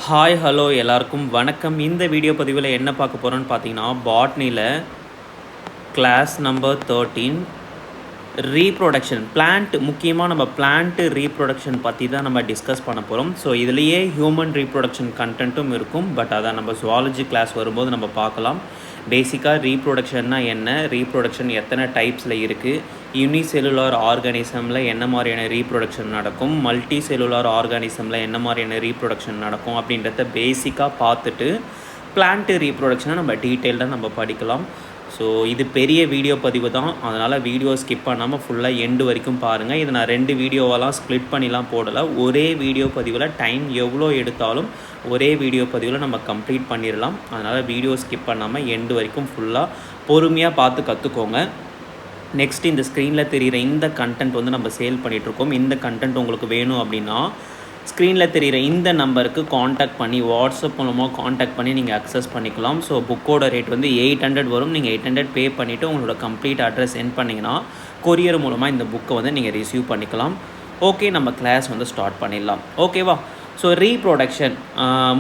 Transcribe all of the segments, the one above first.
Hi hello எல்லாருக்கும் வணக்கம். இந்த வீடியோ பதிவில் என்ன பார்க்க போகிறோன்னு பார்த்தீங்கன்னா, பாட்னியில் கிளாஸ் நம்பர் 13 ரீப்ரொடக்ஷன் பிளான்ட், முக்கியமாக நம்ம பிளான்ட்டு ரீப்ரொடக்ஷன் பற்றி தான் நம்ம டிஸ்கஸ் பண்ண போகிறோம். ஸோ இதுலேயே ஹியூமன் ரீப்ரொடக்ஷன் கண்டென்ட்டும் இருக்கும், பட் அதை நம்ம ஜுவாலஜி கிளாஸ் வரும்போது நம்ம பார்க்கலாம். பேசிக்காக ரீப்ரொடக்ஷன்னா என்ன, ரீப்ரொடக்ஷன் எத்தனை டைப்ஸில் இருக்குது, யூனிசெல்லுலார் ஆர்கானிசமில் என்ன மாதிரியான ரீப்ரொடக்ஷன் நடக்கும், மல்டி செல்லுலார் ஆர்கானிசமில் என்ன மாதிரியான ரீப்ரொடக்ஷன் நடக்கும் அப்படின்றத பேசிக்காக பார்த்துட்டு பிளான்ட்டு ரீப்ரொடக்ஷனை நம்ம டீட்டெயில்டாக நம்ம படிக்கலாம். ஸோ இது பெரிய வீடியோ பதிவு தான், அதனால் வீடியோ ஸ்கிப் பண்ணாமல் ஃபுல்லாக எண்டு வரைக்கும் பாருங்கள். இதை நான் 2 வீடியோவெல்லாம் ஸ்ப்ளிட் பண்ணிலாம் போடலை. ஒரே வீடியோ பதிவில் டைம் எவ்வளோ எடுத்தாலும் ஒரே வீடியோ பதிவில் நம்ம கம்ப்ளீட் பண்ணிடலாம். அதனால் வீடியோ ஸ்கிப் பண்ணாமல் எண்டு வரைக்கும் ஃபுல்லாக பொறுமையாக பார்த்து கற்றுக்கோங்க. நெக்ஸ்ட், இந்த ஸ்க்ரீனில் தெரிகிற இந்த கண்டென்ட் வந்து நம்ம சேல் பண்ணிகிட்ருக்கோம். இந்த கண்டென்ட் உங்களுக்கு வேணும் அப்படின்னா ஸ்க்ரீனில் தெரிகிற இந்த நம்பருக்கு காண்டாக்ட் பண்ணி, வாட்ஸ்அப் மூலமாக காண்டாக்ட் பண்ணி நீங்கள் அக்சஸ் பண்ணிக்கலாம். ஸோ புக்கோட ரேட் வந்து 800 வரும். நீங்கள் 800 பே பண்ணிவிட்டு உங்களோட கம்ப்ளீட் அட்ரஸ் சென்ட் பண்ணிங்கன்னா கொரியர் மூலமாக இந்த புக்கை வந்து நீங்கள் ரிசீவ் பண்ணிக்கலாம். ஓகே, நம்ம கிளாஸ் வந்து ஸ்டார்ட் பண்ணிடலாம். ஓகேவா? ஸோ ரீப்ரொடக்ஷன்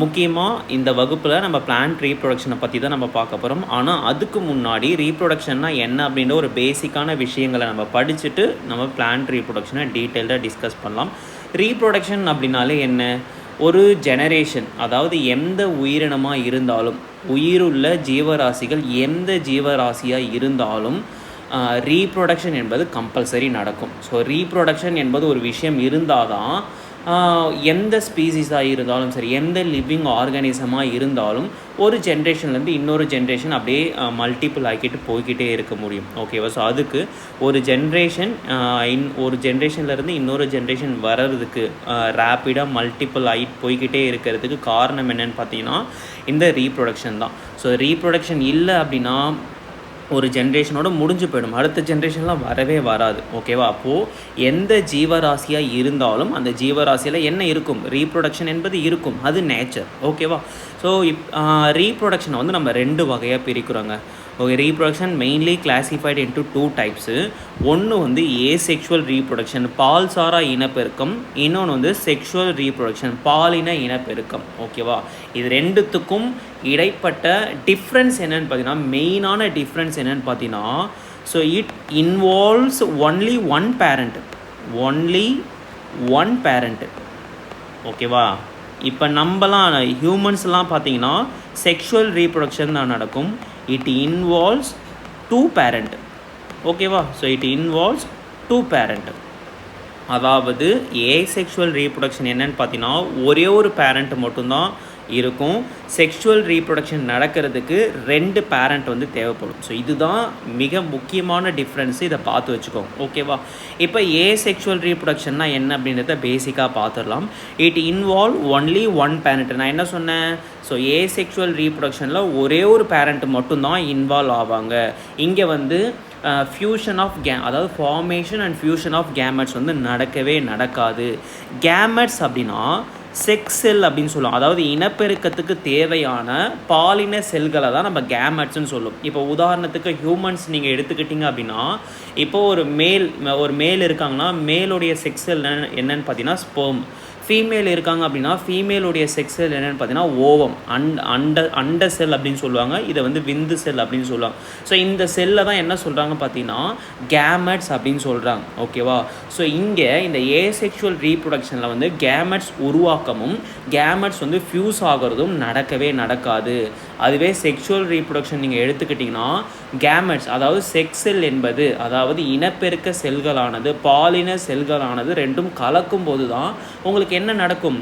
முக்கியமாக இந்த வகுப்பில் நம்ம பிளான்ட் ரீப்ரொடக்ஷனை பற்றி தான் நம்ம பார்க்க போகிறோம். ஆனால் அதுக்கு முன்னாடி ரீப்ரொடக்ஷன்னா என்ன அப்படின்ற ஒரு பேசிக்கான விஷயங்களை நம்ம படிச்சுட்டு நம்ம பிளான்ட் ரீப்ரொடக்ஷனை டீட்டெயில்டாக டிஸ்கஸ் பண்ணலாம். ரீப்ரொடக்ஷன் அப்படின்னாலே என்ன, ஒரு ஜெனரேஷன், அதாவது எந்த உயிரினமாக இருந்தாலும், உயிருள்ள ஜீவராசிகள் எந்த ஜீவராசியாக இருந்தாலும் ரீப்ரொடக்ஷன் என்பது கம்பல்சரி நடக்கும். ஸோ ரீப்ரொடக்ஷன் என்பது ஒரு விஷயம் இருந்தால் தான் எந்த ஸ்பீசிஸாக இருந்தாலும் சரி, எந்த லிவிங் ஆர்கானிசமாக இருந்தாலும் ஒரு ஜென்ரேஷன்லேருந்து இன்னொரு ஜென்ரேஷன் அப்படியே மல்டிபிள் ஆக்கிட்டு போய்கிட்டே இருக்க முடியும். ஓகேவா? ஸோ அதுக்கு ஒரு ஜென்ரேஷன்லேருந்து இன்னொரு ஜென்ரேஷன் வர்றதுக்கு ரேப்பிடாக மல்டிபிள் ஆகிட்டு போய்கிட்டே இருக்கிறதுக்கு காரணம் என்னென்னு பார்த்தீங்கன்னா இந்த ரீப்ரொடக்ஷன் தான். ஸோ ரீப்ரொடக்ஷன் இல்லை அப்படின்னா ஒரு ஜென்ரேஷனோட முடிஞ்சு போயிடும், அடுத்த ஜென்ரேஷன்லாம் வரவே வராது. ஓகேவா? அப்போது எந்த ஜீவராசியாக இருந்தாலும் அந்த ஜீவராசியில் என்ன இருக்கும், ரீப்ரொடக்ஷன் என்பது இருக்கும், அது நேச்சர். ஓகேவா? ஸோ ரீப்ரொடக்ஷனை வந்து நம்ம 2 வகையாக பிரிக்கிறோங்க. Okay, reproduction mainly classified into 2 types. ஒன்று வந்து ஏசெக்ஷுவல் ரீப்ரொடக்ஷன், பால் சாரா இனப்பெருக்கம். இன்னொன்று வந்து செக்ஷுவல் ரீப்ரொடக்ஷன், பாலின இனப்பெருக்கம். ஓகேவா? இது 2த்துக்கும் இடைப்பட்ட டிஃப்ரென்ஸ் என்னென்னு பார்த்தீங்கன்னா, மெயினான டிஃப்ரென்ஸ் என்னென்னு பார்த்தீங்கன்னா, so it involves only one parent. ஓகேவா? இப்போ நம்மலாம் ஹியூமன்ஸ்லாம் பார்த்தீங்கன்னா செக்ஷுவல் ரீப்ரொடக்ஷன் தான் நடக்கும். It involves 2 parent. ஓகேவா? So it involves 2 parent. அதாவது ஏசெக்ஷுவல் ரீப்ரொடக்ஷன் என்னன்னு பார்த்தீங்கன்னா ஒரே ஒரு பேரண்ட் மட்டும்தான் இருக்கும். செக்ஷுவல் ரீப்ரொடக்ஷன் நடக்கிறதுக்கு 2 பேரண்ட் வந்து தேவைப்படும். ஸோ இதுதான் மிக முக்கியமான டிஃப்ரென்ஸு, இதை பார்த்து வச்சுக்கோங்க. ஓகேவா? இப்போ ஏசெக்ஷுவல் ரீப்ரொடக்ஷன்னா என்ன அப்படின்றத பேசிக்காக பார்த்துடலாம். It involve only one parent. நான் என்ன சொன்னேன்? ஸோ ஏசெக்ஷுவல் ரீப்ரொடக்ஷனில் ஒரே ஒரு பேரண்ட் மட்டும்தான் இன்வால்வ் ஆவாங்க. இங்கே வந்து ஃபியூஷன் ஆஃப் அதாவது formation and fusion of gametes வந்து நடக்கவே நடக்காது. கேமெட்ஸ் அப்படின்னா செக்ஸ் செல் அப்படின்னு சொல்லுவோம். அதாவது இனப்பெருக்கத்துக்கு தேவையான பாலின செல்களை தான் நம்ம கேமெட்ஸ்ன்னு சொல்லுவோம். இப்போ உதாரணத்துக்கு ஹியூமன்ஸ் நீங்கள் எடுத்துக்கிட்டிங்க அப்படின்னா, இப்போது ஒரு மேல் இருக்காங்கன்னா மேலுடைய செக்ஸ் செல் என்னன்னு பார்த்தீங்கன்னா ஸ்பெர்ம். ஃபீமேல் இருக்காங்க அப்படின்னா ஃபீமேலுடைய செக்ஸ் செல் என்னென்னு பார்த்தீங்கன்னா ஓவம், அண்ட செல் அப்படின்னு சொல்லுவாங்க. இதை வந்து விந்து செல் அப்படின்னு சொல்லுவாங்க. ஸோ இந்த செல்லை தான் என்ன சொல்கிறாங்க பார்த்தீங்கன்னா கேமெட்ஸ் அப்படின்னு சொல்கிறாங்க. ஓகேவா? ஸோ இங்கே இந்த ஏசெக்ஷுவல் ரீப்ரொடக்ஷனில் வந்து கேமெட்ஸ் உருவாக்கமும் கேமெட்ஸ் வந்து ஃபியூஸ் ஆகிறதும் நடக்கவே நடக்காது. அதுவே செக்ஷுவல் ரீப்ரொடக்ஷன் நீங்கள் எடுத்துக்கிட்டிங்கன்னா கேமெட்ஸ், அதாவது செக்ஸ் செல் என்பது, அதாவது இனப்பெருக்க செல்களானது பாலின செல்களானது 2ம் கலக்கும் போது தான் உங்களுக்கு என்ன நடக்கும்,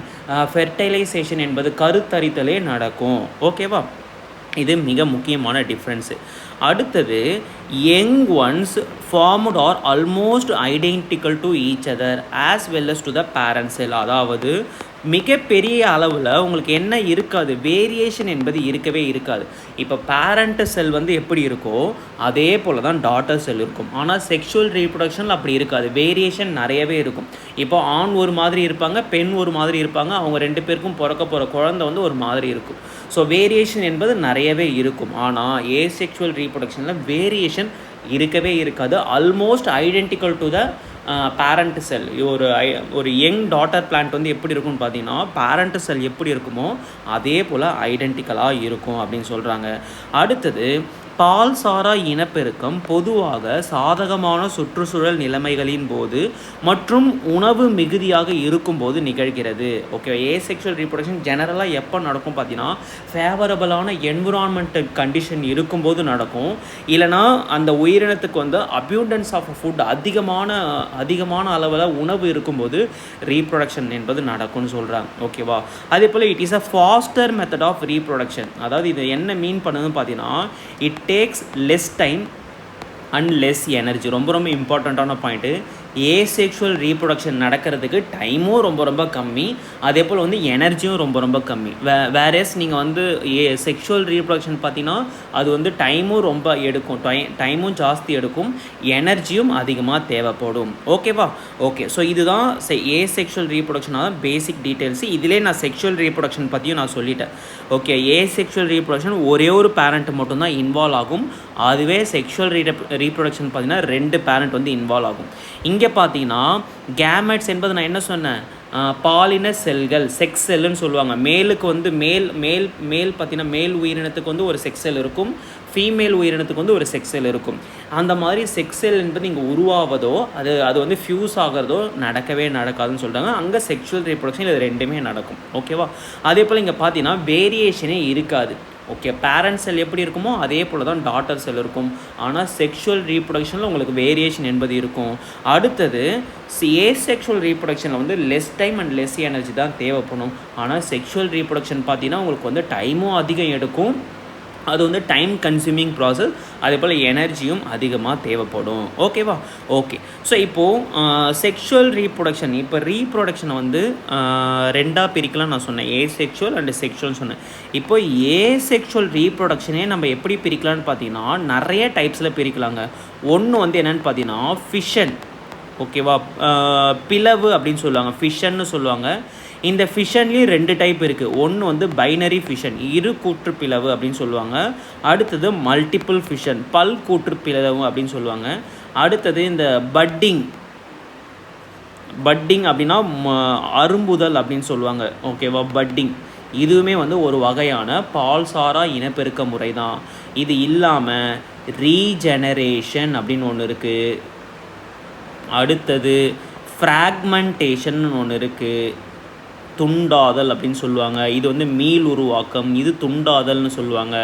ஃபெர்டைலைசேஷன் என்பது கருத்தரித்தலே நடக்கும். ஓகேவா? இது மிக முக்கியமான டிஃப்ரென்ஸு. அடுத்தது young once formed are almost identical to each other as well us to the parent cell. அதாவது மிகப்பெரிய அளவில் உங்களுக்கு என்ன இருக்காது, வேரியேஷன் என்பது இருக்கவே இருக்காது. இப்போ பேரண்ட் செல் வந்து எப்படி இருக்கோ அதே போல் தான் டாட்டர் செல் இருக்கும். ஆனால் செக்ஷுவல் ரீப்ரொடக்ஷனில் அப்படி இருக்காது, வேரியேஷன் நிறையவே இருக்கும். இப்போ ஆண் ஒரு மாதிரி இருப்பாங்க, பெண் ஒரு மாதிரி இருப்பாங்க. அவங்க 2 பேருக்கும் பிறக்க போகிற குழந்தை வந்து ஒரு மாதிரி இருக்கும். ஸோ வேரியேஷன் என்பது நிறையவே இருக்கும். ஆனால் ஏசெக்ஷுவல் ரீப்ரொடக்ஷனில் வேரியேஷன் இருக்கவே இருக்காது. Almost identical to the parent cell ஒரு யங் டாட்டர் பிளான்ட் வந்து எப்படி இருக்கும்னு பார்த்தீங்கன்னா பேரண்ட் செல் எப்படி இருக்குமோ அதே போல் ஐடென்டிக்கலாக இருக்கும் அப்படின்னு சொல்கிறாங்க. அடுத்தது பால் சாரா இனப்பெருக்கம் பொதுவாக சாதகமான சுற்றுச்சூழல் நிலைமைகளின் போது மற்றும் உணவு மிகுதியாக இருக்கும்போது நிகழ்கிறது. ஓகே, ஏசெக்ஷுவல் ரீப்ரொடக்ஷன் ஜெனரலாக எப்போ நடக்கும் பார்த்தீங்கன்னா ஃபேவரபிளான என்விரான்மெண்டல் கண்டிஷன் இருக்கும்போது நடக்கும். இல்லைனா அந்த உயிரினத்துக்கு வந்து அப்யூண்டன்ஸ் ஆஃப் ஃபுட் அதிகமான அளவில் உணவு இருக்கும்போது ரீப்ரொடக்ஷன் என்பது நடக்கும்னு சொல்கிறாங்க. ஓகேவா, அதே போல் it is a faster method of reproduction. அதாவது இது என்ன மீன் பண்ணுதுன்னு பார்த்தீங்கன்னா it takes less time and less energy. ரொம்ப இம்பார்ட்டண்ட்டான பாயிண்ட்டு. ஏசெக்ஷுவல் ரீப்ரொடக்ஷன் நடக்கிறதுக்கு டைமும் ரொம்ப கம்மி, அதே போல் வந்து எனர்ஜியும் ரொம்ப கம்மி. வேறேஸ் நீங்கள் வந்து செக்ஷுவல் ரீப்ரொடக்ஷன் பார்த்தீங்கன்னா அது வந்து டைமும் ரொம்ப எடுக்கும், டைமும் ஜாஸ்தி எடுக்கும், எனர்ஜியும் அதிகமாக தேவைப்படும். ஓகேவா? ஓகே, ஸோ இதுதான் ஏசெக்ஷுவல் ரீப்ரொடக்ஷனாக பேசிக் டீட்டெயில்ஸ். இதிலே நான் செக்ஷுவல் ரீப்ரொடக்ஷன் பற்றியும் நான் சொல்லிட்டேன். ஓகே, ஏசெக்ஷுவல் ரீப்ரொடக்ஷன் ஒரே ஒரு பேரண்ட் மட்டும்தான் இன்வால்வ் ஆகும். அதுவே செக்ஷுவல் ரீப்ரொடக்ஷன் பார்த்தீங்கன்னா 2 பேரண்ட் வந்து இன்வால்வ் ஆகும். இங்கே பார்த்தீங்கன்னா கேமெட்ஸ் என்பது நான் என்ன சொன்னேன், பாலின செல்கள், செக்ஸ் செல்லுன்னு சொல்லுவாங்க. மேலுக்கு வந்து மேல் பார்த்தீங்கன்னா மேல் உயிரினத்துக்கு வந்து ஒரு செக்ஸ் செல் இருக்கும், ஃபீமேல் உயிரினத்துக்கு வந்து ஒரு செக்ஸ் செல் இருக்கும். அந்த மாதிரி செக்ஸ் செல் என்பது இங்கே உருவாவதோ அது வந்து ஃபியூஸ் ஆகிறதோ நடக்காதுன்னு சொல்கிறாங்க. அங்கே செக்ஷுவல் ரீப்ரொடக்ஷன் இது 2மே நடக்கும். ஓகேவா? அதே போல் இங்கே பார்த்தீங்கன்னா வேரியேஷனே இருக்காது. ஓகே, பேரண்ட் செல் எப்படி இருக்குமோ அதே போல் தான் டாட்டர் செல் இருக்கும். ஆனால் செக்ஷுவல் ரீப்ரொடக்ஷனில் உங்களுக்கு வேரியேஷன் என்பது இருக்கும். அடுத்தது ஏசெக்ஷுவல் ரீப்ரொடக்ஷனில் வந்து less time and less energy தான் தேவைப்படும். ஆனால் செக்ஷுவல் ரீப்ரொடக்ஷன் பார்த்தீங்கன்னா உங்களுக்கு வந்து டைமும் அதிகம் எடுக்கும், அது வந்து டைம் கன்சியூமிங் ப்ராசஸ், அதே போல் எனர்ஜியும் அதிகமாக தேவைப்படும். ஓகேவா? ஓகே, ஸோ இப்போது செக்ஷுவல் ரீப்ரொடக்ஷன், இப்போ ரீப்ரொடக்ஷனை வந்து 2ஆக பிரிக்கலாம் நான் சொன்னேன், ஏசெக்ஷுவல் அண்ட் செக்ஷுவல்னு சொன்னேன். இப்போ ஏசெக்ஷுவல் ரீப்ரொடக்ஷனே நம்ம எப்படி பிரிக்கலான்னு பார்த்தீங்கன்னா நிறைய டைப்ஸில் பிரிக்கலாங்க. ஒன்று வந்து என்னென்னு பார்த்தீங்கன்னா ஃபிஷன். ஓகேவா, பிளவு அப்படின்னு சொல்லுவாங்க, ஃபிஷன்னு சொல்லுவாங்க. இந்த ஃபிஷன்லேயும் 2 டைப் இருக்குது. ஒன்று வந்து பைனரி ஃபிஷன், இரு கூற்று பிளவு அப்படின்னு சொல்லுவாங்க. அடுத்தது மல்டிபிள் ஃபிஷன், பல் கூற்று பிளவு அப்படின்னு சொல்லுவாங்க. அடுத்தது இந்த பட்டிங் அப்படின்னா அரும்புதல் அப்படின்னு சொல்லுவாங்க. ஓகேவா, பட்டிங் இதுவுமே வந்து ஒரு வகையான பால்சாரா இனப்பெருக்க முறை தான். இது இல்லாமல் ரீஜெனரேஷன் அப்படின்னு ஒன்று இருக்குது. அடுத்தது ஃப்ராக்மெண்டேஷன் ஒன்று இருக்குது, துண்டாதல் அப்படின்னு சொல்லுவாங்க. இது வந்து மீள் உருவாக்கம், இது துண்டாதல்னு சொல்லுவாங்க.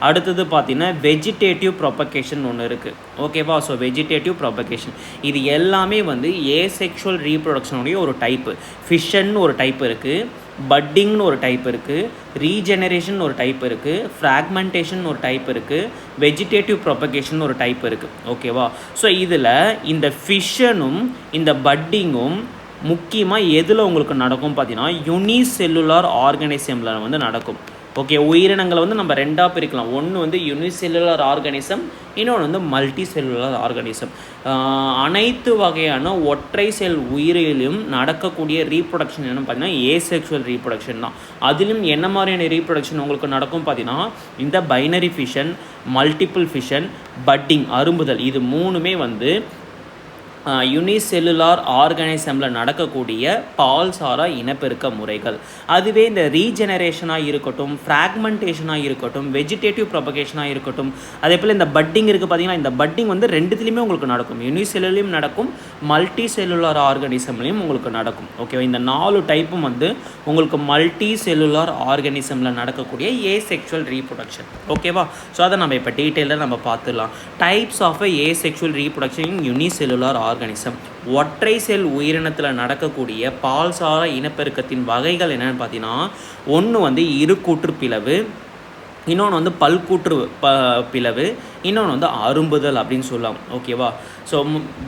அடுத்தது பார்த்தீங்கன்னா வெஜிடேட்டிவ் ப்ரொபகேஷன் ஒன்று இருக்குது. ஓகேவா, ஸோ வெஜிடேட்டிவ் ப்ரொபகேஷன் இது எல்லாமே வந்து ஏசெக்ஷுவல் ரீப்ரொடக்ஷனுடைய ஒரு டைப்பு. ஃபிஷன் ஒரு டைப் இருக்குது, பட்டிங்னு ஒரு டைப் இருக்குது, ரீஜெனரேஷன் ஒரு டைப் இருக்குது, ஃப்ராக்மெண்டேஷன் ஒரு டைப் இருக்குது, வெஜிடேட்டிவ் ப்ரொபகேஷன் ஒரு டைப் இருக்குது. ஓகேவா, ஸோ இதில் இந்த ஃபிஷனும் இந்த பட்டிங்கும் முக்கியமாக எதில் உங்களுக்கு நடக்கும் பார்த்தீங்கன்னா யூனிசெல்லுலார் ஆர்கானிசமில் வந்து நடக்கும். ஓகே, உயிரினங்களை வந்து நம்ம 2ஆக பிரிக்கலாம். ஒன்று வந்து யூனிசெல்லுலார் ஆர்கானிசம், இன்னொன்று வந்து மல்டி செல்லுலார் ஆர்கானிசம். அனைத்து வகையான ஒற்றை செல் உயிரிலும் நடக்கக்கூடிய ரீப்ரொடக்ஷன் என்னென்னு பார்த்தீங்கன்னா ஏசெக்ஷுவல் ரீப்ரொடக்ஷன் தான். அதிலும் என்ன மாதிரியான ரீப்ரொடக்ஷன் உங்களுக்கு நடக்கும் பார்த்தீங்கன்னா இந்த binary fission, multiple fission, budding அரும்புதல், இது 3மே வந்து யூனிசெல்லுலார் ஆர்கானிசமில் நடக்கக்கூடிய பால்சாரா இனப்பெருக்க முறைகள். அதுவே இந்த ரீஜெனரேஷனாக இருக்கட்டும், ஃப்ராக்மெண்டேஷனாக இருக்கட்டும், வெஜிடேட்டிவ் ப்ரொபகேஷனாக இருக்கட்டும், அதே போல் இந்த பட்டிங் இருக்குது பார்த்தீங்கன்னா, இந்த பட்டிங் வந்து 2த்துலேயுமே உங்களுக்கு நடக்கும். யூனிசெல்லுலையும் நடக்கும், மல்டி செல்லுலார் ஆர்கானிசம்லையும் உங்களுக்கு நடக்கும். ஓகேவா, இந்த 4 டைப்பும் வந்து உங்களுக்கு மல்டி செல்லுலார் ஆர்கானிசமில் நடக்கக்கூடிய ஏசெக்ஷுவல் ரீப்ரொடக்ஷன். ஓகேவா, ஸோ அதை நம்ம இப்போ டீட்டெயிலாக நம்ம பார்த்துடலாம். Types of asexual reproduction in unicellular organism. ஒற்றை செல் உயிரினத்தில் நடக்கக்கூடிய பால்சாரா இனப்பெருக்கத்தின் வகைகள் என்னென்னு பார்த்தீங்கன்னா, ஒன்று வந்து இருக்கூற்று பிளவு, இன்னொன்று வந்து பல்கூற்று பிளவு, இன்னொன்று வந்து அரும்புதல் அப்படின்னு சொல்லலாம். ஓகேவா, ஸோ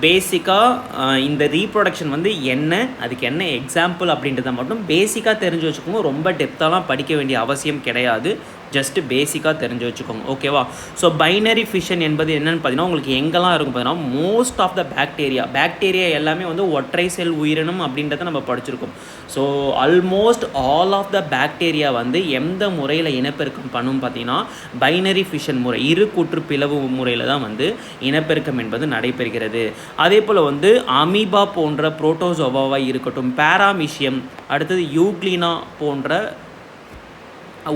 பேசிக்காக இந்த ரீப்ரொடக்ஷன் வந்து என்ன, அதுக்கு என்ன எக்ஸாம்பிள் அப்படின்றத மட்டும் பேசிக்காக தெரிஞ்சு வச்சுக்கோங்க. ரொம்ப டெப்த்தாலாம் படிக்க வேண்டிய அவசியம் கிடையாது. ஜஸ்ட்டு பேசிக்காக தெரிஞ்சு வச்சுக்கோங்க. ஓகேவா? ஸோ பைனரி ஃபிஷன் என்பது என்னென்னு பார்த்தீங்கன்னா உங்களுக்கு எங்கெல்லாம் இருக்கும் பார்த்தீங்கன்னா மோஸ்ட் ஆஃப் த பாக்டீரியா எல்லாமே வந்து ஒற்றை செல் உயிரினம் அப்படின்றத நம்ம படிச்சிருக்கோம். So almost all of the bacteria வந்து எந்த முறையில் இனப்பெருக்கம் பண்ணும் பார்த்தீங்கன்னா பைனரி ஃபிஷன் முறை, இரு கூற்று பிளவு முறையில் தான் வந்து இனப்பெருக்கம் என்பது நடைபெறுகிறது. அதே போல் வந்து அமீபா போன்ற புரோட்டோசோவாவாக இருக்கட்டும், பாராமீசியம், அடுத்தது யூக்ளினா போன்ற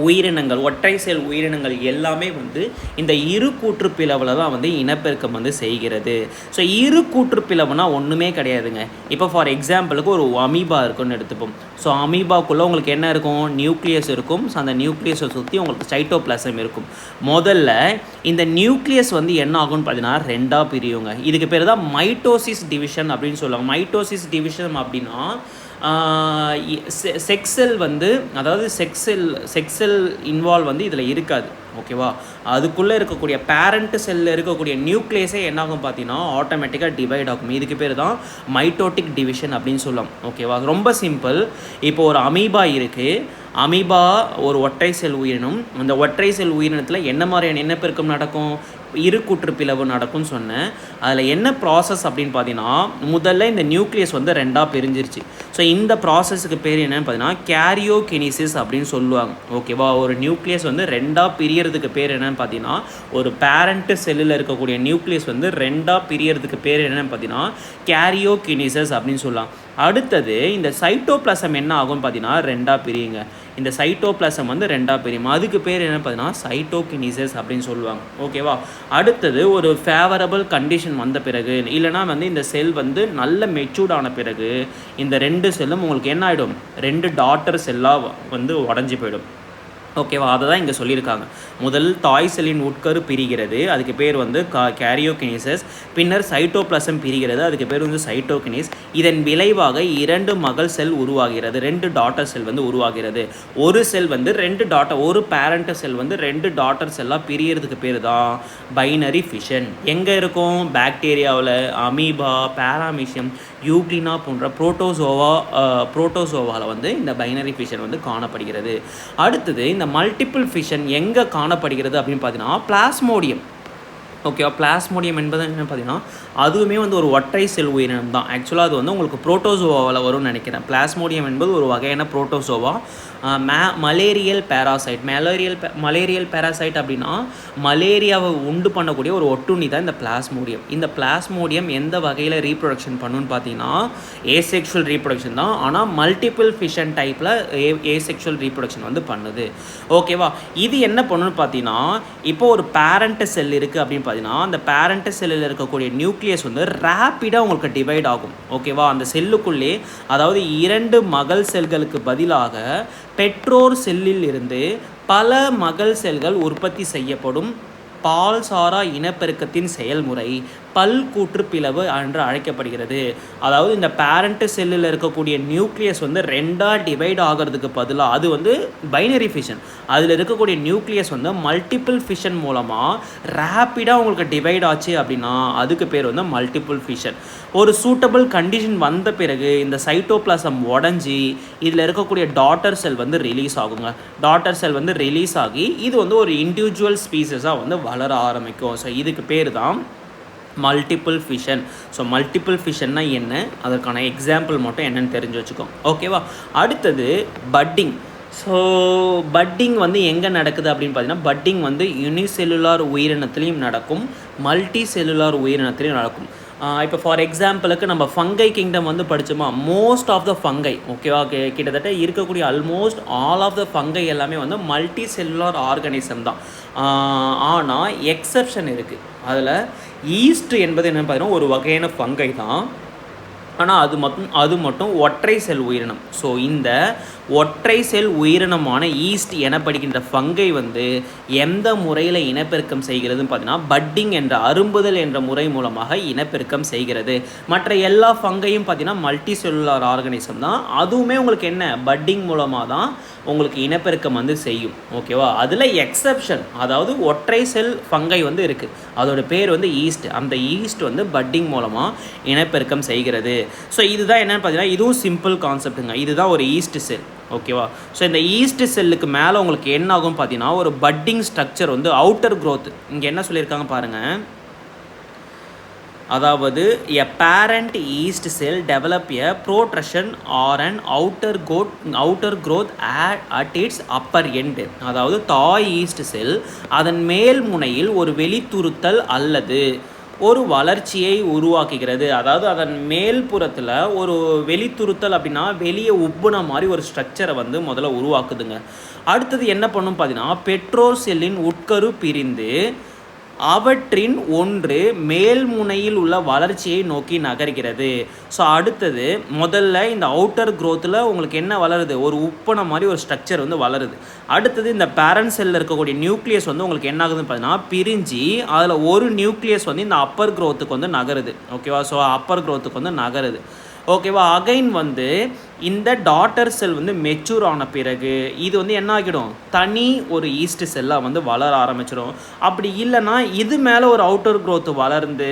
உயிரினங்கள், ஒற்றை செல் உயிரினங்கள் எல்லாமே வந்து இந்த இரு கூற்று பிளவில் தான் வந்து இனப்பெருக்கம் வந்து செய்கிறது. ஸோ இரு கூற்று பிளவுனா ஒன்றுமே கிடையாதுங்க. இப்போ ஃபார் எக்ஸாம்பிளுக்கு ஒரு அமீபா இருக்குன்னு எடுத்துப்போம். ஸோ அமீபாக்குள்ளே உங்களுக்கு என்ன இருக்கும்? நியூக்ளியஸ் இருக்கும். ஸோ அந்த நியூக்ளியஸை சுற்றி உங்களுக்கு சைட்டோபிளாசம் இருக்கும். முதல்ல இந்த நியூக்ளியஸ் வந்து என்ன ஆகும்னு பார்த்தீங்கன்னா ரெண்டாக பிரியுங்க. இதுக்கு பேர் தான் மைட்டோசிஸ் டிவிஷன் அப்படின்னு சொல்லுவாங்க. மைட்டோசிஸ் டிவிஷன் அப்படின்னா செக்ஸெல் வந்து, அதாவது செக்ஸெல் இன்வால்வ் வந்து இதில் இருக்காது. ஓகேவா? அதுக்குள்ளே இருக்கக்கூடிய பேரண்ட் செல்லில் இருக்கக்கூடிய நியூக்ளியஸே என்னாகும் பார்த்தீங்கன்னா ஆட்டோமேட்டிக்காக டிவைட் ஆகும். இதுக்கு பேர் தான் மைட்டோட்டிக் டிவிஷன் அப்படின்னு சொல்லலாம். ஓகேவா? ரொம்ப சிம்பிள். இப்போ ஒரு அமீபா இருக்குது. அமீபா ஒரு ஒற்றை செல் உயிரினம். அந்த ஒற்றை செல் உயிரினத்தில் என்ன மாதிரியான இனப்பெருக்கம் நடக்கும்? இரு கூற்று பிளவு நடக்கும்னு சொன்னேன். அதில் என்ன ப்ராசஸ் அப்படின்னு பார்த்தீங்கன்னா முதல்ல இந்த நியூக்ளியஸ் வந்து ரெண்டாக பிரிஞ்சிருச்சு. ஸோ இந்த ப்ராசஸுக்கு பேர் என்னென்னு பார்த்தீங்கன்னா கேரியோகினிசிஸ் அப்படின்னு சொல்லுவாங்க. ஓகேவா? ஒரு நியூக்ளியஸ் வந்து ரெண்டாக பிரியறதுக்கு பேர் என்னென்னு பார்த்தீங்கன்னா, ஒரு பேரண்ட் செல்லில் இருக்கக்கூடிய நியூக்ளியஸ் வந்து ரெண்டாக பிரியறதுக்கு பேர் என்னென்னு பார்த்தீங்கன்னா கேரியோகினிசிஸ் அப்படின்னு சொல்லலாம். அடுத்தது இந்த சைட்டோபிளாசம் என்ன ஆகும்னு பார்த்தீங்கன்னா ரெண்டாக பிரியுங்க. இந்த சைட்டோபிளாசம் வந்து ரெண்டாக பிரியும். அதுக்கு பேர் என்ன பார்த்தீங்கன்னா சைட்டோகினிசிஸ் அப்படின்னு சொல்லுவாங்க. ஓகேவா? அடுத்தது ஒரு ஃபேவரபிள் கண்டிஷன் வந்த பிறகு, இல்லைனா வந்து இந்த செல் வந்து நல்ல மெச்சூர்ட் ஆன பிறகு இந்த ரெண்டு செல்லும் உங்களுக்கு என்ன ஆகிடும்? ரெண்டு டாட்டர் செல்லாக வந்து உடஞ்சி போயிடும். ஓகேவா? அதை தான் இங்கே சொல்லியிருக்காங்க. முதல் தாய் செல்லின் உட்கரு பிரிகிறது, அதுக்கு பேர் வந்து கேரியோகினிசஸ். பின்னர் சைட்டோபிளாசம் பிரிகிறது, அதுக்கு பேர் வந்து சைட்டோகினிஸ். இதன் விளைவாக இரண்டு மகள் செல் உருவாகிறது, ரெண்டு டாட்டர் செல் வந்து உருவாகிறது. ஒரு செல் வந்து ஒரு பேரண்ட் செல் வந்து ரெண்டு டாட்டர் செல்லாக பிரியறதுக்கு பேர் தான் பைனரி ஃபிஷன். எங்கே இருக்கும்? பாக்டீரியாவில், அமீபா, பாராமீசியம், யூக்ளினா போன்ற புரோட்டோசோவாவில் வந்து இந்த பைனரி ஃபிஷன் வந்து காணப்படுகிறது. அடுத்தது இந்த மல்டிபிள் ஃபிஷன் எங்கே காணப்படுகிறது அப்படின்னு பார்த்தீங்கன்னா பிளாஸ்மோடியம். ஓகேவா? பிளாஸ்மோடியம் என்பது என்ன பார்த்தீங்கன்னா அதுவுமே வந்து ஒரு ஒற்றை செல் உயிரினம் தான். ஆக்சுவலாக அது வந்து உங்களுக்கு புரோட்டோசோவாவில் வரும்னு நினைக்கிறேன். பிளாஸ்மோடியம் என்பது ஒரு வகையான புரோட்டோசோவா. மலேரியல் பேராசைட் அப்படின்னா மலேரியாவை உண்டு பண்ணக்கூடிய ஒரு ஒட்டுண்ணி தான் இந்த பிளாஸ்மோடியம். இந்த பிளாஸ்மோடியம் எந்த வகையில் ரீப்ரொடக்ஷன் பண்ணுன்னு பார்த்தீங்கன்னா ஏசெக்ஷுவல் ரீப்ரொடக்ஷன் தான். ஆனால் மல்டிபிள் ஃபிஷன் டைப்பில் ஏசெக்ஷுவல் ரீப்ரொடக்ஷன் வந்து பண்ணுது. ஓகேவா? இது என்ன பண்ணுன்னு பார்த்தீங்கன்னா இப்போ ஒரு பேரண்ட் செல் இருக்குது அப்படின்னு பார்த்தீங்கன்னா அந்த பேரண்ட் செல்லில் இருக்கக்கூடிய நியூக்ளியஸ் வந்து ரேப்பிடாக உங்களுக்கு டிவைட் ஆகும். ஓகேவா? அந்த செல்லுக்குள்ளே, அதாவது இரண்டு மகள் செல்களுக்கு பதிலாக பெற்றோர் செல்லில் இருந்து பல மகள் செல்கள் உற்பத்தி செய்யப்படும் பால்சாரா இனப்பெருக்கத்தின் செயல்முறை பல்கூற்று பிளவு என்று அழைக்கப்படுகிறது. அதாவது இந்த பேரண்ட் செல்லில் இருக்கக்கூடிய நியூக்ளியஸ் வந்து ரெண்டாக டிவைட் ஆகிறதுக்கு பதிலாக அது வந்து பைனரி ஃபிஷன். அதில் இருக்கக்கூடிய நியூக்ளியஸ் வந்து மல்டிபிள் ஃபிஷன் மூலமாக ரேப்பிடாக உங்களுக்கு டிவைட் ஆச்சு அப்படின்னா அதுக்கு பேர் வந்து மல்டிபிள் ஃபிஷன். ஒரு சூட்டபிள் கண்டிஷன் வந்த பிறகு இந்த சைட்டோபிளாசம் உடஞ்சி இதில் இருக்கக்கூடிய டாட்டர் செல் வந்து ரிலீஸ் ஆகுங்க. டாட்டர் செல் வந்து ரிலீஸ் ஆகி இது வந்து ஒரு இண்டிவிஜுவல் ஸ்பீசஸாக வந்து வளர ஆரம்பிக்கும். ஸோ இதுக்கு பேர் தான் மல்டிபிள் ஃபிஷன். ஸோ மல்டிபிள் ஃபிஷன்னா என்ன, அதற்கான எக்ஸாம்பிள் மட்டும் என்னென்னு தெரிஞ்சு வச்சுக்கோங்க. ஓகேவா? அடுத்தது பட்டிங். ஸோ பட்டிங் வந்து எங்கே நடக்குது அப்படின்னு பார்த்தீங்கன்னா பட்டிங் வந்து யூனிசெல்லுலார் உயிரினத்துலேயும் நடக்கும், மல்டி செல்லுலார் உயிரினத்துலேயும் நடக்கும். இப்போ ஃபார் எக்ஸாம்பிளுக்கு நம்ம ஃபங்கை கிங்டம் வந்து படித்தோமா, மோஸ்ட் ஆஃப் த ஃபங்கை, ஓகேவா, கிட்டத்தட்ட இருக்கக்கூடிய almost all of the fungi எல்லாமே வந்து மல்டி செல்லுலார் ஆர்கானிசம் தான். ஆனால் எக்ஸப்ஷன் இருக்குது. அதில் ஈஸ்ட் என்பது என்னென்னு பார்த்தீங்கன்னா ஒரு வகையான ஃபங்கை தான். ஆனால் அது மட்டும் ஒற்றை செல் உயிரினம். ஸோ இந்த ஒற்றை செல் உயிரினமான ஈஸ்ட் எனப்படுகின்ற ஃபங்கை வந்து எந்த முறையில் இனப்பெருக்கம் செய்கிறதுன்னு பார்த்தீங்கன்னா பட்டிங் என்ற அரும்புதல் என்ற முறை மூலமாக இனப்பெருக்கம் செய்கிறது. மற்ற எல்லா ஃபங்கையும் பார்த்தீங்கன்னா மல்டி செல்லுலார் ஆர்கானிசம் தான். அதுவுமே உங்களுக்கு என்ன பட்டிங் மூலமாக தான் உங்களுக்கு இனப்பெருக்கம் வந்து செய்யும். ஓகேவா? அதில் எக்ஸப்ஷன், அதாவது ஒற்றை செல் ஃபங்கை வந்து இருக்குது, அதோட பேர் வந்து ஈஸ்ட். அந்த ஈஸ்ட் வந்து பட்டிங் மூலமாக இனப்பெருக்கம் செய்கிறது. ஸோ இதுதான் என்னென்னு பார்த்தீங்கன்னா இதுவும் சிம்பிள் கான்செப்ட்டுங்க. இதுதான் ஒரு ஈஸ்ட் செல். ஓகேவா. ஸோ இந்த ஈஸ்ட் செல்லுக்கு மேலே உங்களுக்கு என்ன ஆகும் பார்த்தீங்கன்னா ஒரு பட்டிங் ஸ்ட்ரக்சர் வந்து அவுட்டர் க்ரோத். இங்கே என்ன சொல்லியிருக்காங்க பாருங்கள், அதாவது a parent yeast cell develop a protrusion or an outer growth at its upper end. அதாவது தாய் ஈஸ்ட் செல் அதன் மேல் முனையில் ஒரு வெளித்துருத்தல் அல்லது ஒரு வளர்ச்சியை உருவாக்குகிறது. அதாவது அதன் மேல்புறத்தில் ஒரு வெளித்துருத்தல் அப்படின்னா வெளியே உப்புன மாதிரி ஒரு ஸ்ட்ரக்சரை வந்து முதல்ல உருவாக்குதுங்க. அடுத்தது என்ன பண்ணும் பார்த்தீங்கன்னா பெட்ரோல் செல்லின் உட்கரு பிரிந்து அவற்றின் ஒன்று மேல்முனையில் உள்ள வளர்ச்சியை நோக்கி நகர்கிறது. ஸோ அடுத்தது முதல்ல இந்த அவுட்டர் க்ரோத்தில் உங்களுக்கு என்ன வளருது, ஒரு உப்பன மாதிரி ஒரு ஸ்ட்ரக்சர் வந்து வளருது. அடுத்தது இந்த பேரண்ட் செல்லில் இருக்கக்கூடிய நியூக்ளியஸ் வந்து உங்களுக்கு என்ன ஆகுதுன்னு பார்த்தீங்கன்னா பிரிஞ்சு அதில் ஒரு நியூக்ளியஸ் வந்து இந்த அப்பர் க்ரோத்துக்கு வந்து நகருது. ஓகேவா. ஸோ அப்பர் க்ரோத்துக்கு வந்து நகருது. ஓகேவா. அகைன் வந்து இந்த டாட்டர் செல் வந்து மெச்சூர் ஆன பிறகு இது வந்து என்ன ஆகிடும், தனி ஒரு ஈஸ்ட் செல்லாக வந்து வளர ஆரம்பிச்சிடும். அப்படி இல்லைன்னா இது மேலே ஒரு அவுட்டர் க்ரோத் வளர்ந்து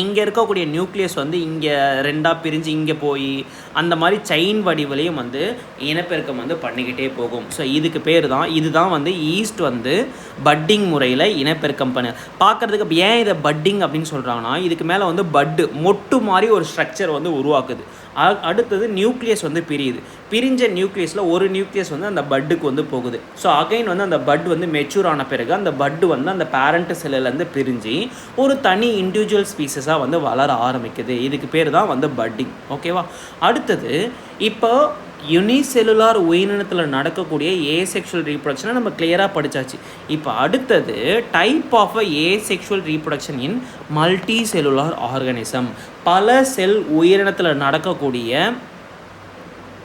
இங்கே இருக்கக்கூடிய நியூக்ளியஸ் வந்து இங்கே ரெண்டாக பிரிஞ்சு இங்கே போய் அந்த மாதிரி செயின் வடிவிலையும் வந்து இனப்பெருக்கம் வந்து பண்ணிக்கிட்டே போகும். ஸோ இதுக்கு பேர் தான், இதுதான் வந்து ஈஸ்ட் வந்து பட்டிங் முறையில் இனப்பெருக்கம் பண்ண பார்க்குறதுக்கு. ஏன் இதை பட்டிங் அப்படின்னு சொல்கிறாங்கன்னா இதுக்கு மேலே வந்து மொட்டு மாதிரி ஒரு ஸ்ட்ரக்சர் வந்து உருவாக்குது. அடுத்தது நியூக்ளியஸ் வந்து பிரிஞ்ச நியூக்ளியஸில் ஒரு நியூக்ளியஸ் வந்து அந்த பட்டுக்கு வந்து போகுது. ஸோ அகைன் வந்து அந்த பட் வந்து மெச்சூர் ஆன பிறகு அந்த பட்டு வந்து அந்த பேரண்ட் செல்லுலேருந்து பிரிஞ்சு ஒரு தனி இண்டிவிஜுவல் ஸ்பீசஸாக வந்து வளர ஆரம்பிக்குது. இதுக்கு பேர் தான் வந்து பட்டிங். ஓகேவா. அடுத்தது இப்போ யூனிசெல்லுலார் உயிரினத்தில் நடக்கக்கூடிய ஏசெக்ஷுவல் ரீப்ரொடக்ஷனை நம்ம கிளியராக படித்தாச்சு. இப்போ அடுத்தது type of asexual reproduction in multicellular organism. பல செல் உயிரினத்தில் நடக்கக்கூடிய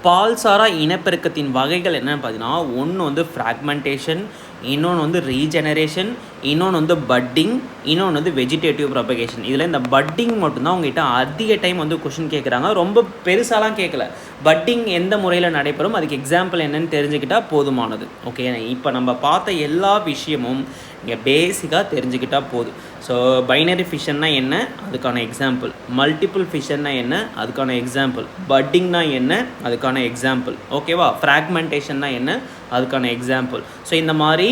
பால்சாரா இனப்பெருக்கத்தின் வகைகள் என்னென்னு பார்த்தீங்கன்னா ஒன்று வந்து ஃப்ராக்மெண்டேஷன், இன்னொன்று வந்து ரீஜெனரேஷன், இன்னொன்று வந்து பட்டிங், இன்னொன்று வந்து வெஜிடேட்டிவ் ப்ரொபகேஷன். இதில் இந்த பட்டிங் மட்டும்தான் உங்கள்கிட்ட அதிக டைம் வந்து கொஷின் கேட்குறாங்க. ரொம்ப பெருசாலாம் கேட்கல. பட்டிங் எந்த முறையில் நடைபெறும், அதுக்கு எக்ஸாம்பிள் என்னென்னு தெரிஞ்சுக்கிட்டால் போதுமானது. ஓகே. இப்போ நம்ம பார்த்த எல்லா விஷயமும் இங்கே பேசிக்காக தெரிஞ்சுக்கிட்டால் போதும். ஸோ பைனரி ஃபிஷன்னா என்ன, அதுக்கான எக்ஸாம்பிள். மல்டிபிள் ஃபிஷன்னா என்ன, அதுக்கான எக்ஸாம்பிள். பட்டிங்னா என்ன, அதுக்கான எக்ஸாம்பிள். ஓகேவா. ஃப்ராக்மெண்டேஷன்னா என்ன, அதுக்கான எக்ஸாம்பிள். ஸோ இந்த மாதிரி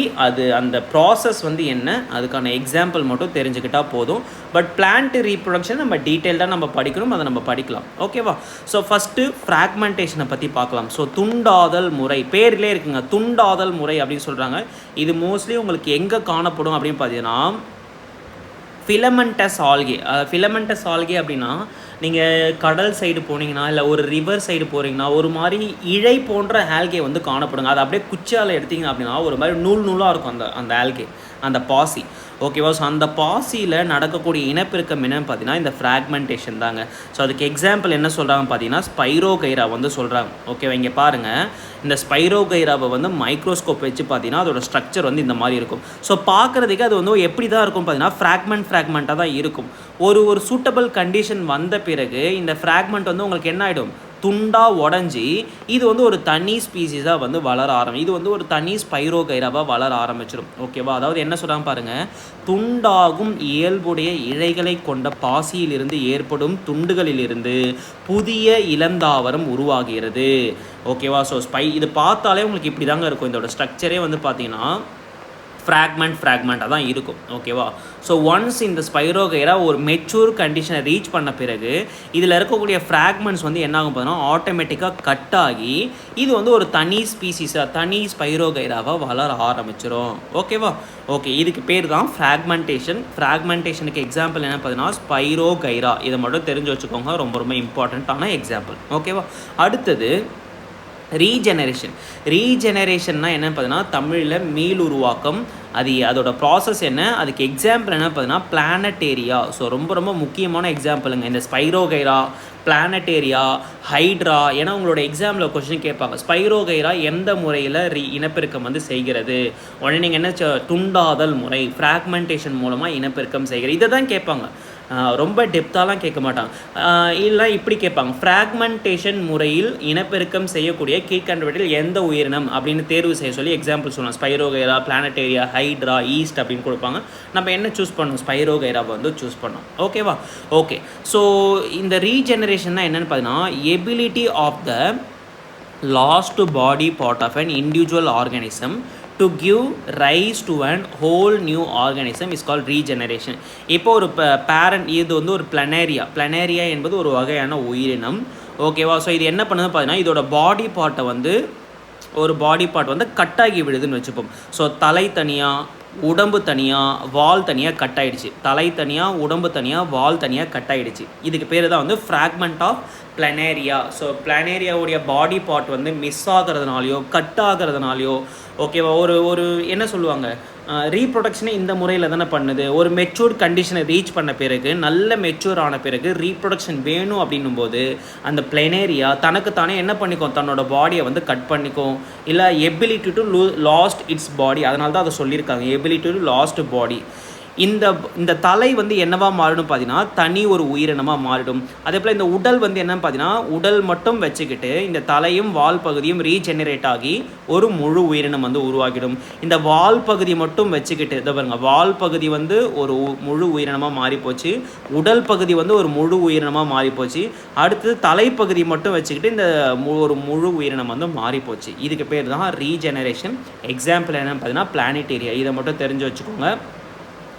அந்த ப்ராசஸ் வந்து என்ன, அதுக்கான எக்ஸாம்பிள் மட்டும் தெரிஞ்சுக்கிட்டால் போதும். பட் பிளான்ட் ரீப்ரொடக்ஷன் நம்ம டீட்டெயில்டாக நம்ம படிக்கணும், அதை நம்ம படிக்கலாம். ஓகேவா. ஸோ ஃபஸ்ட்டு ஃப்ராக்மெண்டேஷனை பற்றி பார்க்கலாம். ஸோ துண்டாதல் முறை பேர்லேயே இருக்குங்க, துண்டாதல் முறை அப்படின்னு சொல்கிறாங்க. இது மோஸ்ட்லி உங்களுக்கு எங்கே காணப்படும் அப்படின்னு பார்த்தீங்கன்னா ஃபிலமெண்டஸ் ஆல்கே அப்படின்னா நீங்கள் கடல் சைடு போனீங்கன்னா இல்லை ஒரு ரிவர் சைடு போகிறீங்கன்னா ஒரு மாதிரி இழை போன்ற ஆல்கே வந்து காணப்படுங்க. அது அப்படியே குச்சால் எடுத்திங்க அப்படின்னா ஒரு மாதிரி நூலாக இருக்கும் அந்த ஆல்கே, அந்த பாசி. ஓகேவா. ஸோ அந்த பாசியில் நடக்கக்கூடிய இனப்பெருக்கம் என்னன்னு பார்த்தீங்கன்னா இந்த ஃப்ராக்மெண்டேஷன் தாங்க. ஸோ அதுக்கு எக்ஸாம்பிள் என்ன சொல்கிறாங்க பார்த்தீங்கன்னா ஸ்பைரோகைரா வந்து சொல்கிறாங்க. ஓகேவா. இங்கே பாருங்கள், இந்த ஸ்பைரோகைராவை வந்து மைக்ரோஸ்கோப் வச்சு பார்த்தீங்கன்னா அதோட ஸ்ட்ரக்சர் வந்து இந்த மாதிரி இருக்கும். ஸோ பார்க்குறதுக்கு அது வந்து எப்படி தான் இருக்கும் பார்த்தீங்கன்னா ஃப்ராக்மெண்ட்டாக தான் இருக்கும். ஒரு சூட்டபிள் கண்டிஷன் வந்த பிறகு இந்த ஃப்ராக்மெண்ட் வந்து உங்களுக்கு என்ன ஆகிடும், துண்டாக உடஞ்சி இது வந்து ஒரு தனி ஸ்பீசிஸாக வந்து வளர இது வந்து ஒரு தனி ஸ்பைரோகைராவாக வளர ஆரம்பிச்சிடும். ஓகேவா. அதாவது என்ன சொல்கிறாங்க பாருங்கள், துண்டாகும் இயல்புடைய இழைகளை கொண்ட பாசியிலிருந்து ஏற்படும் துண்டுகளிலிருந்து புதிய இளந்தாவரம் உருவாகிறது. ஓகேவா. ஸோ இது பார்த்தாலே உங்களுக்கு இப்படி தாங்க இருக்கும். இதோட ஸ்ட்ரக்சரே வந்து பார்த்தீங்கன்னா ஃப்ராக்மெண்ட்டாக தான் இருக்கும். ஓகேவா. ஸோ ஒன்ஸ் இந்த ஸ்பைரோகைரா ஒரு மெச்சூர் கண்டிஷனை ரீச் பண்ண பிறகு இதில் இருக்கக்கூடிய ஃப்ராக்மெண்ட்ஸ் வந்து என்ன ஆகும் பார்த்தீங்கன்னா ஆட்டோமேட்டிக்காக கட் ஆகி இது வந்து ஒரு தனி ஸ்பீசிஸாக தனி ஸ்பைரோகைராவாக வளர ஆரம்பிச்சிடும். ஓகேவா. ஓகே. இதுக்கு பேர் தான் ஃப்ராக்மெண்டேஷனுக்கு எக்ஸாம்பிள் என்ன பார்த்தீங்கன்னா ஸ்பைரோகைரா. இதை மட்டும் தெரிஞ்சு வச்சுக்கோங்க, ரொம்ப ரொம்ப இம்பார்ட்டண்ட்டான எக்ஸாம்பிள். ஓகேவா. அடுத்தது ரீஜெனரேஷன்னா என்னென்னு பார்த்தீங்கன்னா தமிழில் மீள் உருவாக்கம். அதோட ப்ராசஸ் என்ன, அதுக்கு எக்ஸாம்பிள் என்ன பார்த்தீங்கன்னா பிளானட்டேரியா. ஸோ ரொம்ப ரொம்ப முக்கியமான எக்ஸாம்பிளுங்க இந்த ஸ்பைரோகைரா, பிளானட்டேரியா, ஹைட்ரா. ஏன்னா உங்களோட எக்ஸாமில் கொஸ்டின் கேட்பாங்க ஸ்பைரோகைரா எந்த முறையில் இனப்பெருக்கம் வந்து செய்கிறது. உடனே நீங்கள் என்ன துண்டாதல் முறை ஃப்ராக்மெண்டேஷன் மூலமாக இனப்பெருக்கம் செய்கிறது, இதை தான் கேட்பாங்க. ரொம்ப டெப்த்தாலாம் கேட்க மாட்டாங்க. இல்லை இப்படி கேட்பாங்க, ஃப்ராக்மெண்டேஷன் முறையில் இனப்பெருக்கம் செய்யக்கூடிய கீழ்கண்டவற்றில் எந்த உயிரினம் அப்படின்னு தேர்வு செய்ய சொல்லி எக்ஸாம்பிள் சொல்லலாம். ஸ்பைரோகைரா, பிளானட்டேரியா, ஹைட்ரா, ஈஸ்ட் அப்படின்னு கொடுப்பாங்க. நம்ம என்ன சூஸ் பண்ணணும், ஸ்பைரோகைராவை வந்து சூஸ் பண்ணோம். ஓகேவா. ஓகே. ஸோ இந்த ரீஜெனரேஷன்னா என்னென்னு பார்த்தீங்கன்னா ability of the lost body part of an individual organism to give rise to an whole new organism is called regeneration. இப்போ ஒரு பேரண்ட், இது வந்து ஒரு பிளனேரியா என்பது ஒரு வகையான உயிரினம். ஓகேவா? ஸோ இது என்ன பண்ணுது பார்த்தீங்கன்னா, இதோட பாடி பார்ட்டை வந்து ஒரு பாடி பார்ட் வந்து கட்டாகி விடுதுன்னு வச்சுப்போம். ஸோ தலை தனியாக, உடம்பு தனியாக, வால் தனியாக கட் ஆகிடுச்சு. தலை தனியாக, உடம்பு தனியாக, வால் தனியாக கட் ஆகிடுச்சு. இதுக்கு பேர் தான் வந்து ஃப்ராக்மெண்ட் ஆஃப் பிளனேரியா. ஸோ பிளனேரியாவுடைய பாடி பார்ட் வந்து மிஸ் ஆகிறதுனாலையோ கட் ஆகிறதுனாலையோ, ஓகேவா, ஒரு என்ன சொல்லுவாங்க, ரீப்ரொடக்ஷனே இந்த முறையில் தானே பண்ணுது. ஒரு மெச்சூர்ட் கண்டிஷனை ரீச் பண்ண பிறகு, நல்ல மெச்சூர் ஆன பிறகு ரீப்ரொடக்ஷன் வேணும் அப்படின்னும் போது அந்த பிளனேரியா தனக்குத்தானே என்ன பண்ணிக்கும், தன்னோட பாடியை வந்து கட் பண்ணிக்கும். இல்லை எபிலிட்டி டு லாஸ்ட் இட்ஸ் பாடி, அதனால தான் அதை சொல்லியிருக்காங்க, எபிலிட்டி டு லாஸ்ட் பாடி. இந்த தலை வந்து என்னவா மாறிடும் பார்த்தீங்கன்னா, தனி ஒரு உயிரினமாக மாறிடும். அதே போல் இந்த உடல் வந்து என்னன்னு பார்த்தீங்கன்னா, உடல் மட்டும் வச்சுக்கிட்டு இந்த தலையும் வால் பகுதியும் ரீஜெனரேட் ஆகி ஒரு முழு உயிரினம் வந்து உருவாகிடும். இந்த வால் பகுதி மட்டும் வச்சுக்கிட்டு, இதை பாருங்க, வால் பகுதி வந்து ஒரு முழு உயிரினமாக மாறிப்போச்சு, உடல் பகுதி வந்து ஒரு முழு உயிரினமாக மாறிப்போச்சு. அடுத்தது தலைப்பகுதி மட்டும் வச்சுக்கிட்டு இந்த ஒரு முழு உயிரினம் வந்து மாறிப்போச்சு. இதுக்கு பேர் தான் ரீஜெனரேஷன். எக்ஸாம்பிள் என்னன்னு பார்த்தீங்கன்னா பிளானிட்டேரியா. இதை மட்டும் தெரிஞ்சு வச்சுக்கோங்க.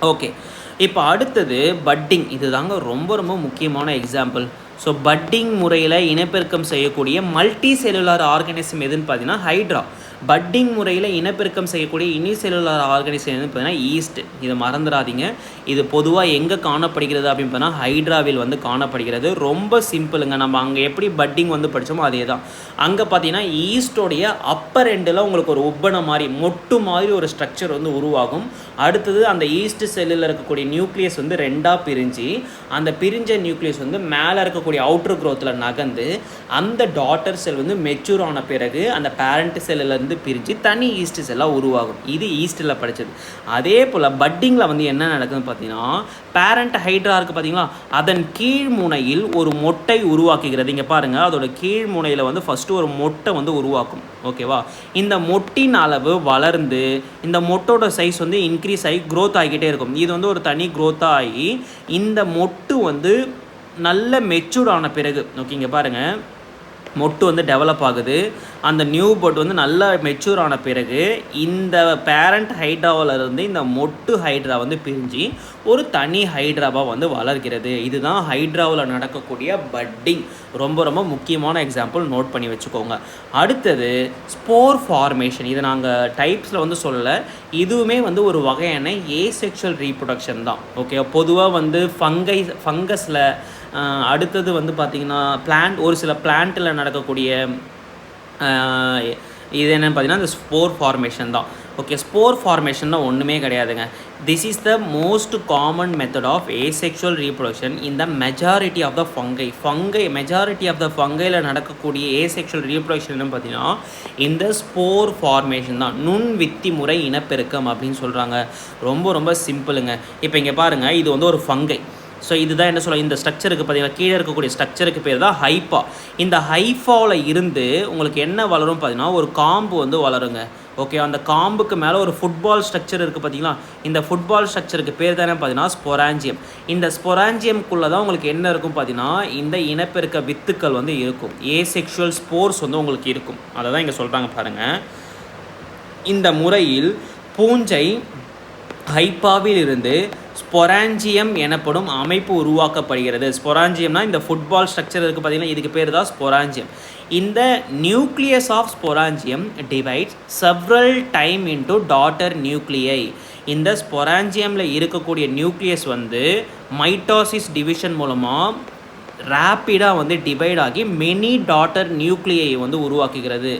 ஓகே, இப்போ அடுத்தது பட்டிங். இது தாங்க ரொம்ப ரொம்ப முக்கியமான எக்ஸாம்பிள். ஸோ பட்டிங் முறையில் இனப்பெருக்கம் செய்யக்கூடிய மல்டி செல்லுலார் ஆர்கானிசம் எதுன்னு பார்த்தீங்கன்னா ஹைட்ரா. பட்டிங் முறையில் இனப்பெருக்கம் செய்யக்கூடிய யூனிசெல்லுலார் ஆர்கானிசம் எதுன்னு பார்த்தீங்கன்னா ஈஸ்ட். இதை மறந்துடாதீங்க. இது பொதுவாக எங்கே காணப்படுகிறது அப்படின்னு பார்த்தீங்கன்னா ஹைட்ராவில் வந்து காணப்படுகிறது. ரொம்ப சிம்பிளுங்க. நம்ம அங்கே எப்படி பட்டிங் வந்து படித்தோமோ அதே தான். அங்கே பார்த்தீங்கன்னா ஈஸ்டோடைய அப்பர் எண்டில் உங்களுக்கு ஒரு உப்பன மாதிரி, மொட்டு மாதிரி ஒரு ஸ்ட்ரக்சர் வந்து உருவாகும். அடுத்தது அந்த ஈஸ்ட் செல்லில் இருக்கக்கூடிய நியூக்ளியஸ் வந்து ரெண்டாக பிரிஞ்சு, அந்த பிரிஞ்ச நியூக்ளியஸ் வந்து மேலே இருக்கக்கூடிய அவுட்டர் க்ரோத்தில் நகர்ந்து அந்த டாட்டர் செல் வந்து மெச்சூர் ஆன பிறகு அந்த பேரண்ட் செல்லில் பிரிஞ்சு தனி ஈஸ்ட் செல்லாக உருவாகும். இது ஈஸ்டில் படித்தது. அதே போல் பட்டிங்கில் வந்து என்ன நடக்குதுன்னு பார்த்தீங்கன்னா, பேரண்ட் ஹைட்ரா இருக்குது பார்த்தீங்களா, அதன் கீழ் முனையில் ஒரு மொட்டை உருவாக்குகிறது. இங்கே பாருங்கள், அதோட கீழ் முனையில் வந்து ஃபஸ்ட்டு ஒரு மொட்டை வந்து உருவாக்கும். ஓகேவா? இந்த மொட்டின் அளவு வளர்ந்து இந்த மொட்டோட சைஸ் வந்து இன்க்ரீஸ் ஆகி க்ரோத் ஆகிக்கிட்டே இருக்கும். இது வந்து ஒரு தனி க்ரோத்தாக ஆகி இந்த மொட்டு வந்து நல்ல மெச்சூர்ட் ஆன பிறகு, ஓகேங்க பாருங்கள், மொட்டு வந்து டெவலப் ஆகுது. அந்த நியூ பட் வந்து நல்லா மெச்சூர் ஆன பிறகு இந்த பேரண்ட் ஹைட்ராவில் இருந்து இந்த மொட்டு ஹைட்ரா வந்து பிரிஞ்சு ஒரு தனி ஹைட்ராவாக வந்து வளர்கிறது. இதுதான் ஹைட்ராவில் நடக்கக்கூடிய பட்டிங். ரொம்ப ரொம்ப முக்கியமான எக்ஸாம்பிள், நோட் பண்ணி வச்சுக்கோங்க. அடுத்தது ஸ்போர் ஃபார்மேஷன். இதை நாங்கள் டைப்ஸில் வந்து சொல்லலை. இதுவுமே வந்து ஒரு வகையான ஏசெக்ஷுவல் ரீப்ரொடக்ஷன் தான். ஓகே, பொதுவாக வந்து ஃபங்கஸில், அடுத்தது வந்து பார்த்திங்கன்னா ஒரு சில பிளான்ட்டில் நடக்கக்கூடிய இது என்னென்னு பார்த்தீங்கன்னா இந்த ஸ்போர் ஃபார்மேஷன் தான். ஓகே, ஸ்போர் ஃபார்மேஷன் தான் ஒன்றுமே கிடையாதுங்க. This is the most common method of asexual reproduction in the majority of the majority of the ஃபங்கையில் நடக்கக்கூடிய ஏசெக்ஷுவல் ரீப்ரொடக்ஷன் பார்த்தீங்கன்னா இந்த ஸ்போர் ஃபார்மேஷன் தான். நுண் வித்தி முறை இனப்பெருக்கம் அப்படின்னு சொல்கிறாங்க. ரொம்ப ரொம்ப சிம்பிளுங்க. இப்போ இங்கே பாருங்கள், இது வந்து ஒரு ஃபங்கை. ஸோ இதுதான் என்ன சொல்ல, இந்த ஸ்ட்ரக்சருக்கு பார்த்தீங்கன்னா கீழே இருக்கக்கூடிய ஸ்ட்ரக்சருக்கு பேர் தான் ஹைஃபா. இந்த ஹைஃபாவில் இருந்து உங்களுக்கு என்ன வளரும் பார்த்தீங்கன்னா ஒரு காம்பு வந்து வளருங்க. ஓகே, அந்த காம்புக்கு மேலே ஒரு ஃபுட்பால் ஸ்ட்ரக்சர் இருக்குது பார்த்தீங்களா, இந்த ஃபுட்பால் ஸ்ட்ரக்சருக்கு பேர் தானே பார்த்தீங்கன்னா ஸ்பொராஞ்சியம். இந்த ஸ்பொராஞ்சியம்குள்ளே தான் உங்களுக்கு என்ன இருக்கும் பார்த்தீங்கன்னா இந்த இனப்பெருக்க வித்துக்கள் வந்து இருக்கும். ஏசெக்ஷுவல் ஸ்போர்ஸ் வந்து உங்களுக்கு இருக்கும். அதை தான் இங்கே சொல்கிறாங்க பாருங்கள். இந்த முறையில் பூஞ்சை ஹைப்பாவில் இருந்து ஸ்பொராஞ்சியம் எனப்படும் அமைப்பு உருவாக்கப்படுகிறது. ஸ்பொராஞ்சியம்னா இந்த ஃபுட்பால் ஸ்ட்ரக்சர் இருக்குது பார்த்தீங்கன்னா, இதுக்கு பேர் தான் ஸ்பொராஞ்சியம். இந்த nucleus of sporangium divides several time into daughter nuclei. இந்த ஸ்பொராஞ்சியமில் இருக்கக்கூடிய நியூக்ளியஸ் வந்து மைட்டோசிஸ் டிவிஷன் மூலமாக ரேப்பிடாக வந்து டிவைட் ஆகி மெனி டாட்டர் நியூக்ளியை வந்து உருவாக்குகிறது.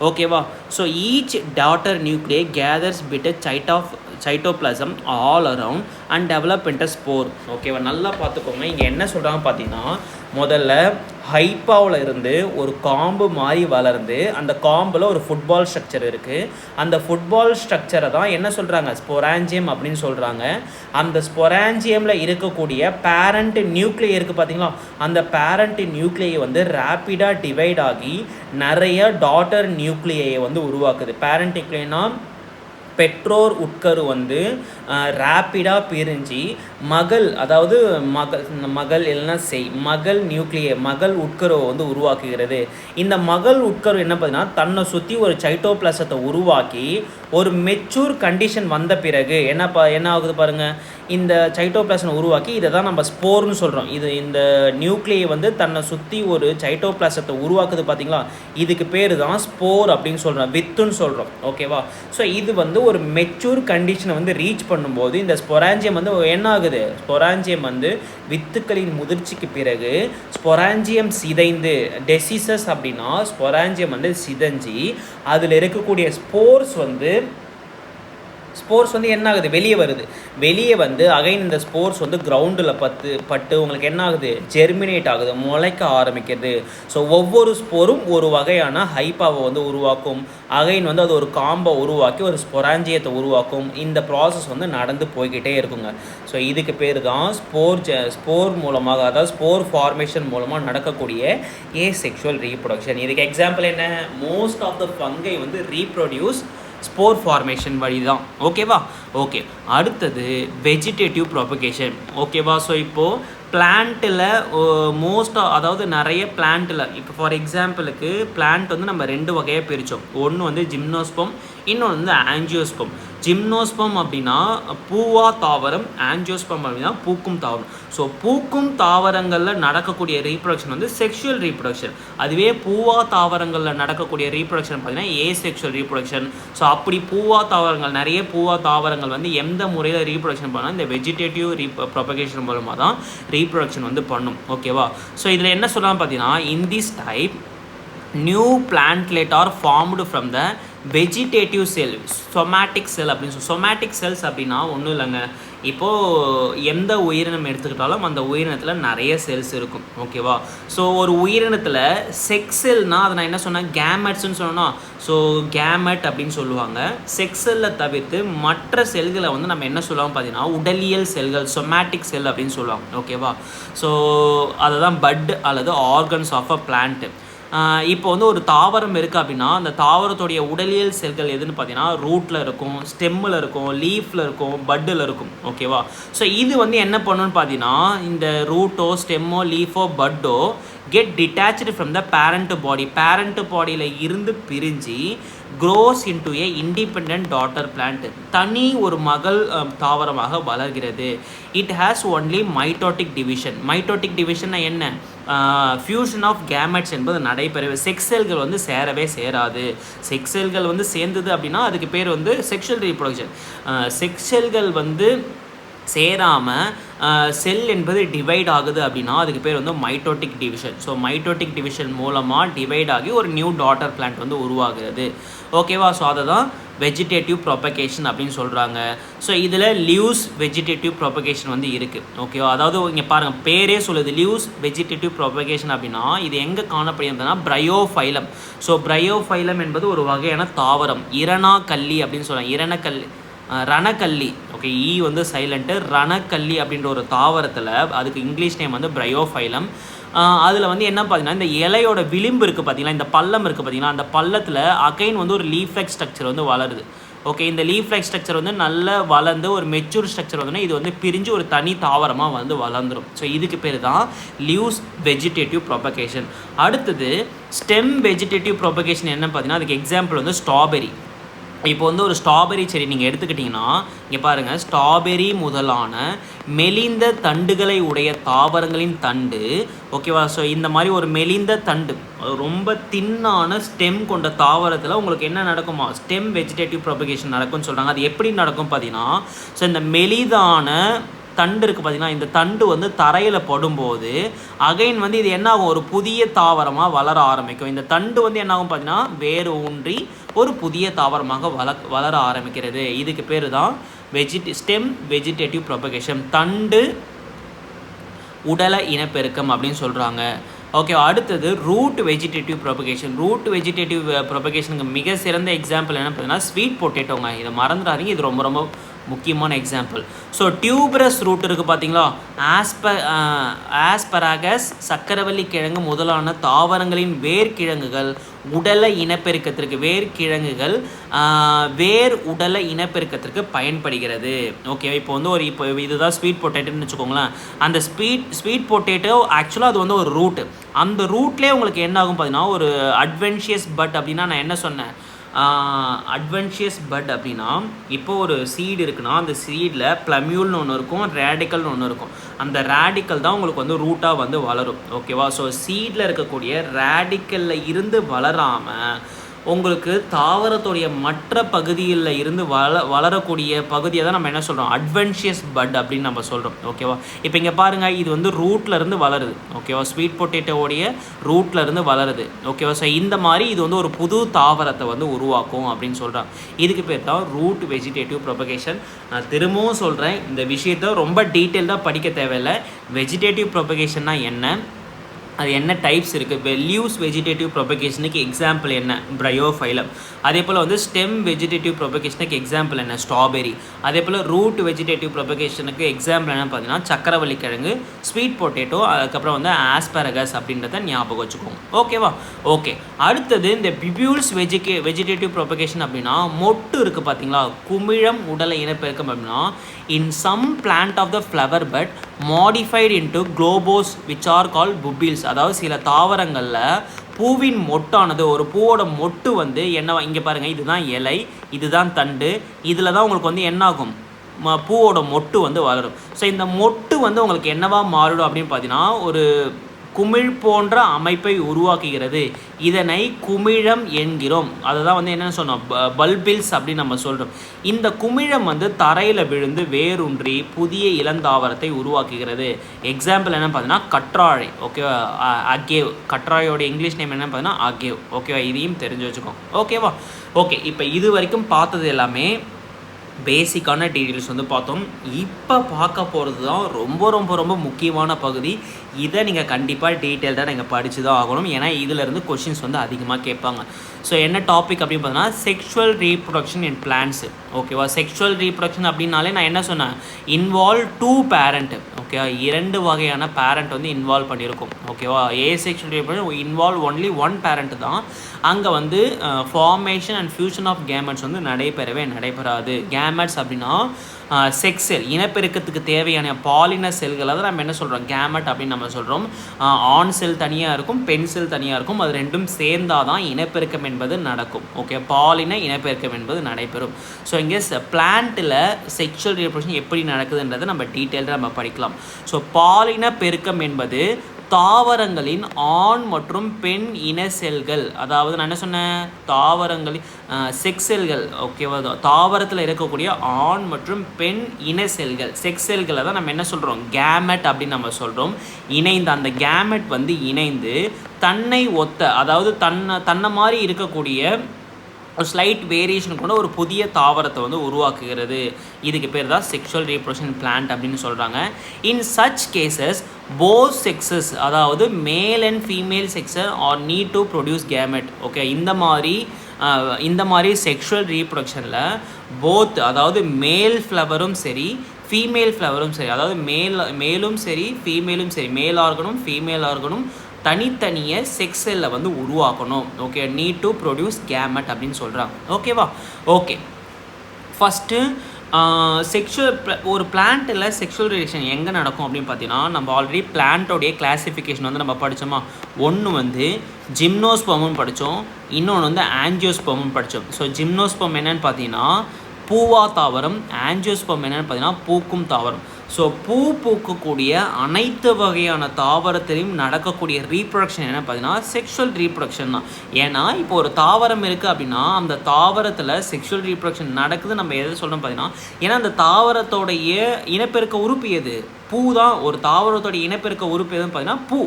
ஓகேவா? So each daughter nuclei gathers bit cytoplasm all around and develop into spore. ஓகேவா? நல்லா பார்த்துக்கோங்க. இங்கே என்ன சொல்கிறாங்க பார்த்தீங்கன்னா, முதல்ல ஹைப்பாவில் இருந்து ஒரு காம்பு மாதிரி வளர்ந்து அந்த காம்பில் ஒரு ஃபுட்பால் ஸ்ட்ரக்சர் இருக்குது. அந்த ஃபுட்பால் ஸ்ட்ரக்சரை தான் என்ன சொல்கிறாங்க, ஸ்பொராஞ்சியம் அப்படின்னு சொல்கிறாங்க. அந்த ஸ்பொராஞ்சியமில் இருக்கக்கூடிய பேரண்ட் நியூக்ளியை இருக்குது பார்த்தீங்களா, அந்த பேரண்ட் நியூக்ளியை வந்து ரேப்பிடாக டிவைட் ஆகி நிறைய டாட்டர் நியூக்ளியை வந்து உருவாக்குது. பேரண்ட் நியூக்ளியனா பெற்றோர் உட்கரு வந்து ரேப்பிடாக பிரிஞ்சு மகள், அதாவது மகள் இல்லைன்னா மகள் நியூக்ளியர், மகள் உட்கருவை வந்து உருவாக்குகிறது. இந்த மகள் உட்கரு என்ன பார்த்தீங்கன்னா தன்னை சுற்றி ஒரு சைட்டோபிளாசத்தை உருவாக்கி ஒரு மெச்சூர் கண்டிஷன் வந்த பிறகு என்ன ஆகுது பாருங்கள், இந்த சைட்டோபிளாசனை உருவாக்கி இதை தான் நம்ம ஸ்போர்னு சொல்கிறோம். இந்த நியூக்ளியை வந்து தன்னை சுற்றி ஒரு சைட்டோபிளாசத்தை உருவாக்குது பார்த்தீங்களா, இதுக்கு பேர் தான் ஸ்போர் அப்படின்னு சொல்கிறோம், வித்துன்னு சொல்கிறோம். ஓகேவா? ஸோ இது வந்து ஒரு மெச்சூர் கண்டிஷனை வந்து ரீச் பண்ணும்போது இந்த ஸ்பொராஞ்சியம் வந்து என்ன ஆகுது, ஸ்பொராஞ்சியம் வந்து வித்துக்களின் முதிர்ச்சிக்கு பிறகு ஸ்பொராஞ்சியம் சிதைந்து, டெசிசஸ் அப்படின்னா ஸ்பொராஞ்சியம் வந்து சிதைஞ்சி அதில் இருக்கக்கூடிய ஸ்போர்ஸ் வந்து என்ன ஆகுது, வெளியே வருது. வெளியே வந்து அகைன் இந்த ஸ்போர்ஸ் வந்து கிரவுண்டில் பட்டு உங்களுக்கு என்ன ஆகுது, ஜெர்மினேட் ஆகுது, முளைக்க ஆரம்பிக்கிறது. ஸோ ஒவ்வொரு ஸ்போரும் ஒரு வகையான ஹைப்பாவை வந்து உருவாக்கும். அகைன் வந்து அது ஒரு காம்பை உருவாக்கி ஒரு ஸ்பொராஞ்சியத்தை உருவாக்கும். இந்த ப்ராசஸ் வந்து நடந்து போய்கிட்டே இருக்குங்க. ஸோ இதுக்கு பேர் தான் ஸ்போர் மூலமாக, அதாவது ஸ்போர் ஃபார்மேஷன் மூலமாக நடக்கக்கூடிய ஏசெக்ஷுவல் ரீப்ரொடக்ஷன். இதுக்கு எக்ஸாம்பிள் என்ன, மோஸ்ட் ஆஃப் த ஃபங்கை வந்து ரீப்ரொடியூஸ் ஸ்போர் ஃபார்மேஷன் வழி தான். ஓகேவா? ஓகே, அடுத்தது வெஜிடேட்டிவ் ப்ராபகேஷன். ஓகேவா? ஸோ இப்போது பிளான்ட்டில் அதாவது நிறைய பிளான்ட்டில், இப்போ ஃபார் எக்ஸாம்பிளுக்கு பிளான்ட் வந்து நம்ம 2 வகையாக பிரித்தோம். ஒன்று வந்து ஜிம்னோஸ்பம், இன்னொன்று வந்து ஆஞ்சியோஸ்பம். ஜிம்னோஸ்பம் அப்படின்னா பூவா தாவரம், ஆஞ்சியோஸ்பம் அப்படின்னா பூக்கும் தாவரம். ஸோ பூக்கும் தாவரங்களில் நடக்கக்கூடிய ரீப்ரொடக்ஷன் வந்து செக்ஷுவல் ரீப்ரொடக்ஷன். அதுவே பூவா தாவரங்களில் நடக்கக்கூடிய ரீப்ரொடக்ஷன் பார்த்தீங்கன்னா ஏசெக்ஷுவல் ரீப்ரொடக்ஷன். ஸோ அப்படி நிறைய பூவா தாவரங்கள் வந்து எந்த முறையில் ரீப்ரொடக்ஷன் பண்ணால் இந்த வெஜிடேட்டிவ் ப்ரொபகேஷன் மூலமாக தான் ரீப்ரொடக்ஷன் வந்து பண்ணும். ஓகேவா? ஸோ இதில் என்ன சொல்லலாம் பார்த்தீங்கன்னா, in this type new plantlet are formed from the vegetative cell, somatic cell அப்படின்னு சொமேட்டிக் செல்ஸ் அப்படின்னா ஒன்றும் இல்லைங்க. இப்போது எந்த உயிரினம் எடுத்துக்கிட்டாலும் அந்த உயிரினத்தில் நிறைய செல்ஸ் இருக்கும். ஓகேவா? ஸோ ஒரு உயிரினத்தில் செக்ஸ் செல்னால் அதை நான் என்ன சொன்னேன், கேமெட்ஸ்ன்னு சொன்னோன்னா, ஸோ கேமெட் அப்படின்னு சொல்லுவாங்க. செக்ஸ் செல்லை தவிர்த்து மற்ற செல்களை வந்து நம்ம என்ன சொல்லுவோம் பார்த்தீங்கன்னா உடலியல் செல்கள், சொமேட்டிக் செல் அப்படின்னு சொல்லுவாங்க. ஓகேவா? ஸோ அதை தான் பட் அல்லது ஆர்கன்ஸ் ஆஃப் அ பிளான்ட். இப்போ வந்து ஒரு தாவரம் இருக்குது அப்படின்னா அந்த தாவரத்துடைய உடலியல் செல்கள் எதுன்னு பார்த்தீங்கன்னா ரூட்டில் இருக்கும், ஸ்டெம்மில் இருக்கும், லீஃபில் இருக்கும், பட்டில் இருக்கும். ஓகேவா? ஸோ இது வந்து என்ன பண்ணணும்னு பார்த்தீங்கன்னா இந்த ரூட்டோ ஸ்டெம்மோ லீஃபோ பட்டோ get detached from the parent பாடியில் இருந்து பிரிஞ்சு grows into a independent daughter plant, தனி ஒரு மகள் தாவரமாக வளர்கிறது. It has only mitotic division என்ன, ஃபியூஷன் ஆஃப் கேமெட்ஸ் என்பது நடைபெறவே, செக்ஸ் செல்கள் வந்து சேரவே சேராது. செக்ஸ் செல்கள் வந்து சேர்ந்தது அப்படின்னா அதுக்கு பேர் வந்து செக்ஷுவல் ரீப்ரொடக்ஷன். செக்ஸ் செல்கள் வந்து சேராமல் செல் என்பது டிவைட் ஆகுது அப்படின்னா அதுக்கு பேர் வந்து mitotic division. So mitotic division மூலமாக டிவைட் ஆகி ஒரு நியூ டாட்டர் பிளான்ட் வந்து உருவாகிறது. ஓகேவா? ஸோ அதை தான் வெஜிடேட்டிவ் ப்ராபகேஷன் அப்படின்னு சொல்கிறாங்க. ஸோ இதில் லியூஸ் வெஜிடேட்டிவ் ப்ராபகேஷன் வந்து இருக்குது. ஓகேவா? அதாவது இங்கே பாருங்கள், பேரே சொல்லுது லியூஸ் வெஜிடேட்டிவ் ப்ராபகேஷன் அப்படின்னா இது எங்கே காணப்படுகிறதுனா பிரையோஃபைலம். ஸோ பிரையோஃபைலம் என்பது ஒரு வகையான தாவரம், இரணக்கல்லி அப்படின்னு சொல்கிறாங்க. ரணக்கல்லி. ஓகே, வந்து சைலண்ட்டு. ரணக்கல்லி அப்படின்ற ஒரு தாவரத்தில், அதுக்கு இங்கிலீஷ் நேம் வந்து பிரையோஃபைலம். அதில் வந்து என்ன பார்த்தீங்கன்னா இந்த இலையோட விளிம்பு இருக்குது பார்த்தீங்களா, இந்த பள்ளம் இருக்குது பார்த்தீங்களா, அந்த பள்ளத்தில் அகைன் வந்து ஒரு லீஃப் லைக் ஸ்ட்ரக்சர் வந்து வளருது. ஓகே, இந்த லீஃப் லைக் ஸ்ட்ரக்சர் வந்து நல்லா வளர்ந்து ஒரு மெச்சூர் ஸ்ட்ரக்சர் வந்து இது வந்து பிரிஞ்சு ஒரு தனி தாவரமாக வந்து வளர்ந்துடும். ஸோ இதுக்கு பேர் தான் லியூஸ் வெஜிடேட்டிவ் ப்ராபகேஷன். அடுத்தது ஸ்டெம் வெஜிடேட்டிவ் ப்ராபகேஷன் என்ன பார்த்தீங்கன்னா அதுக்கு எக்ஸாம்பிள் வந்து ஸ்ட்ராபெரி. இப்போ வந்து ஒரு ஸ்ட்ராபெரி செடி நீங்கள் எடுத்துக்கிட்டிங்கன்னா இங்கே பாருங்கள், ஸ்ட்ராபெரி முதலான மெலிந்த தண்டுகளை உடைய தாவரங்களின் தண்டு. ஓகேவா? ஸோ இந்த மாதிரி ஒரு மெலிந்த தண்டு, ரொம்ப தின்னான ஸ்டெம் கொண்ட தாவரத்தில் உங்களுக்கு என்ன நடக்குமா, ஸ்டெம் வெஜிடேட்டிவ் ப்ராபகேஷன் நடக்கும்னு சொல்கிறாங்க. அது எப்படி நடக்கும் பார்த்தீங்கன்னா, ஸோ இந்த மெலிதான தண்டு இருக்குது பார்த்தீங்கன்னா, இந்த தண்டு வந்து தரையில் படும்போது அகைன் வந்து இது என்ன ஆகும், ஒரு புதிய தாவரமாக வளர ஆரம்பிக்கும். இந்த தண்டு வந்து என்ன ஆகும் பார்த்தீங்கன்னா வேறு ஊன்றி ஒரு புதிய தாவரமாக வளர ஆரம்பிக்கிறது. இதுக்கு பேர் தான் ஸ்டெம் வெஜிடேட்டிவ் ப்ராபகேஷன், தண்டு உடல இனப்பெருக்கம் அப்படின்னு சொல்கிறாங்க. ஓகே, அடுத்தது root vegetative propagation. Root vegetative ப்ராபகேஷனுக்கு மிக சிறந்த எக்ஸாம்பிள் என்ன பார்த்தீங்கன்னா ஸ்வீட் பொட்டேட்டோங்க. இதை மறந்துடாதீங்க, இது ரொம்ப ரொம்ப முக்கியமான எக்ஸாம்பிள். ஸோ டியூபரஸ் ரூட் இருக்குது பார்த்தீங்களா, ஆஸ்பராகஸ், சக்கரவள்ளி கிழங்கு முதலான தாவரங்களின் வேர்க்கிழங்குகள் உடலை இனப்பெருக்கத்திற்கு வேர் உடலை இனப்பெருக்கத்திற்கு பயன்படுகிறது. ஓகே, இப்போ வந்து இப்போ இதுதான் ஸ்வீட் பொட்டேட்டோன்னு வச்சுக்கோங்களேன். அந்த ஸ்வீட் பொட்டேட்டோ ஆக்சுவலாக அது வந்து ஒரு ரூட். அந்த ரூட்லேயே உங்களுக்கு என்ன ஆகும் பார்த்தீங்கன்னா, ஒரு அட்வென்ஷியஸ் பட் அப்படின்னா நான் என்ன சொன்னேன், அட்வென்ஷியஸ் பட் அப்படின்னா இப்போ ஒரு சீடு இருக்குன்னா அந்த சீடில் ப்ளமியூல்னு ஒன்று இருக்கும், ரேடிக்கல்னு ஒன்று இருக்கும். அந்த ரேடிக்கல் தான் உங்களுக்கு வந்து ரூட்டாக வந்து வளரும். ஓகேவா? ஸோ சீடில் இருக்கக்கூடிய ரேடிக்கலில் இருந்து வளராமல் உங்களுக்கு தாவரத்துடைய மற்ற பகுதியில் இருந்து வளரக்கூடிய பகுதியை தான் நம்ம என்ன சொல்கிறோம், அட்வென்ஷியஸ் பட் அப்படின்னு நம்ம சொல்கிறோம். ஓகேவா? இப்போ இங்கே பாருங்கள், இது வந்து ரூட்லேருந்து வளருது. ஓகேவா? ஸ்வீட் பொட்டேட்டோடைய ரூட்லேருந்து வளருது. ஓகேவா? ஸோ இந்த மாதிரி இது வந்து ஒரு புது தாவரத்தை வந்து உருவாக்கும் அப்படின்னு சொல்கிறாங்க. இதுக்கு பேர் தான் ரூட் வெஜிடேட்டிவ் ப்ரொபகேஷன். நான் திரும்பவும் சொல்கிறேன், இந்த விஷயத்தை ரொம்ப டீட்டெயில்டாக படிக்க தேவையில்லை. வெஜிடேட்டிவ் ப்ரொபகேஷன்னா என்ன, அது என்ன டைப்ஸ் இருக்குது, லீவ்ஸ் வெஜிடேட்டிவ் ப்ரொபகேஷனுக்கு எக்ஸாம்பிள் என்ன, ப்ரையோஃபைலம். அதே போல் வந்து ஸ்டெம் வெஜிடேட்டிவ் ப்ரொபகேஷனுக்கு எக்ஸாம்பிள் என்ன, ஸ்ட்ராபெரி. அதே போல் ரூட் வெஜிடேட்டிவ் ப்ரொபகேஷனுக்கு எக்ஸாம்பிள் என்ன பார்த்தீங்கன்னா சக்கரவள்ளி கிழங்கு, ஸ்வீட் பொட்டேட்டோ, அதுக்கப்புறம் வந்து ஆஸ்பரகஸ் அப்படின்றத ஞாபகம் வச்சுக்கோங்க. ஓகேவா? ஓகே, அடுத்தது இந்த பிபியூல்ஸ் வெஜிடேட்டிவ் ப்ரொபகேஷன் அப்படின்னா மொட்டு இருக்குது பார்த்தீங்களா, குமிழம் உடலை இனப்பெருக்கம் அப்படின்னா in some plant of the flower bud modified into globose which are called bulbils. அதாவது சில தாவரங்களில் பூவின் மொட்டானது, ஒரு பூவோட மொட்டு வந்து என்ன, இங்கே பாருங்கள், இதுதான் இலை, இதுதான் தண்டு, இதில் தான் உங்களுக்கு வந்து என்ன ஆகும், பூவோட மொட்டு வந்து வளரும். ஸோ இந்த மொட்டு வந்து உங்களுக்கு என்னவா மாறிடும் அப்படின்னு பார்த்தீங்கன்னா ஒரு குமிழ் போன்ற அமைப்பை உருவாக்குகிறது. இதனை குமிழம் என்கிறோம். அதை தான் வந்து என்னென்னு சொன்னோம், பல்பில்ஸ் அப்படின்னு நம்ம சொல்கிறோம். இந்த குமிழம் வந்து தரையில் விழுந்து வேரூன்றி புதிய இளந்தாவரத்தை உருவாக்குகிறது. எக்ஸாம்பிள் என்ன பார்த்தீங்கன்னா கற்றாழை. ஓகேவா? அகேவ். கற்றாழையோட இங்கிலீஷ் நேம் என்ன பார்த்தீங்கன்னா அகேவ். ஓகேவா? இதையும் தெரிஞ்சு வச்சுக்கோங்க. ஓகேவா? ஓகே, இப்போ இது வரைக்கும் பார்த்தது எல்லாமே பேசிக்கான டீட்டெயில்ஸ் வந்து பார்த்தோம். இப்போ பார்க்க போகிறது தான் ரொம்ப ரொம்ப ரொம்ப முக்கியமான பகுதி. இதை நீங்கள் கண்டிப்பாக டீட்டெயில்டாக நீங்கள் படித்து தான் ஆகணும். ஏன்னா இதிலேருந்து கொஷின்ஸ் வந்து அதிகமாக கேட்பாங்க. ஸோ என்ன டாபிக் அப்படின்னு பார்த்தீங்கன்னா செக்ஷுவல் ரீப்ரொடக்ஷன் இன் பிளான்ட்ஸு. ஓகேவா? செக்ஷுவல் ரீப்ரொடக்ஷன் அப்படின்னாலே நான் என்ன சொன்னேன், இன்வால்வ் 2 பேரண்ட். ஓகேவா? 2 வகையான பேரண்ட் வந்து இன்வால்வ் பண்ணியிருக்கும். ஓகேவா? Sexual reproduction involve only 1 parent தான். அங்கே வந்து formation and fusion of gametes வந்து நடைபெறாது. கேமெட்ஸ் அப்படின்னா செக்ஸ் செல், இனப்பெருக்கத்துக்கு தேவையான பாலின செல்களை தான் நம்ம என்ன சொல்கிறோம், கேமெட் அப்படின்னு நம்ம சொல்கிறோம். ஆண் செல் தனியாக இருக்கும், பெண் செல் தனியாக இருக்கும். அது ரெண்டும் சேர்ந்தால் தான் இனப்பெருக்கம் என்பது நடக்கும். ஓகே, பாலின இனப்பெருக்கம் என்பது நடைபெறும். ஸோ இங்கே பிளான்ட்டில் செக்ஷுவல் ரீப்ரொடக்ஷன் எப்படி நடக்குதுன்றதை நம்ம டீட்டெயிலாக நம்ம படிக்கலாம். ஸோ பாலின பெருக்கம் என்பது தாவரங்களின் ஆண் மற்றும் பெண் இன செல்கள், அதாவது நான் என்ன சொன்னேன், தாவரங்களின் செக்ஸ் செல்கள். ஓகேவா? தாவரத்தில் இருக்கக்கூடிய ஆண் மற்றும் பெண் இன செல்கள், செக்ஸ் செல்களை தான் நம்ம என்ன சொல்கிறோம், கேமெட் அப்படின்னு நம்ம சொல்கிறோம். இணைந்து அந்த கேமெட் வந்து இணைந்து தன்னை ஒத்த, அதாவது தன்னை மாதிரி இருக்கக்கூடிய ஒரு ஸ்லைட் வேரியேஷன் கூட ஒரு புதிய தாவரத்தை வந்து உருவாக்குகிறது. இதுக்கு பேர் தான் செக்ஷுவல் ரீப்ரொடக்ஷன் பிளான்ட் அப்படின்னு சொல்கிறாங்க. In such cases both sexes, அதாவது male and female sexes are need to produce gamete. Okay, இந்த மாதிரி செக்ஷுவல் ரீப்ரொடக்ஷனில் போத், அதாவது மேல் ஃப்ளவரும் சரி ஃபீமேல் ஃப்ளவரும் சரி, அதாவது மேலும் சரி ஃபீமேலும் சரி, மேல் ஆர்கனும் ஃபீமேல் ஆர்கனும் தனித்தனியை செக்ஸ் செல்லை வந்து உருவாக்கணும். Okay, NEET to produce gamete அப்படின்னு சொல்கிறாங்க. ஓகேவா? ஓகே, ஃபஸ்ட்டு ஒரு பிளான்ட்டில் செக்ஷுவல் ரிலேஷன் எங்கே நடக்கும் அப்படின்னு பார்த்தீங்கன்னா, நம்ம ஆல்ரெடி பிளான்ட்டோடைய கிளாசிஃபிகேஷன் வந்து நம்ம படித்தோமா. ஒன்று வந்து ஜிம்னோஸ்பெர்ம்னு படித்தோம், இன்னொன்று வந்து ஆஞ்சியோஸ்பெர்ம்னு படித்தோம். ஸோ ஜிம்னோஸ்பெர்ம் என்னென்னு பார்த்தீங்கன்னா பூவா தாவரம், ஆஞ்சியோஸ்பெர்ம் என்னென்னு பார்த்தீங்கன்னா பூக்கும் தாவரம். ஸோ பூக்கக்கூடிய அனைத்து வகையான தாவரத்திலையும் நடக்கக்கூடிய ரீப்ரொடக்ஷன் என்ன பார்த்தீங்கன்னா செக்ஷுவல் ரீப்ரொடக்ஷன் தான். ஏன்னா இப்போ ஒரு தாவரம் இருக்குது அப்படின்னா அந்த தாவரத்தில் செக்ஷுவல் ரீப்ரொடக்ஷன் நடக்குது. நம்ம எதை சொல்கிறோம் பார்த்தீங்கன்னா, ஏன்னா அந்த தாவரத்தோடைய இனப்பெருக்க உறுப்பு எது, பூ தான். ஒரு தாவரத்தோடைய இனப்பெருக்க உறுப்பு எதுன்னு பார்த்தீங்கன்னா பூ.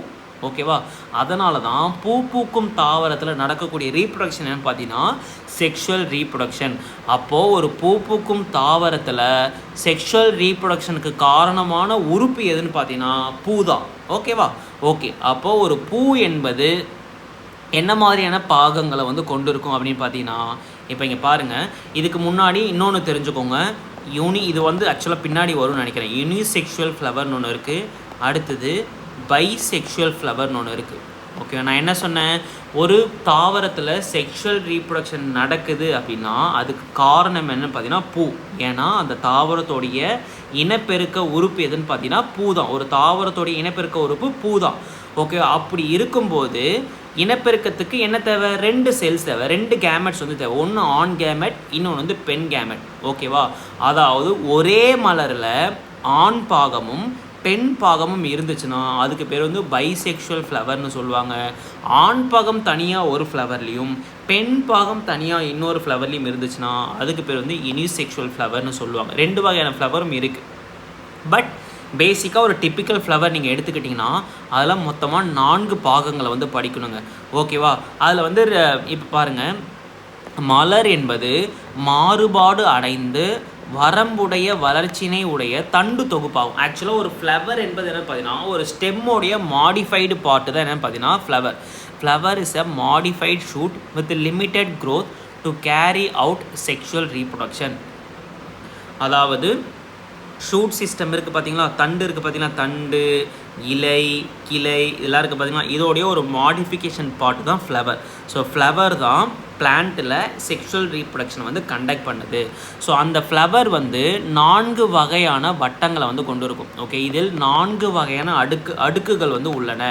ஓகேவா? அதனால தான் பூக்கும் தாவரத்தில் நடக்கக்கூடிய ரீப்ரொடக்ஷன் என்னன்னு பார்த்தீங்கன்னா செக்ஷுவல் ரீப்ரொடக்ஷன். அப்போது ஒரு பூக்கும் தாவரத்தில் செக்ஷுவல் ரீப்ரொடக்ஷனுக்கு காரணமான உறுப்பு எதுன்னு பார்த்தீங்கன்னா பூ தான். ஓகேவா? ஓகே, அப்போது ஒரு பூ என்பது என்ன மாதிரியான பாகங்களை வந்து கொண்டு இருக்கும் அப்படின்னு பார்த்தீங்கன்னா, இப்போ இங்கே பாருங்கள், இதுக்கு முன்னாடி இன்னொன்று தெரிஞ்சுக்கோங்க. இது வந்து ஆக்சுவலாக பின்னாடி வரும்னு நினைக்கிறேன். யூனிசெக்ஷுவல் ஃப்ளவர்னு ஒன்று இருக்குது. அடுத்தது பைசெக்ஷுவல் ஃப்ளவர்னு ஒன்று இருக்குது. ஓகே, நான் என்ன சொன்னேன், ஒரு தாவரத்தில் செக்ஷுவல் ரீப்ரொடக்ஷன் நடக்குது அப்படின்னா அதுக்கு காரணம் என்னன்னு பார்த்தீங்கன்னா பூ. ஏன்னா அந்த தாவரத்தோடைய இனப்பெருக்க உறுப்பு எதுன்னு பார்த்தீங்கன்னா பூ தான். ஒரு தாவரத்தோடைய இனப்பெருக்க உறுப்பு பூ தான். ஓகே, அப்படி இருக்கும்போது இனப்பெருக்கத்துக்கு என்ன தேவை, 2 செல்ஸ் தேவை, 2 கேமெட்ஸ் வந்து தேவை. ஒன்று ஆண் கேமெட், இன்னொன்று வந்து பெண் கேமெட். ஓகேவா, அதாவது ஒரே மலரில் ஆண் பாகமும் பெண் பாகமும் இருந்துச்சுன்னா அதுக்கு பேர் வந்து பைசெக்ஷுவல் ஃப்ளவர்னு சொல்லுவாங்க. ஆண் பாகம் தனியாக ஒரு ஃப்ளவர்லேயும் பெண் பாகம் தனியாக இன்னொரு ஃப்ளவர்லேயும் இருந்துச்சுன்னா அதுக்கு பேர் வந்து யூனிசெக்ஷுவல் ஃப்ளவர்னு சொல்லுவாங்க. 2 வகையான ஃப்ளவரும் இருக்குது. பட் பேசிக்காக ஒரு டிப்பிக்கல் ஃப்ளவர் நீங்கள் எடுத்துக்கிட்டிங்கன்னா அதில் மொத்தமாக 4 பாகங்களை வந்து படிக்கணுங்க. ஓகேவா, அதில் வந்து இப்போ பாருங்கள், மலர் என்பது மாறுபாடு அடைந்து வரம்புடைய வளர்ச்சினை உடைய தண்டு தொகுப்பாகும். ஆக்சுவலாக ஒரு ஃப்ளவர் என்பது என்னென்னு பார்த்தீங்கன்னா ஒரு ஸ்டெம்மோடைய மாடிஃபைடு பார்ட்டு தான் என்னென்னு பார்த்தீங்கன்னா flower. Flower is a modified shoot with limited growth to carry out sexual reproduction. அதாவது ஷூட் சிஸ்டம் இருக்குது பார்த்தீங்களா, தண்டு இருக்குது பார்த்தீங்கன்னா, தண்டு, இலை, கிளை இதெல்லாம் இருக்குது பார்த்தீங்கன்னா, இதோடைய ஒரு மாடிஃபிகேஷன் பார்ட் தான் ஃப்ளவர். ஸோ ஃப்ளவர் தான் பிளான்ட்டில் செக்ஷுவல் ரீப்ரொடக்ஷன் வந்து கண்டக்ட் பண்ணுது. ஸோ அந்த ஃப்ளவர் வந்து 4 வகையான வட்டங்களை வந்து கொண்டு இருக்கும். ஓகே, இதில் 4 வகையான அடுக்குகள் வந்து உள்ளன.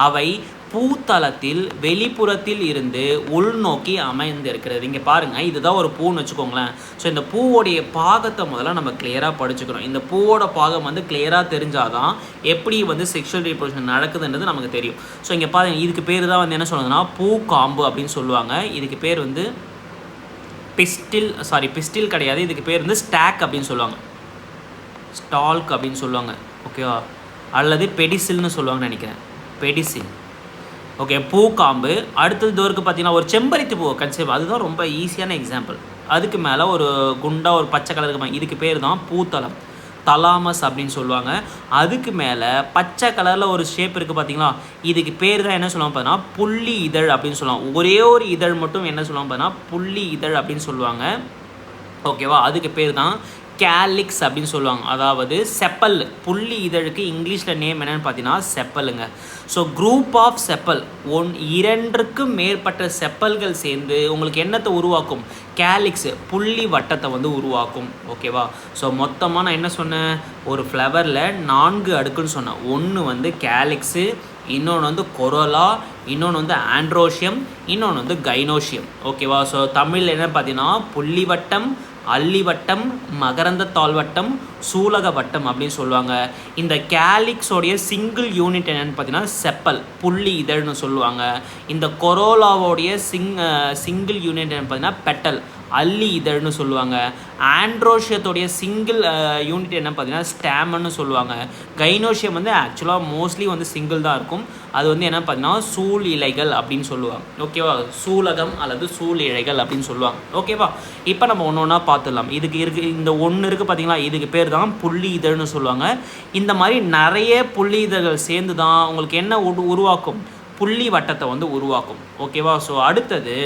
அவை பூத்தளத்தில் வெளிப்புறத்தில் இருந்து உள்நோக்கி அமைந்திருக்கிறது. இங்கே பாருங்கள், இதுதான் ஒரு பூன்னு வச்சுக்கோங்களேன். ஸோ இந்த பூவோடைய பாகத்தை முதல்ல நம்ம கிளியராக படிச்சுக்கிறோம். இந்த பூவோட பாகம் வந்து கிளியராக தெரிஞ்சாதான் எப்படி வந்து செக்ஷுவல் ரீப்ரொடக்ஷன் நடக்குதுன்றது நமக்கு தெரியும். ஸோ இங்கே பாருங்க, இதுக்கு பேர் தான் வந்து என்ன சொல்லுதுன்னா பூ காம்பு அப்படின்னு சொல்லுவாங்க. இதுக்கு பேர் வந்து பிஸ்டில் கிடையாது, இதுக்கு பேர் வந்து ஸ்டாக் அப்படின்னு சொல்லுவாங்க, ஸ்டால்க் அப்படின்னு சொல்லுவாங்க. ஓகேவா, அல்லது பெடிசில்னு சொல்லுவாங்கன்னு நினைக்கிறேன், பெடிசில். ஓகே, பூக்காம்பு. அடுத்தது தோருக்கு பார்த்தீங்கன்னா ஒரு செம்பருத்தி பூ கன்செப்ட், அதுதான் ரொம்ப ஈஸியான எக்ஸாம்பிள். அதுக்கு மேலே ஒரு குண்டா ஒரு பச்சை கலர் இருக்கு, இதுக்கு பேர் தான் பூத்தளம், தலாமஸ் அப்படின்னு சொல்லுவாங்க. அதுக்கு மேலே பச்சை கலரில் ஒரு ஷேப் இருக்குது பார்த்தீங்களா, இதுக்கு பேர் தான் என்ன சொல்லுவாங்க பார்த்தீங்கன்னா புள்ளி இதழ் அப்படின்னு சொல்லுவாங்க. ஒரே ஒரு இதழ் மட்டும் என்ன சொல்லுவாங்க பார்த்தீங்கன்னா புள்ளி இதழ் அப்படின்னு சொல்லுவாங்க. ஓகேவா, அதுக்கு பேர் தான் கேலிக்ஸ் அப்படின்னு சொல்லுவாங்க. அதாவது செப்பல், புள்ளி இதழுக்கு இங்கிலீஷில் நேம் என்னென்னு பார்த்தீங்கன்னா செப்பலுங்க. ஸோ குரூப் ஆஃப் செப்பல், 2க்கும் மேற்பட்ட செப்பல்கள் சேர்ந்து உங்களுக்கு என்னத்தை உருவாக்கும், கேலிக்ஸ், புள்ளி வட்டத்தை வந்து உருவாக்கும். ஓகேவா, ஸோ மொத்தமாக நான் என்ன சொன்னேன், ஒரு ஃப்ளவரில் 4 அடுக்குன்னு சொன்னேன். ஒன்று வந்து கேலிக்ஸு, இன்னொன்று வந்து கொரோலா, இன்னொன்று வந்து ஆண்ட்ரோஷியம், இன்னொன்று வந்து கைனோஷியம். ஓகேவா, ஸோ தமிழில் என்ன பார்த்தீங்கன்னா புள்ளி வட்டம், அல்லிவட்டம், மகரந்த தாழ்வட்டம், சூலக வட்டம் அப்படின்னு சொல்லுவாங்க. இந்த கேலிக்ஸோடைய சிங்கிள் யூனிட் என்னென்னு பார்த்தீங்கன்னா செப்பல், புள்ளி இதழ்னு சொல்லுவாங்க. இந்த கொரோலாவோடைய சிங்கிள் யூனிட் என்னென்னு பார்த்தீங்கன்னா பெட்டல், அல்லி இதழ்னு சொல்லுவாங்க. ஆண்ட்ரோஷியத்தோடைய சிங்கிள் யூனிட் என்ன பார்த்தீங்கன்னா ஸ்டாமன்னு சொல்லுவாங்க. கைனோஷியம் வந்து ஆக்சுவலாக மோஸ்ட்லி வந்து சிங்கிள் தான் இருக்கும். அது வந்து என்ன பார்த்தீங்கன்னா சூழ் இலைகள் அப்படின்னு சொல்லுவாங்க. ஓகேவா, சூலகம் அல்லது சூழ் இலைகள் அப்படின்னு சொல்லுவாங்க. ஓகேவா, இப்போ நம்ம ஒன்று ஒன்றா பார்த்துடலாம். இதுக்கு இருக்குது, இந்த ஒன்று இருக்குது பார்த்தீங்களா, இதுக்கு பேர் தான் புள்ளி இதழ்னு சொல்லுவாங்க. இந்த மாதிரி நிறைய புள்ளி இதழ்கள் சேர்ந்து தான் உங்களுக்கு என்ன உருவாக்கும், புள்ளி வட்டத்தை வந்து உருவாக்கும். ஓகேவா, ஸோ அடுத்தது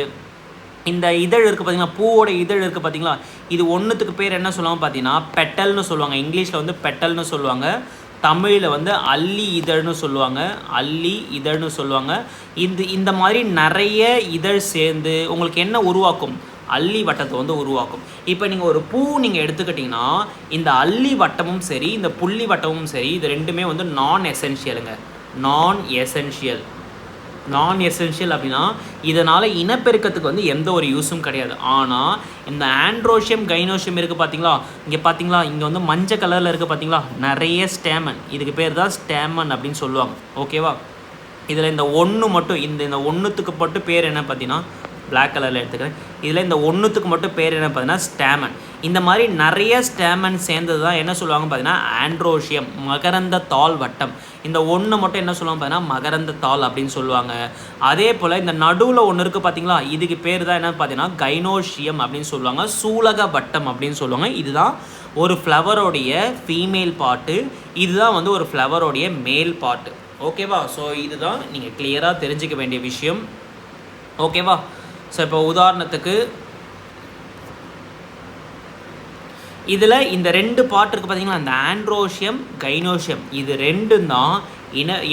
இந்த இதழ் இருக்குது பார்த்தீங்கன்னா, பூவோட இதழ் இருக்குது பார்த்தீங்களா, இது ஒன்றுத்துக்கு பேர் என்ன சொல்லுவாங்க பார்த்தீங்கன்னா பெட்டல்னு சொல்லுவாங்க. இங்கிலீஷில் வந்து பெட்டல்னு சொல்லுவாங்க, தமிழில் வந்து அல்லி இதழ்னு சொல்லுவாங்க, அல்லி இதழ்னு சொல்லுவாங்க. இந்த மாதிரி நிறைய இதழ் சேர்ந்து உங்களுக்கு என்ன உருவாக்கும், அல்லி வட்டத்தை வந்து உருவாக்கும். இப்போ நீங்கள் ஒரு பூ நீங்கள் எடுத்துக்கிட்டிங்கன்னா இந்த அல்லி வட்டமும் சரி இந்த புள்ளி வட்டமும் சரி இது ரெண்டுமே வந்து நான் எசென்ஷியலுங்க. நான் எசென்ஷியல் அப்படின்னா இதனால் இனப்பெருக்கத்துக்கு வந்து எந்த ஒரு யூஸும் கிடையாது. ஆனால் இந்த ஆண்ட்ரோஷியம் கைனோஷியம் இருக்குது பார்த்தீங்களா, இங்கே பார்த்தீங்களா, இங்கே வந்து மஞ்சள் கலரில் இருக்குது பார்த்தீங்களா, நிறைய ஸ்டேமன், இதுக்கு பேர் தான் ஸ்டேமன் அப்படின்னு சொல்லுவாங்க. ஓகேவா, இதில் இந்த ஒன்று மட்டும் இந்த ஒன்றுத்துக்கு மட்டும் பேர் என்ன பார்த்தீங்கன்னா பிளாக் கலரில் எடுத்துக்கிறேன். இதில் இந்த ஒன்றுத்துக்கு மட்டும் பேர் என்ன பார்த்தீங்கன்னா ஸ்டேமன். இந்த மாதிரி நிறைய ஸ்டேமன் சேர்ந்தது தான் என்ன சொல்லுவாங்க பார்த்தீங்கன்னா ஆண்ட்ரோஷியம், மகரந்த தாள் வட்டம். இந்த ஒன்று மட்டும் என்ன சொல்லுவாங்க பார்த்தீங்கன்னா மகரந்த தாள் அப்படின்னு சொல்லுவாங்க. அதே போல் இந்த நடுவில் ஒன்று இருக்குது பார்த்தீங்களா, இதுக்கு பேர் தான் என்ன பார்த்தீங்கன்னா கைனோஷியம் அப்படின்னு சொல்லுவாங்க, சூலக வட்டம் அப்படின்னு சொல்லுவாங்க. இதுதான் ஒரு ஃப்ளவரோடைய ஃபீமேல் பார்ட்டு, இதுதான் வந்து ஒரு ஃப்ளவரோடைய மேல் பார்ட்டு. ஓகேவா, ஸோ இதுதான் நீங்கள் கிளியராக தெரிஞ்சிக்க வேண்டிய விஷயம். ஓகேவா, ஸோ இப்போ உதாரணத்துக்கு இதில் இந்த 2 பார்ட் இருக்குது பார்த்தீங்களா, அந்த ஆண்ட்ரோஷியம் கைனோஷியம், இது ரெண்டும் தான்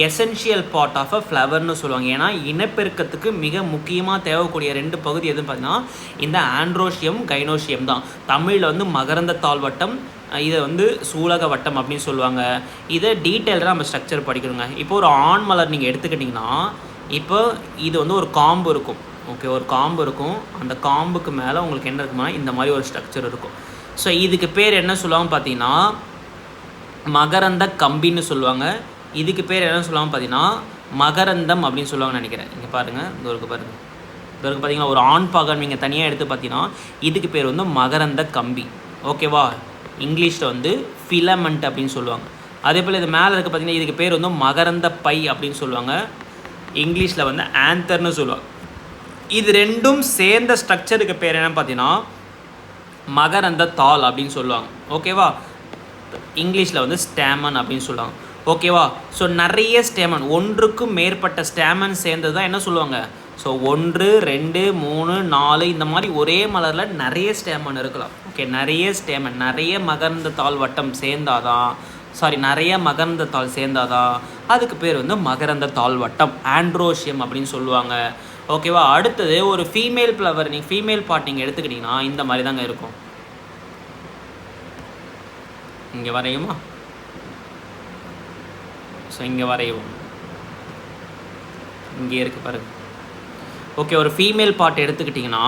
எசென்ஷியல் பார்ட் ஆஃப் அ ஃப்ளவர்னு சொல்லுவாங்க. ஏன்னா இனப்பெருக்கத்துக்கு மிக முக்கியமாக தேவைக்கூடிய 2 பகுதி எதுன்னு பார்த்தீங்கன்னா இந்த ஆண்ட்ரோஷியம் கைனோஷியம் தான். தமிழில் வந்து மகரந்த தாழ்வட்டம், இதை வந்து சூலக வட்டம் அப்படின்னு சொல்லுவாங்க. இதை டீட்டெயிலாக நம்ம ஸ்ட்ரக்சர் படிக்கணுங்க. இப்போ ஒரு ஆண் மலர் நீங்கள் எடுத்துக்கிட்டிங்கன்னா, இப்போ இது வந்து ஒரு காம்பு இருக்கும். ஓகே, ஒரு காம்பு இருக்கும். அந்த காம்புக்கு மேலே உங்களுக்கு என்ன இருக்குன்னா இந்த மாதிரி ஒரு ஸ்ட்ரக்சர் இருக்கும். ஸோ இதுக்கு பேர் என்ன சொல்லுவாங்க பார்த்தீங்கன்னா மகரந்த கம்பின்னு சொல்லுவாங்க. இதுக்கு பேர் என்ன சொல்லுவாங்க பார்த்தீங்கன்னா மகரந்தம் அப்படின்னு சொல்லுவாங்கன்னு நினைக்கிறேன். இங்கே பாருங்கள், இந்த ஒரு பாருங்கள், இந்த ஒரு பார்த்தீங்கன்னா ஒரு ஆண் பாகன் நீங்கள் தனியாக எடுத்து பார்த்தீங்கன்னா இதுக்கு பேர் வந்து மகரந்த கம்பி. ஓகேவா, இங்கிலீஷில் வந்து ஃபிலமெண்ட் அப்படின்னு சொல்லுவாங்க. அதே போல் இது மேலே இருக்க பார்த்தீங்கன்னா இதுக்கு பேர் வந்து மகரந்த பை அப்படின்னு சொல்லுவாங்க. இங்கிலீஷில் வந்து ஆந்தர்னு சொல்லுவாங்க. இது ரெண்டும் சேர்ந்த ஸ்ட்ரக்சருக்கு பேர் என்ன பார்த்தீங்கன்னா மகரந்த தாள் அப்படின்னு சொல்லுவாங்க. ஓகேவா, இங்கிலீஷில் வந்து ஸ்டேமன் அப்படின்னு சொல்லுவாங்க. ஓகேவா, ஸோ நிறைய ஸ்டேமன், ஒன்றுக்கும் மேற்பட்ட ஸ்டேமன் சேர்ந்தது தான் என்ன சொல்லுவாங்க. ஸோ 1, 2, 3, 4 இந்த மாதிரி ஒரே மலரில் நிறைய ஸ்டேமன் இருக்கலாம். ஓகே, நிறைய ஸ்டேமன், நிறைய மகரந்த தாள் வட்டம் சேர்ந்தாதான், நிறைய மகரந்த தாள் சேர்ந்தாதான் அதுக்கு பேர் வந்து மகரந்த தாள் வட்டம், ஆண்ட்ரோஷியம் அப்படின்னு சொல்லுவாங்க. ஓகேவா, அடுத்தது ஒரு ஃபீமேல் ஃப்ளவர், நீங்கள் ஃபீமேல் பார்ட் நீங்கள் எடுத்துக்கிட்டிங்கன்னா இந்த மாதிரி தாங்க இருக்கும். இங்கே வரையுமா, ஸோ இங்கே வரையும், இங்கே இருக்குது பாருங்க. ஓகே, ஒரு ஃபீமேல் பார்ட் எடுத்துக்கிட்டிங்கன்னா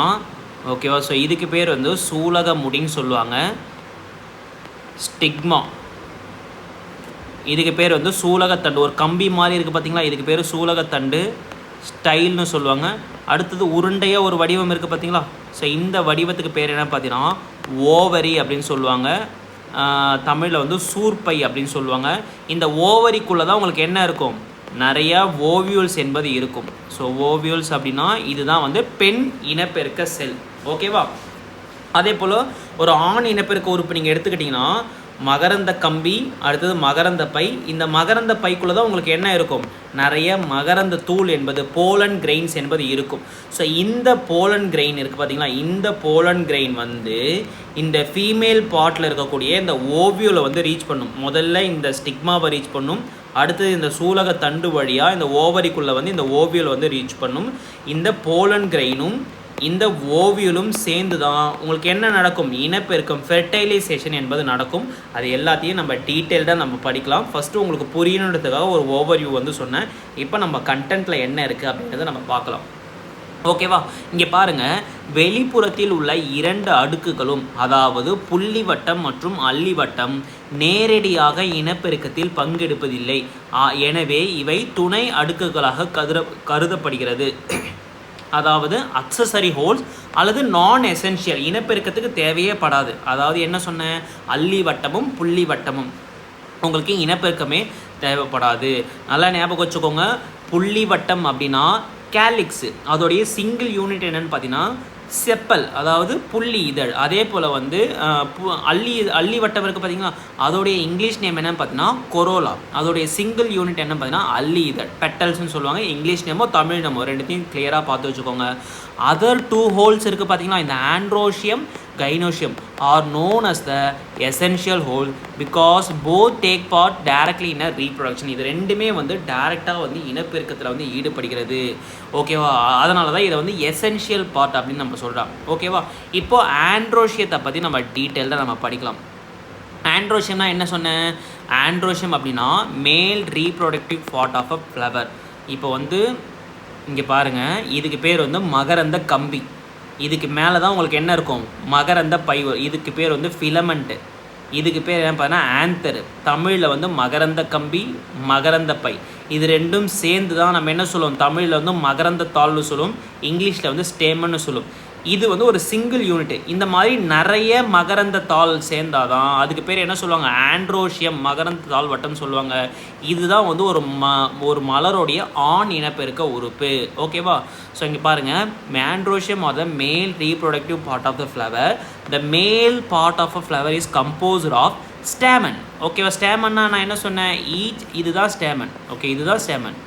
ஓகேவா, ஸோ இதுக்கு பேர் வந்து சூலக முடின்னு சொல்லுவாங்க, ஸ்டிக்மா. இதுக்கு பேர் வந்து சூலகத்தண்டு, ஒரு கம்பி மாதிரி இருக்குது பார்த்தீங்களா, இதுக்கு பேர் சூலகத்தண்டு, ஸ்டைல்னு சொல்லுவாங்க. அடுத்தது உருண்டையாக ஒரு வடிவம் இருக்குது பார்த்தீங்களா, ஸோ இந்த வடிவத்துக்கு பேர் என்ன பார்த்தீங்கன்னா ஓவரி அப்படின்னு சொல்லுவாங்க. தமிழில் வந்து சூர்பை அப்படின்னு சொல்லுவாங்க. இந்த ஓவரிக்குள்ளே தான் உங்களுக்கு என்ன இருக்கும், நிறையா ஓவியூல்ஸ் என்பது இருக்கும். ஸோ ஓவியூல்ஸ் அப்படின்னா இதுதான் வந்து பெண் இனப்பெருக்க செல். ஓகேவா, அதே போல் ஒரு ஆண் இனப்பெருக்க உறுப்பு நீங்கள் எடுத்துக்கிட்டிங்கன்னா மகரந்த கம்பி, அடுத்தது மகரந்த பை. இந்த மகரந்த பைக்குள்ளே தான் உங்களுக்கு என்ன இருக்கும், நிறைய மகரந்த தூள் என்பது போலன் கிரெயின்ஸ் என்பது இருக்கும். ஸோ இந்த போலன் கிரெயின் இருக்குது பார்த்தீங்களா, இந்த போலன் கிரெயின் வந்து இந்த ஃபீமேல் பார்ட்டில் இருக்கக்கூடிய இந்த ஓவியூலை வந்து ரீச் பண்ணும். முதல்ல இந்த ஸ்டிக்மாவை ரீச் பண்ணும், அடுத்தது இந்த சூலக தண்டு வழியாக இந்த ஓவரிக்குள்ளே வந்து இந்த ஓவியூல் வந்து ரீச் பண்ணும். இந்த போலன் கிரெயினும் இந்த ஓவியலும் சேர்ந்து தான் உங்களுக்கு என்ன நடக்கும், இனப்பெருக்கம், ஃபெர்டைலைசேஷன் என்பது நடக்கும். அது எல்லாத்தையும் நம்ம டீட்டெயில்டாக நம்ம படிக்கலாம். ஃபஸ்ட்டு உங்களுக்கு புரியணுன்றதுக்காக ஒரு ஓவர்வியூ வந்து சொன்னேன். இப்போ நம்ம கண்டென்ட்டில் என்ன இருக்குது அப்படின்றத நம்ம பார்க்கலாம். ஓகேவா, இங்கே பாருங்கள், வெளிப்புறத்தில் உள்ள 2 அடுக்குகளும், அதாவது புள்ளி வட்டம் மற்றும் அல்லி வட்டம் நேரடியாக இனப்பெருக்கத்தில் பங்கெடுப்பதில்லை. எனவே இவை துணை அடுக்குகளாக கருதப்படுகிறது. அதாவது அக்சசரி ஹோல்ஸ் அல்லது நான் எசென்ஷியல், இனப்பெருக்கத்துக்கு தேவையே படாது. அதாவது என்ன சொன்னேன், அல்லி வட்டமும் புள்ளி வட்டமும் உங்களுக்கு இனப்பெருக்கமே தேவைப்படாது. நல்லா ஞாபகம் வச்சுக்கோங்க. புள்ளி வட்டம் அப்படின்னா கேலிக்ஸு, அதோடைய சிங்கிள் யூனிட் என்னென்னு பார்த்தீங்கன்னா செப்பல், அதாவது புள்ளி இதழ். அதே போல் வந்து அல்லி வட்டம் இருக்குது பார்த்தீங்கன்னா, அதோடைய இங்கிலீஷ் நேம் என்னன்னு பார்த்தீங்கன்னா கொரோலா. அதோடைய சிங்கிள் யூனிட் என்ன பார்த்தீங்கன்னா அல்லி இதழ், பெட்டல்ஸ்னு சொல்லுவாங்க. இங்கிலீஷ் நேமோ தமிழ் நேமோ ரெண்டுத்தையும் கிளியராக பார்த்து வச்சுக்கோங்க. அதர் 2 ஹோல்ஸ் இருக்குது பார்த்தீங்கன்னா, இந்த androecium gynoecium are known as the essential hole because both take part directly in a reproduction. இது ரெண்டுமே வந்து டைரெக்டாக வந்து இனப்பெருக்கத்தில் வந்து ஈடுபடுகிறது. ஓகேவா, அதனால தான் இதை வந்து எசென்ஷியல் பார்ட் அப்படின்னு நம்ம சொல்கிறோம். ஓகேவா, இப்போது ஆண்ட்ரோஷியத்தை பற்றி நம்ம டீட்டெயில்டாக நம்ம படிக்கலாம். ஆண்ட்ரோஷியம்னா என்ன சொன்னேன், ஆண்ட்ரோஷியம் அப்படின்னா male reproductive part of a flower. இப்போ வந்து இங்கே பாருங்கள், இதுக்கு பேர் வந்து மகரந்த கம்பி. இதுக்கு மேலே தான் உங்களுக்கு என்ன இருக்கும், மகரந்த பை. இதுக்கு பேர் வந்து ஃபிலமெண்ட்டு. இதுக்கு பேர் என்ன பார்த்தீங்கன்னா ஆந்தர். தமிழில் வந்து மகரந்த கம்பி, மகரந்த பை, இது ரெண்டும் சேர்ந்து தான் நம்ம என்ன சொல்லுவோம், தமிழில் வந்து மகரந்த தாள்னு சொல்லுவோம், இங்கிலீஷில் வந்து ஸ்டேமன்னு சொல்லுவோம். இது வந்து ஒரு சிங்கிள் யூனிட்டு. இந்த மாதிரி நிறைய மகரந்த தாள் சேர்ந்தாதான் அதுக்கு பேர் என்ன சொல்லுவாங்க, ஆண்ட்ரோஷியம், மகரந்த தாள் வட்டம் சொல்லுவாங்க. இதுதான் வந்து ஒரு மலருடைய ஆண் இனப்பெருக்க உறுப்பு. ஓகேவா, ஸோ இங்கே பாருங்கள், androecium are the male reproductive part of the flower. The male part of a flower is composed of stamen. ஓகேவா, ஸ்டேமன்னா நான் என்ன சொன்னேன், இதுதான் ஸ்டேமன். ஓகே, இதுதான் stamen.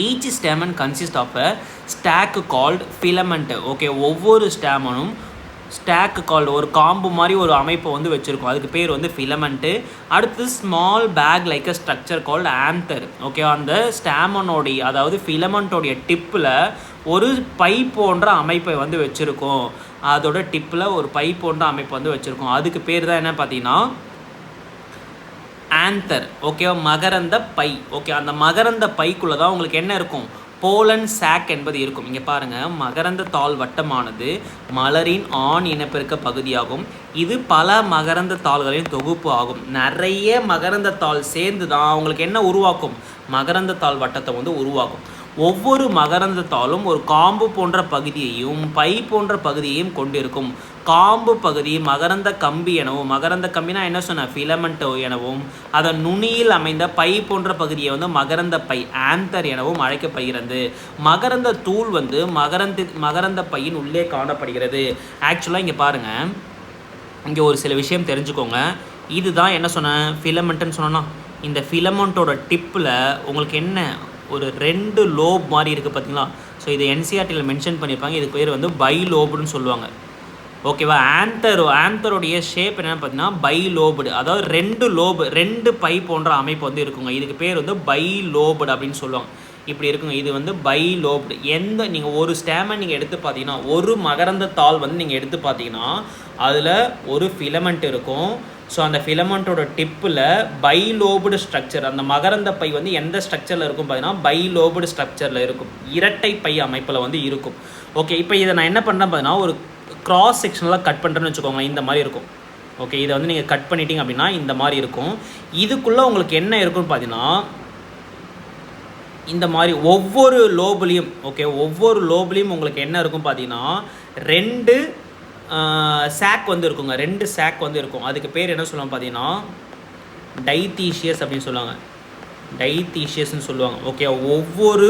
Each stamen consists of a stack called filament. Okay, ஒவ்வொரு ஸ்டேமனும் stock called ஒரு காம்பு மாதிரி ஒரு அமைப்பை வந்து வச்சுருக்கோம், அதுக்கு பேர் வந்து ஃபிலமெண்ட்டு. அடுத்து small bag like a structure called anther. Okay, அந்த ஸ்டாமனோடைய அதாவது ஃபிலமெண்ட்டோடைய டிப்பில் ஒரு பை போன்ற அமைப்பை வந்து வச்சுருக்கோம், அதோட டிப்பில் ஒரு பை போன்ற அமைப்பு வந்து வச்சுருக்கோம், அதுக்கு பேர் தான் என்ன பார்த்தீங்கன்னா ஆந்தர். ஓகே, மகரந்த பை. ஓகே, அந்த மகரந்த பைக்குள்ளே தான் உங்களுக்கு என்ன இருக்கும், போலன் சாக் என்பது இருக்கும். இங்கே பாருங்கள், மகரந்த தாள் வட்டமானது மலரின் ஆண் இனப்பெருக்க பகுதியாகும். இது பல மகரந்த தாள்களின் தொகுப்பு ஆகும். நிறைய மகரந்த தாள் சேர்ந்து தான் உங்களுக்கு என்ன உருவாக்கும், மகரந்த தாள் வட்டத்தை வந்து உருவாக்கும். ஒவ்வொரு மகரந்த தாளும் ஒரு காம்பு போன்ற பகுதியையும் பை போன்ற பகுதியையும் கொண்டிருக்கும். காம்பு பகுதி மகரந்த கம்பி எனவும், மகரந்த கம்பினா என்ன சொன்ன, ஃபிலமெண்ட் எனவும், அதன் நுனியில் அமைந்த பை போன்ற பகுதியை வந்து மகரந்த பை ஆந்தர் எனவும் அழைக்கப்படுகிறது. மகரந்த தூள் வந்து மகரந்த பையின் உள்ளே காணப்படுகிறது. ஆக்சுவலாக இங்கே பாருங்கள், இங்கே ஒரு சில விஷயம் தெரிஞ்சுக்கோங்க. இதுதான் என்ன சொன்னேன், ஃபிலமெண்ட்டுன்னு சொன்னோன்னா, இந்த ஃபிலமெண்ட்டோட டிப்பில் உங்களுக்கு என்ன ஒரு 2 லோப் மாதிரி இருக்குது பார்த்தீங்களா. ஸோ இது என்சிஆர்டியில் மென்ஷன் பண்ணியிருப்பாங்க, இதுக்கு பேர் வந்து பை லோபுன்னு சொல்லுவாங்க. ஓகேவா, ஆந்தரோடைய ஷேப் என்னென்னு பார்த்தீங்கன்னா பை லோபுடு, அதாவது 2 லோபு 2 பை போன்ற அமைப்பு வந்து இருக்குங்க, இதுக்கு பேர் வந்து பை லோபுடு அப்படின்னு சொல்லுவாங்க. இப்படி இருக்குங்க, இது வந்து பை லோப்டு. நீங்கள் ஒரு ஸ்டாமை நீங்கள் எடுத்து பார்த்தீங்கன்னா, ஒரு மகரந்த தாள் வந்து நீங்கள் எடுத்து பார்த்தீங்கன்னா அதில் ஒரு ஃபிலமெண்ட் இருக்கும். ஸோ அந்த ஃபிலமெண்ட்டோட டிப்பில் பை லோபுடு ஸ்ட்ரக்சர், அந்த மகரந்த பை வந்து எந்த ஸ்ட்ரக்சரில் இருக்கும் பார்த்தீங்கன்னா பை லோபுடு ஸ்ட்ரக்சரில் இருக்கும், இரட்டை பை அமைப்பில் வந்து இருக்கும். ஓகே, இப்போ இதை நான் என்ன பண்ணுறேன் பார்த்தீங்கன்னா ஒரு கிராஸ் செக்ஷனெலாம் கட் பண்ணுறேன்னு வச்சுக்கோங்களேன், இந்த மாதிரி இருக்கும். ஓகே, இதை வந்து நீங்கள் கட் பண்ணிட்டீங்க அப்படின்னா இந்த மாதிரி இருக்கும். இதுக்குள்ளே உங்களுக்கு என்ன இருக்குன்னு பார்த்தீங்கன்னா இந்த மாதிரி ஒவ்வொரு லோபுலையும், ஓகே, ஒவ்வொரு லோபுலையும் உங்களுக்கு என்ன இருக்கும் பார்த்தீங்கன்னா 2 சாக் வந்து இருக்குங்க, 2 சாக் வந்து இருக்கும். அதுக்கு பேர் என்ன சொல்லுவாங்க பார்த்தீங்கன்னா டைத்தீஷியஸ் அப்படின்னு சொல்லுவாங்க, டைத்தீஷியஸ்ன்னு சொல்லுவாங்க. ஓகே, ஒவ்வொரு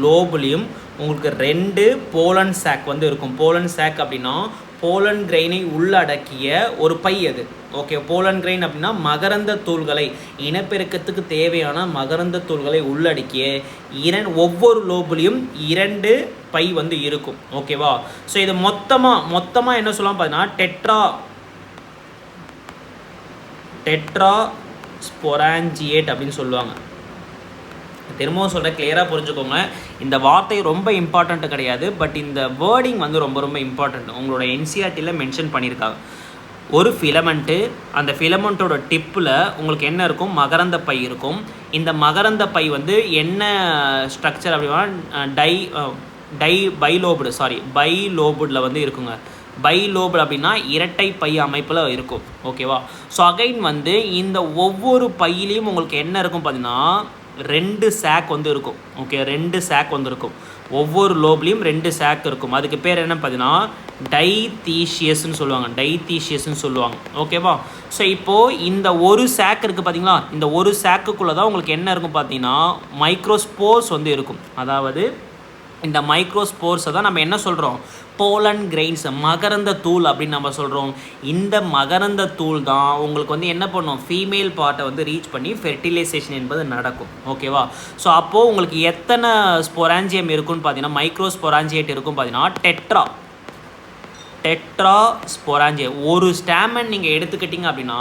லோபுலையும் உங்களுக்கு 2 போலன் சாக் வந்து இருக்கும். போலன் சாக் அப்படின்னா போலன் கிரெயினை உள்ளடக்கிய ஒரு பை அது. ஓகே, போலன் கிரெயின் அப்படின்னா மகரந்த தூள்களை, இனப்பெருக்கத்துக்கு தேவையான மகரந்த தூள்களை உள்ளடக்கிய ஒவ்வொரு லோபுலையும் 2 பை வந்து இருக்கும். ஓகேவா, ஸோ இது மொத்தமாக என்ன சொல்லலாம் பார்த்தீங்கன்னா டெட்ரா ஸ்பொராஞ்சியேட் அப்படின்னு சொல்லுவாங்க. திரும்பவும் சொல்கிறேன், கிளியராக புரிஞ்சுக்கோங்க, இந்த வார்த்தை ரொம்ப இம்பார்ட்டண்ட்டு கிடையாது, பட் இந்த வேர்டிங் வந்து ரொம்ப ரொம்ப இம்பார்ட்டண்ட். உங்களோட என்சிஆர்டியில் மென்ஷன் பண்ணியிருக்காங்க. ஒரு ஃபிலமெண்ட்டு, அந்த ஃபிலமெண்ட்டோட டிப்பில் உங்களுக்கு என்ன இருக்கும், மகரந்த பை இருக்கும். இந்த மகரந்த பை வந்து என்ன ஸ்ட்ரக்சர் அப்படின்னா பை லோபுடில் வந்து இருக்குங்க. பை லோபுட் அப்படின்னா இரட்டை பை அமைப்பில் இருக்கும். ஓகேவா, ஸோ அகைன் வந்து இந்த ஒவ்வொரு பையிலையும் உங்களுக்கு என்ன இருக்கும் பார்த்தீங்கன்னா 2 சாக் வந்து இருக்கும். ஓகே, 2 சாக் வந்து இருக்கும். ஒவ்வொரு லோப்லேயும் 2 சாக் இருக்கும். அதுக்கு பேர் என்ன பார்த்தீங்கன்னா டைத்தீஷியஸ்ன்னு சொல்லுவாங்க. ஓகேவா, ஸோ இப்போது இந்த ஒரு சாக் இருக்குது பார்த்தீங்களா, இந்த ஒரு சாக்குக்குள்ளே தான் உங்களுக்கு என்ன இருக்கும் பார்த்தீங்கன்னா மைக்ரோஸ்போர்ஸ் வந்து இருக்கும். அதாவது இந்த மைக்ரோஸ்போர்ஸை தான் நம்ம என்ன சொல்கிறோம், போலன் கிரெயின்ஸ், மகரந்த தூள் அப்படின்னு நம்ம சொல்கிறோம். இந்த மகரந்த தூள் தான் உங்களுக்கு வந்து என்ன பண்ணும், ஃபீமேல் பார்ட்டை வந்து ரீச் பண்ணி ஃபெர்டிலைசேஷன் என்பது நடக்கும். ஓகேவா, ஸோ அப்போது உங்களுக்கு எத்தனை ஸ்பொராஞ்சியம் இருக்குன்னு பார்த்தீங்கன்னா மைக்ரோ ஸ்பொராஞ்சியேட் இருக்கும் பார்த்தீங்கன்னா டெட்ரா ஸ்பொராஞ்சியம். ஒரு ஸ்டாமன் நீங்கள் எடுத்துக்கிட்டிங்க அப்படின்னா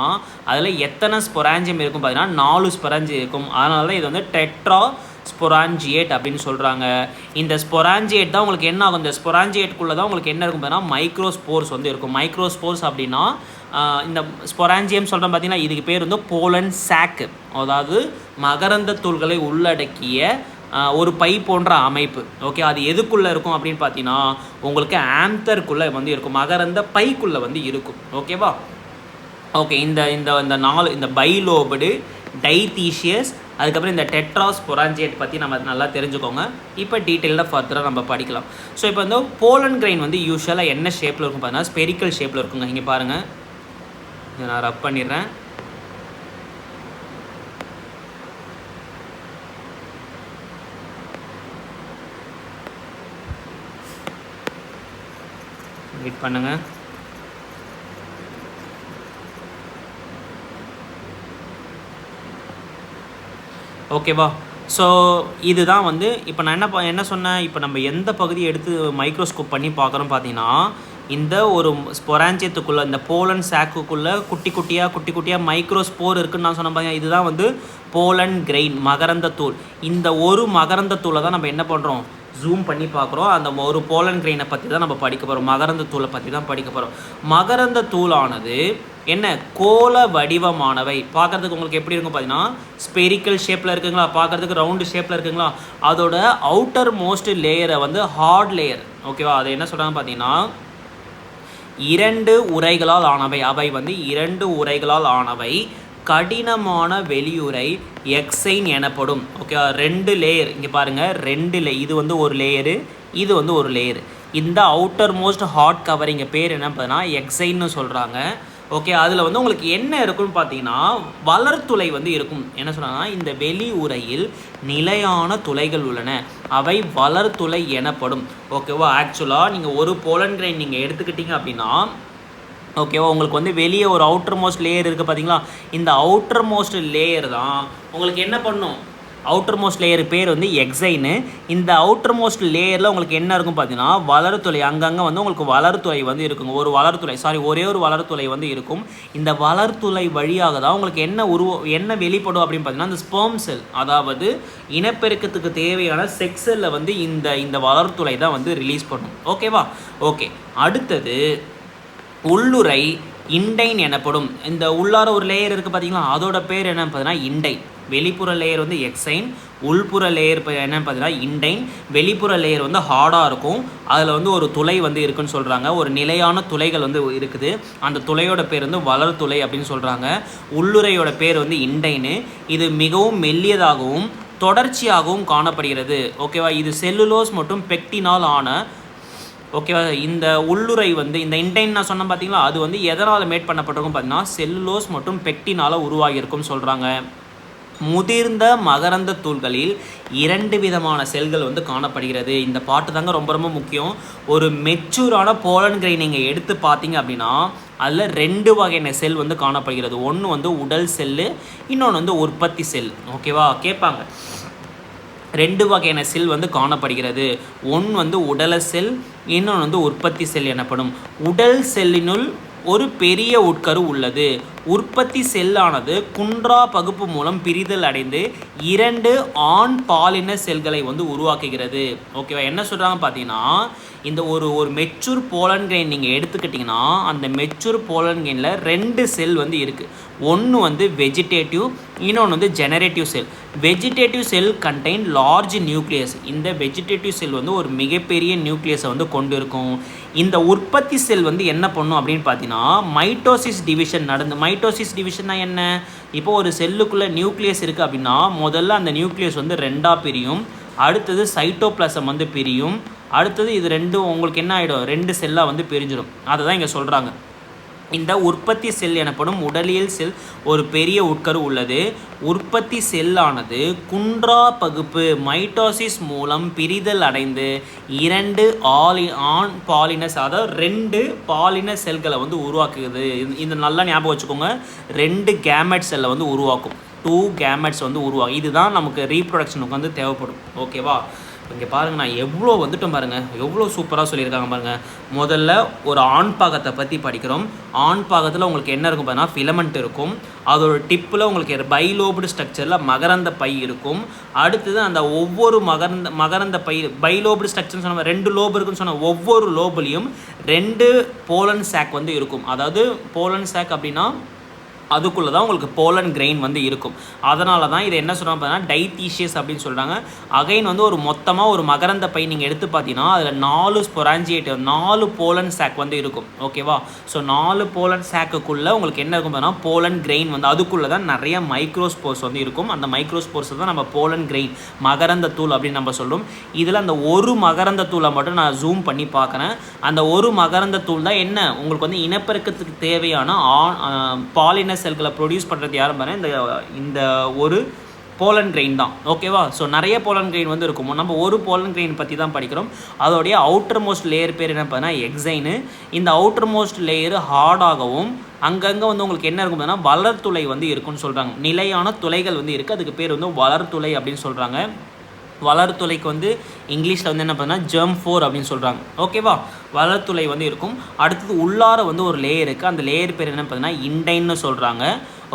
அதில் எத்தனை ஸ்பொராஞ்சியம் இருக்கும் பார்த்தீங்கன்னா 4 ஸ்பொராஞ்சியம் இருக்கும். அதனால தான் இது வந்து டெட்ரா ஸ்பொராஞ்சியேட் அப்படின்னு சொல்கிறாங்க. இந்த ஸ்பொராஞ்சியேட் தான் உங்களுக்கு என்ன ஆகும், இந்த ஸ்பொராஞ்சியேட்டுக்குள்ளே தான் உங்களுக்கு என்ன இருக்கும் பார்த்தீங்கன்னா மைக்ரோஸ்போர்ஸ் வந்து இருக்கும். மைக்ரோஸ்போர்ஸ் அப்படின்னா இந்த ஸ்பொராஞ்சியம் சொல்கிறோம் பார்த்தீங்கன்னா இதுக்கு பேர் வந்து போலன் சாக்கு, அதாவது மகரந்த தூள்களை உள்ளடக்கிய ஒரு பை போன்ற அமைப்பு. ஓகே, அது எதுக்குள்ளே இருக்கும் அப்படின்னு பார்த்தீங்கன்னா உங்களுக்கு ஆந்தருக்குள்ளே வந்து இருக்கும், மகரந்த பைக்குள்ளே வந்து இருக்கும். ஓகேவா, ஓகே, இந்த பைலோபடு, டைத்தீஷியஸ், அதுக்கப்புறம் இந்த டெட்ரா ஸ்பொராஞ்சியேட் பற்றி நம்ம நல்லா தெரிஞ்சுக்கோங்க. இப்போ டீட்டெயிலாக ஃபர்தராக நம்ம படிக்கலாம். ஸோ இப்போ வந்து போலன் கிரெயின் வந்து யூஸ்வலாக என்ன ஷேப்பில் இருக்கும் பார்த்தீங்கன்னா ஸ்பெரிக்கல் ஷேப்பில் இருக்குங்க. இங்கே பாருங்கள், இதை நான் ரப் பண்ணிடுறேன். வெயிட் பண்ணுங்கள். ஓகேவா, ஸோ இதுதான் வந்து இப்போ நான் என்ன சொன்னேன், இப்போ நம்ம எந்த பகுதியை எடுத்து மைக்ரோஸ்கோப் பண்ணி பார்க்குறோம் பார்த்தீங்கன்னா இந்த ஒரு ஸ்பொராஞ்சியத்துக்குள்ளே இந்த போலன் சாக்குக்குள்ளே குட்டி குட்டியாக மைக்ரோஸ்போர் இருக்குன்னு நான் சொன்ன பாருங்க. இதுதான் வந்து போலன் கிரெயின் மகரந்த தூள். இந்த ஒரு மகரந்த தூளை தான் நம்ம என்ன பண்ணுறோம், ஜூம் பண்ணி பார்க்குறோம். அந்த ஒரு போலன் கிரெயினை பற்றி தான் நம்ம படிக்க போகிறோம். மகரந்த தூளை பற்றி தான் படிக்க போகிறோம். மகரந்த தூளானது என்ன, கோள வடிவமானவை. பார்க்குறதுக்கு உங்களுக்கு எப்படி இருக்கும் பார்த்தீங்கன்னா, ஸ்பெரிக்கல் ஷேப்பில் இருக்குங்களா, பார்க்குறதுக்கு ரவுண்டு ஷேப்பில் இருக்குங்களா. அதோட அவுட்டர் மோஸ்ட் லேயரை வந்து ஹார்ட் லேயர், ஓகேவா. அது என்ன சொல்கிறாங்க பார்த்தீங்கன்னா, 2 உரைகளால் ஆனவை. அவை வந்து 2 உரைகளால் ஆனவை. கடினமான வெளியுறை எக்ஸைன் எனப்படும். ஓகே, 2 லேயர் இங்கே பாருங்கள், 2 இது வந்து ஒரு லேயரு, இது வந்து ஒரு லேயரு. இந்த அவுட்டர் மோஸ்ட் ஹார்ட் கவரிங்க பேர் என்ன பார்த்தீங்கன்னா எக்ஸைன்னு சொல்கிறாங்க. ஓகே, அதில் வந்து உங்களுக்கு என்ன இருக்குன்னு பார்த்தீங்கன்னா வளர்த்துளை வந்து இருக்கும். என்ன சொல்கிறாங்கன்னா, இந்த வெளி உரையில் நிலையான துளைகள் உள்ளன, அவை வளர்த்துளை எனப்படும். ஓகேவா. ஆக்சுவலாக நீங்கள் ஒரு போலன் கிரெயின் நீங்கள் எடுத்துக்கிட்டீங்க அப்படின்னா, ஓகேவா, உங்களுக்கு வந்து வெளியே ஒரு அவுட்டர் மோஸ்ட் லேயர் இருக்குது பார்த்தீங்களா. இந்த அவுட்டர் மோஸ்ட் லேயர் தான் உங்களுக்கு என்ன பண்ணும், அவுட்டர் மோஸ்ட் லேயர் பேர் வந்து எக்ஸைனு. இந்த அவுட்டர் மோஸ்ட் லேயரில் உங்களுக்கு என்ன இருக்கும் பார்த்தீங்கன்னா வளர்த்துளை. அங்கங்கே வந்து உங்களுக்கு வளர்த்துளை வந்து இருக்குங்க. ஒரு வளர்த்துளை, ஒரே ஒரு வளர்த்துளை வந்து இருக்கும். இந்த வளர்த்துளை வழியாக தான் உங்களுக்கு என்ன வெளிப்படும் அப்படின்னு பார்த்தீங்கன்னா, இந்த ஸ்பெர்ம் செல், அதாவது இனப்பெருக்கத்துக்கு தேவையான செக்ஸ் செல்லை வந்து இந்த வளர்த்துளை தான் வந்து ரிலீஸ் பண்ணும். ஓகேவா. ஓகே, அடுத்தது உள்ளுரை இண்டைன் எனப்படும். இந்த உள்ளார ஒரு லேயர் இருக்குது பார்த்தீங்களா, அதோட பேர் என்னன்னு பார்த்தீங்கன்னா இண்டைன். வெளிப்புற லேயர் வந்து எக்ஸைன், உள்புற லேயர் என்னன்னு பார்த்தீங்கன்னா இண்டைன். வெளிப்புற லேயர் வந்து ஹார்டாக இருக்கும், அதில் வந்து ஒரு துளை வந்து இருக்குன்னு சொல்கிறாங்க. ஒரு நிலையான துளைகள் வந்து இருக்குது. அந்த துளையோட பேர் வந்து வளர்த்துளை அப்படின்னு சொல்கிறாங்க. உள்ளுரையோட பேர் வந்து இண்டைனு. இது மிகவும் மெல்லியதாகவும் தொடர்ச்சியாகவும் காணப்படுகிறது. ஓகேவா. இது செல்லுலோஸ் மற்றும் பெக்டினால் ஆன, ஓகேவா. இந்த உள்ளுரை வந்து இந்த இண்டைன் நான் சொன்னேன் பார்த்தீங்களா, அது வந்து எதனால் மேட் பண்ணப்பட்டிருக்கும் பார்த்தீங்கன்னா செல்லுலோஸ் மற்றும் பெக்டினால் உருவாகியிருக்கும்னு சொல்கிறாங்க. முதிர்ந்த மகரந்த தூள்களில் 2 விதமான செல்கள் வந்து காணப்படுகிறது. இந்த பாட்டு தாங்க ரொம்ப ரொம்ப முக்கியம். ஒரு மெச்சூரான போலன் கிரெயின் நீங்கள் எடுத்து பார்த்தீங்க அப்படின்னா அதில் 2 வகையான செல் வந்து காணப்படுகிறது. ஒன்று வந்து உடல் செல்லு, இன்னொன்று வந்து உற்பத்தி செல். ஓகேவா, கேட்பாங்க. 2 வகையான செல் வந்து காணப்படுகிறது. ஒன்று வந்து உடல செல், இன்னொன்று வந்து உற்பத்தி செல் எனப்படும். உடல் செல்லினுள் ஒரு பெரிய உட்கரு உள்ளது. உற்பத்தி செல்லானது குன்றா பகுப்பு மூலம் பிரிதல் அடைந்து 2 ஆண் பாலின செல்களை வந்து உருவாக்குகிறது. ஓகேவா. என்ன சொல்கிறாங்க பார்த்தீங்கன்னா, இந்த ஒரு மெச்சூர் போலன் கிரெயின் நீங்கள் எடுத்துக்கிட்டிங்கன்னா அந்த மெச்சூர் போலன் கிரெயினில் 2 செல் வந்து இருக்குது. ஒன்று வந்து வெஜிடேட்டிவ், இன்னொன்று வந்து ஜெனரேட்டிவ் செல். வெஜிடேட்டிவ் செல் கண்டெயின் லார்ஜ் நியூக்ளியஸ். இந்த வெஜிடேட்டிவ் செல் வந்து ஒரு மிகப்பெரிய நியூக்ளியஸை வந்து கொண்டு இருக்கும். இந்த உற்பத்தி செல் வந்து என்ன பண்ணும் அப்படின்னு பார்த்தீங்கன்னா மைட்டோசிஸ் டிவிஷன் நடந்து. மைட்டோசிஸ் டிவிஷன்னா என்ன, இப்போ ஒரு செல்லுக்குள்ளே நியூக்ளியஸ் இருக்குது அப்படின்னா முதல்ல அந்த நியூக்ளியஸ் வந்து 2ஆக பிரியும். அடுத்தது சைட்டோபிளாசம் வந்து பிரியும். அடுத்தது இது 2 உங்களுக்கு என்ன ஆகிடும், 2 செல்லாக வந்து பிரிஞ்சிடும். அதை தான் இங்கே சொல்கிறாங்க. இந்த உற்பத்தி செல் எனப்படும் உடலியல் செல் ஒரு பெரிய உட்கரு உள்ளது. உற்பத்தி செல்லானது குன்றா பகுப்பு மைட்டோசிஸ் மூலம் பிரிதல் அடைந்து 2 ஆண் பாலினஸ், அதாவது 2 பாலின செல்களை வந்து உருவாக்குது. இந்த நல்லா ஞாபகம் வச்சுக்கோங்க. 2 கேமெட் செல்லை வந்து உருவாக்கும். 2 கேமெட்ஸ் வந்து உருவாகும். இதுதான் நமக்கு ரீப்ரொடக்ஷனுக்கு வந்து தேவைப்படும். ஓகேவா. இங்கே பாருங்கள், நான் எவ்வளோ வந்துட்டோம் பாருங்கள், எவ்வளோ சூப்பராக சொல்லியிருக்காங்க பாருங்கள். முதல்ல ஒரு ஆண் பாகத்தை பற்றி படிக்கிறோம். ஆண் பாகத்தில் உங்களுக்கு என்ன இருக்கும் பார்த்தீங்கன்னா ஃபிலமெண்ட் இருக்கும். அதோட டிப்பில் உங்களுக்கு பைலோப்டு ஸ்ட்ரக்சரில் மகரந்த பை இருக்கும். அடுத்தது அந்த ஒவ்வொரு மகரந்த பை பைலோப்டு ஸ்ட்ரக்சர்னு சொன்ன 2 லோப் இருக்குன்னு சொன்ன ஒவ்வொரு லோப்லேயும் 2 போலன் சாக் வந்து இருக்கும். அதாவது போலன் சாக் அப்படின்னா அதுக்குள்ளே தான் உங்களுக்கு போலன் கிரெயின் வந்து இருக்கும். அதனால தான் இதை என்ன சொல்கிறாங்க பார்த்தீங்கன்னா டைத்தீஷியஸ் அப்படின்னு சொல்கிறாங்க. அகைன் வந்து ஒரு மொத்தமாக ஒரு மகரந்த பை நீங்கள் எடுத்து பார்த்தீங்கன்னா அதில் 4 ஸ்பொராஞ்சியேட் 4 போலன் சாக் வந்து இருக்கும். ஓகேவா. ஸோ 4 போலன் சாக்குக்குள்ளே உங்களுக்கு என்ன இருக்கும் பார்த்தீங்கன்னா போலன் கிரெயின் வந்து அதுக்குள்ளே தான் நிறைய மைக்ரோஸ்போர்ஸ் வந்து இருக்கும். அந்த மைக்ரோஸ்போர்ஸ் தான் நம்ம போலன் கிரெயின் மகரந்த தூள் அப்படின்னு நம்ம சொல்கிறோம். இதில் அந்த ஒரு மகரந்த தூளை மட்டும் நான் ஜூம் பண்ணி பார்க்குறேன். அந்த ஒரு மகரந்த தூள் தான் என்ன உங்களுக்கு வந்து இனப்பெருக்கத்துக்கு தேவையான பாலின செல்களை ப்ரொடியூஸ் பண்ணுறது யாரும் பாருங்கள், இந்த ஒரு போலன் கிரெயின் தான். ஓகேவா. ஸோ நிறைய போலன் கிரெயின் வந்து இருக்கும். நம்ம ஒரு போலன் கிரெயின் பற்றி தான் படிக்கிறோம். அதோடைய அவுட்டர் மோஸ்ட் லேயர் பேர் என்ன பார்த்தீங்கன்னா எக்ஸைனு. இந்த அவுட்டர் மோஸ்ட் லேயர் ஹார்டாகவும் அங்கங்கே வந்து உங்களுக்கு என்ன இருக்கும் பார்த்தீங்கன்னா வளர்த்துளை வந்து இருக்குன்னு சொல்கிறாங்க. நிலையான துளைகள் வந்து இருக்குது, அதுக்கு பேர் வந்து வளர்த்துளை அப்படின்னு சொல்கிறாங்க. வளர்த்துளைக்கு வந்து இங்கிலீஷில் வந்து என்ன பார்த்தீங்கன்னா ஜெர்ம் ஃபோர் அப்படின்னு சொல்கிறாங்க. ஓகேவா, வளர்த்துளை வந்து இருக்கும். அடுத்தது உள்ளார வந்து ஒரு லேயர் இருக்குது, அந்த லேயர் பேர் என்ன பார்த்தீங்கன்னா இண்டைன்னு சொல்கிறாங்க.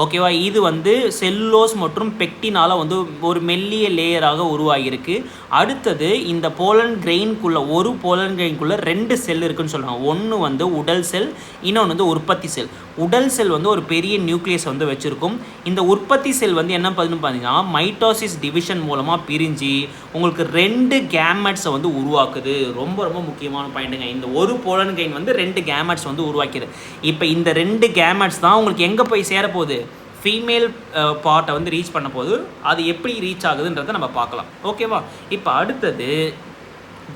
ஓகேவா, இது வந்து செல்லோஸ் மற்றும் பெக்டினால் வந்து ஒரு மெல்லிய லேயராக உருவாகியிருக்கு. அடுத்தது இந்த போலன் கிரெயின்குள்ளே, ஒரு போலன் கிரெயின்குள்ளே 2 செல் இருக்குதுன்னு சொல்கிறாங்க. ஒன்று வந்து உடல் செல், இன்னொன்று வந்து உற்பத்தி செல். உடல் செல் வந்து ஒரு பெரிய நியூக்ளியஸ் வந்து வச்சுருக்கும். இந்த உற்பத்தி செல் வந்து என்ன பண்ணுன்னு பார்த்தீங்கன்னா மைட்டோசிஸ் டிவிஷன் மூலமாக பிரிஞ்சு உங்களுக்கு 2 கேமெட்ஸை வந்து உருவாக்குது. ரொம்ப ரொம்ப முக்கியமான பாயிண்ட்டுங்க. இந்த ஒரு போலன் கிரெயின் வந்து 2 கேமெட்ஸ் வந்து உருவாக்கிது. இப்போ இந்த 2 கேமெட்ஸ் தான் உங்களுக்கு எங்கே போய் சேரப்போகுது, ஃபீமேல் பார்ட்டை வந்து ரீச் பண்ண போது. அது எப்படி ரீச் ஆகுதுன்றதை நம்ம பார்க்கலாம். ஓகேவா, இப்போ அடுத்தது